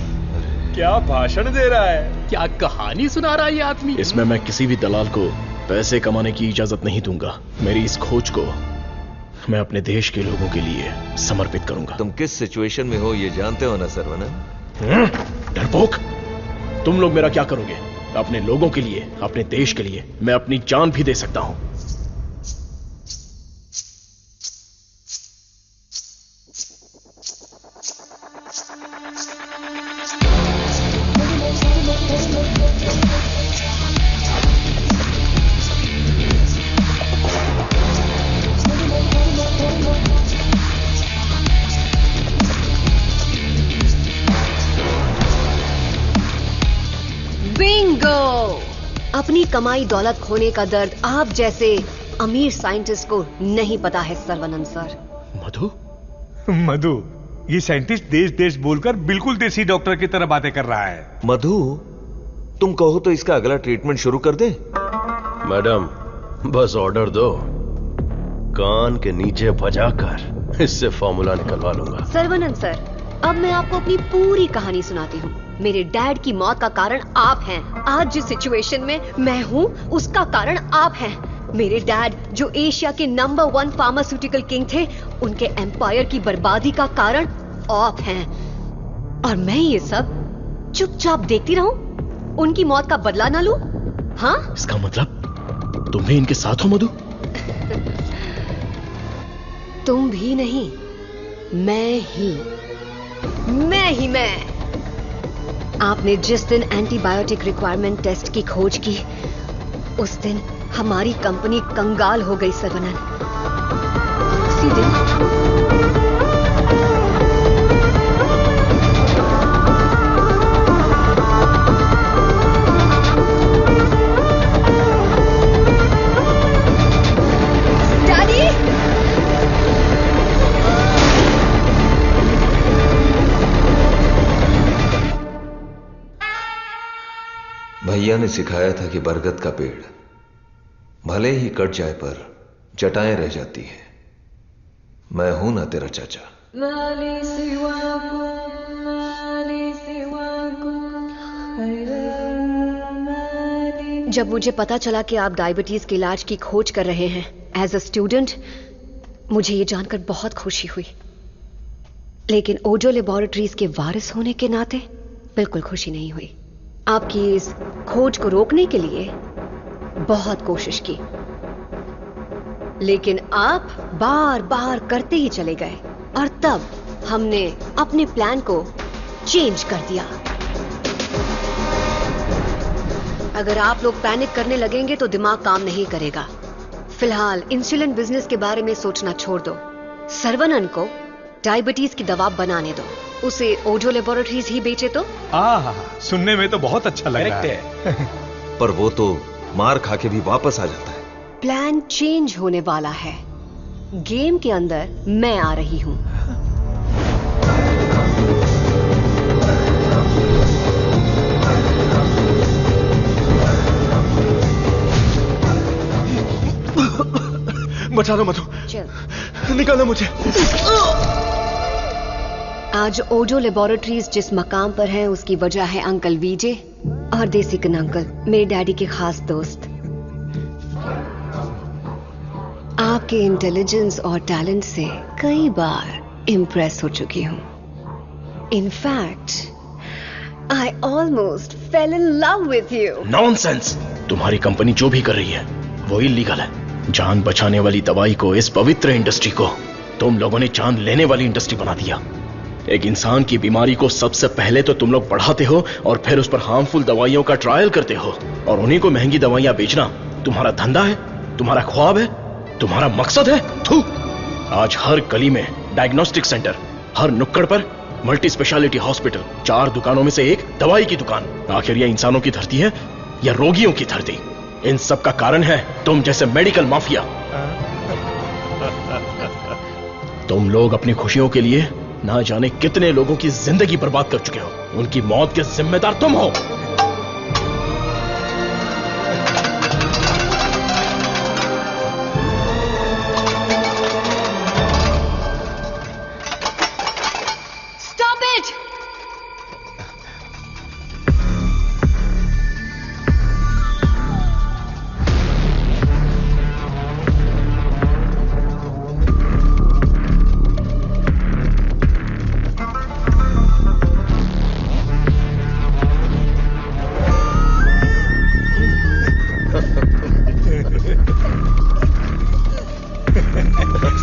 Speaker 2: क्या भाषण दे रहा है, क्या कहानी सुना रहा है ये आदमी।
Speaker 3: इसमें मैं किसी भी दलाल को पैसे कमाने की इजाजत नहीं दूंगा। मेरी इस खोज को मैं अपने देश के लोगों के लिए समर्पित करूंगा।
Speaker 14: तुम किस सिचुएशन में हो ये जानते हो ना सर्वनन?
Speaker 3: डरपोक, तुम लोग मेरा क्या करोगे? अपने लोगों के लिए, अपने देश के लिए मैं अपनी जान भी दे सकता हूं।
Speaker 11: अपनी कमाई दौलत खोने का दर्द आप जैसे अमीर साइंटिस्ट को नहीं पता है सर्वनंद सर।
Speaker 7: मधु, मधु, ये साइंटिस्ट देश देश बोलकर बिल्कुल देसी डॉक्टर की तरह बातें कर रहा है।
Speaker 14: मधु, तुम कहो तो इसका अगला ट्रीटमेंट शुरू कर दें?
Speaker 10: मैडम, बस ऑर्डर दो, कान के नीचे बजाकर इससे फॉर्मूला निकलवा लूंगा।
Speaker 11: सर्वनंद सर, अब मैं आपको अपनी पूरी कहानी सुनाती हूँ। मेरे डैड की मौत का कारण आप हैं। आज जिस सिचुएशन में मैं हूँ उसका कारण आप हैं। मेरे डैड जो एशिया के नंबर 1 फार्मास्यूटिकल किंग थे, उनके एम्पायर की बर्बादी का कारण आप हैं। और मैं ये सब चुपचाप देखती रहूं? उनकी मौत का बदला ना लूं? हाँ?
Speaker 3: इसका मतलब तुम भी इनके साथ हो मधु?
Speaker 11: तुम भी नहीं, मैं ही। आपने जिस दिन एंटीबायोटिक रिक्वायरमेंट टेस्ट की खोज की, उस दिन हमारी कंपनी कंगाल हो गई सर्वनंद। उसी दिन
Speaker 14: भैया ने सिखाया था कि बरगद का पेड़ भले ही कट जाए पर जटाएं रह जाती है। मैं हूं ना तेरा चाचा।
Speaker 11: जब मुझे पता चला कि आप डायबिटीज के इलाज की खोज कर रहे हैं एज अ स्टूडेंट, मुझे ये जानकर बहुत खुशी हुई। लेकिन ओजो लेबोरेटरीज के वारिस होने के नाते बिल्कुल खुशी नहीं हुई। आपकी इस खोज को रोकने के लिए बहुत कोशिश की, लेकिन आप बार बार करते ही चले गए और तब हमने अपने प्लान को चेंज कर दिया। अगर आप लोग पैनिक करने लगेंगे तो दिमाग काम नहीं करेगा। फिलहाल इंसुलिन बिजनेस के बारे में सोचना छोड़ दो। सर्वनंद को डायबिटीज की दवा बनाने दो, उसे ओजो लेबोरेटरीज ही बेचे तो।
Speaker 7: सुनने में तो बहुत अच्छा लग रहा है।
Speaker 14: पर वो तो मार खा के भी वापस आ जाता है।
Speaker 11: प्लान चेंज होने वाला है। गेम के अंदर मैं आ रही हूं।
Speaker 3: बचा लो मधु, निकालो मुझे।
Speaker 11: आज ओजो लेबोरेटरीज जिस मकाम पर है उसकी वजह है अंकल विजय और देसिकन अंकल, मेरे डैडी के खास दोस्त। आपके इंटेलिजेंस और टैलेंट से कई बार इम्प्रेस हो चुकी हूं। In fact I almost fail in love with you.
Speaker 3: Nonsense! तुम्हारी कंपनी जो भी कर रही है वो इलीगल है। जान बचाने वाली दवाई को, इस पवित्र इंडस्ट्री को तुम लोगों ने जान लेने वाली इंडस्ट्री बना दिया। एक इंसान की बीमारी को सबसे पहले तो तुम लोग बढ़ाते हो और फिर उस पर हार्मफुल दवाइयों का ट्रायल करते हो और उन्हीं को महंगी दवाइयां बेचना तुम्हारा धंधा है, तुम्हारा ख्वाब है, तुम्हारा मकसद है। थू! आज हर गली में डायग्नोस्टिक सेंटर, हर नुक्कड़ पर मल्टी स्पेशलिटी हॉस्पिटल, 4 दुकानों में से एक दवाई की दुकान। आखिर यह इंसानों की धरती है या रोगियों की धरती? इन सब का कारण है तुम जैसे मेडिकल माफिया। तुम लोग अपनी खुशियों के लिए ना जाने कितने लोगों की जिंदगी बर्बाद कर चुके हो। उनकी मौत के जिम्मेदार तुम हो।
Speaker 11: Stop it!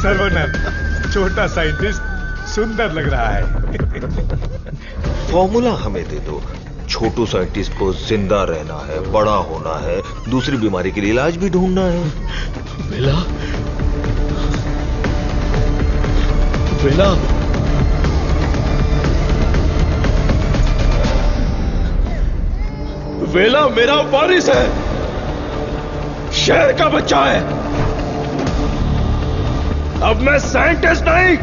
Speaker 7: सर्वनंद, छोटा साइंटिस्ट सुंदर लग रहा है।
Speaker 14: फॉर्मूला हमें दे दो। छोटू साइंटिस्ट को जिंदा रहना है, बड़ा होना है, दूसरी बीमारी के लिए इलाज भी ढूंढना है।
Speaker 3: वेला, वेला, वेला मेरा वारिस है। शेर का बच्चा है। अब मैं साइंटिस्ट नहीं,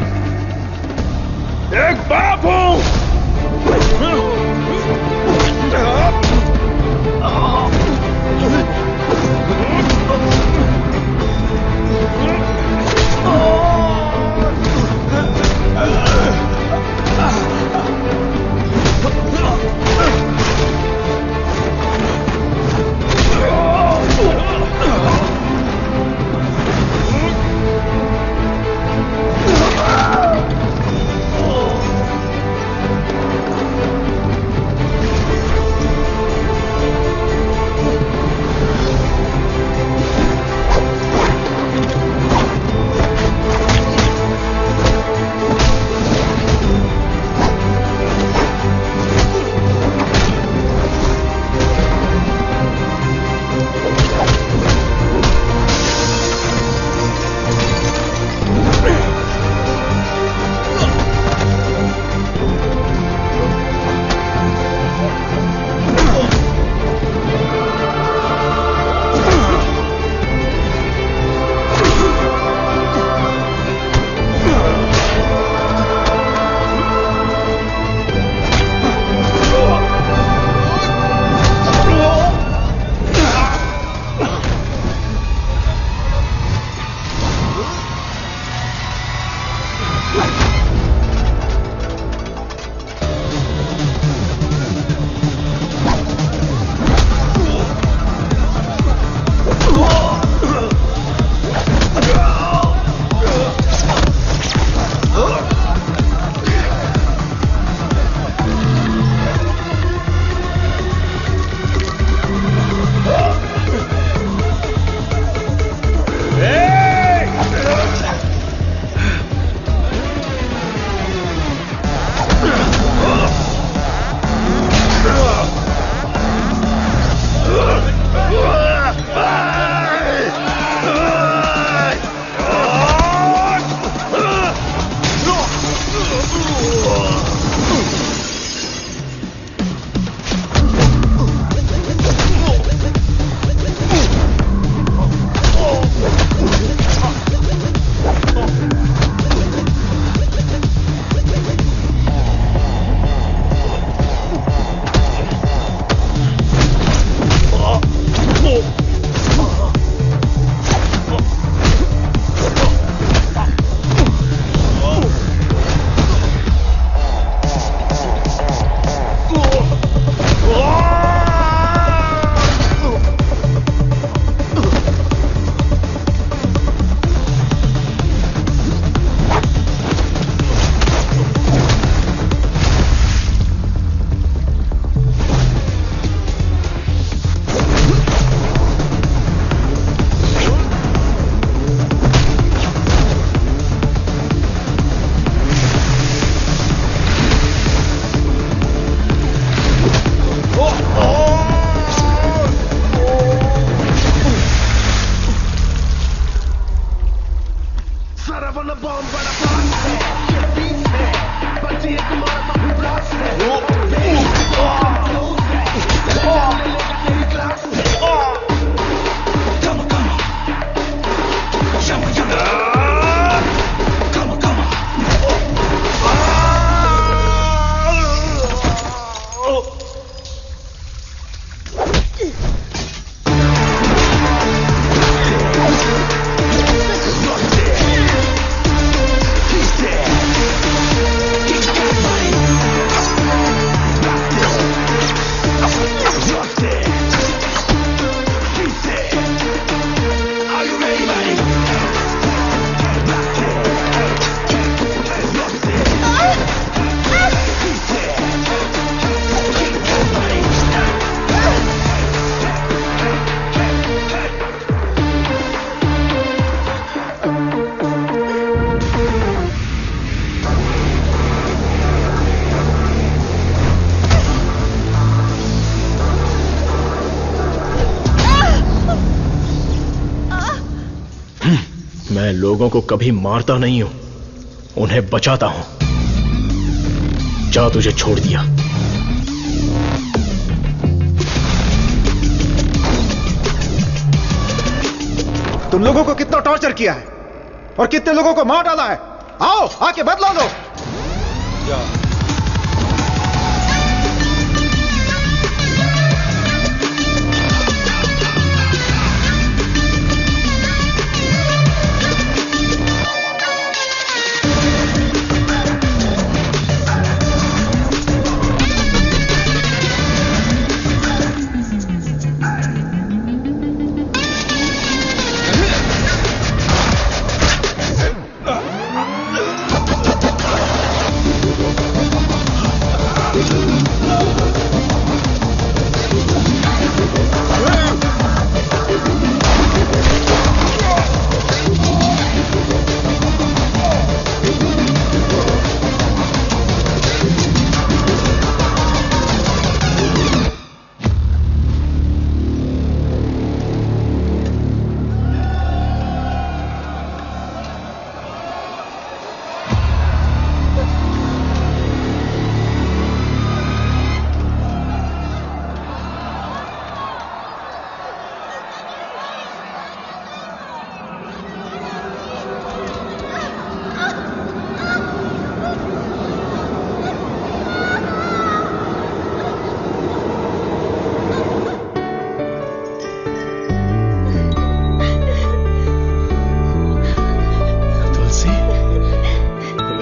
Speaker 3: एक बाप हूं। मैं लोगों को कभी मारता नहीं हूं, उन्हें बचाता हूं। जा, तुझे छोड़ दिया।
Speaker 16: लोगों को कितना टॉर्चर किया है और कितने लोगों को मार डाला है। आओ आके बदला लो।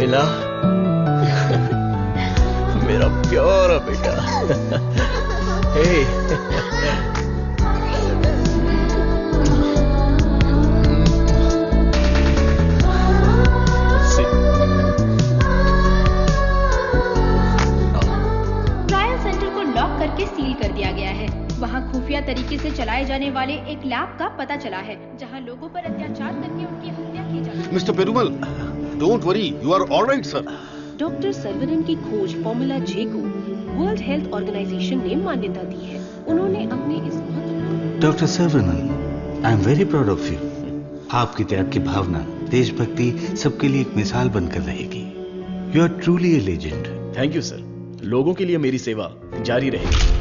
Speaker 3: मिला मेरा प्यारा बेटा। हे
Speaker 13: ट्रायल सेंटर को लॉक करके सील कर दिया गया है। वहाँ खुफिया तरीके से चलाए जाने वाले एक लैब का पता चला है जहाँ लोगों पर अत्याचार करके उनकी हत्या की जाती है।
Speaker 12: Mister Perumal, don't worry, you are alright sir.
Speaker 18: Doctor Saravanan की खोज फॉर्मूला जे को वर्ल्ड हेल्थ ऑर्गेनाइजेशन ने मान्यता दी है। उन्होंने अपने इस
Speaker 19: doctor Saravanan, I am very proud of you. आपकी त्याग की भावना, देशभक्ति सबके लिए एक मिसाल बनकर रहेगी। You are truly a legend.
Speaker 3: Thank you sir. लोगों के लिए मेरी सेवा जारी रहेगी।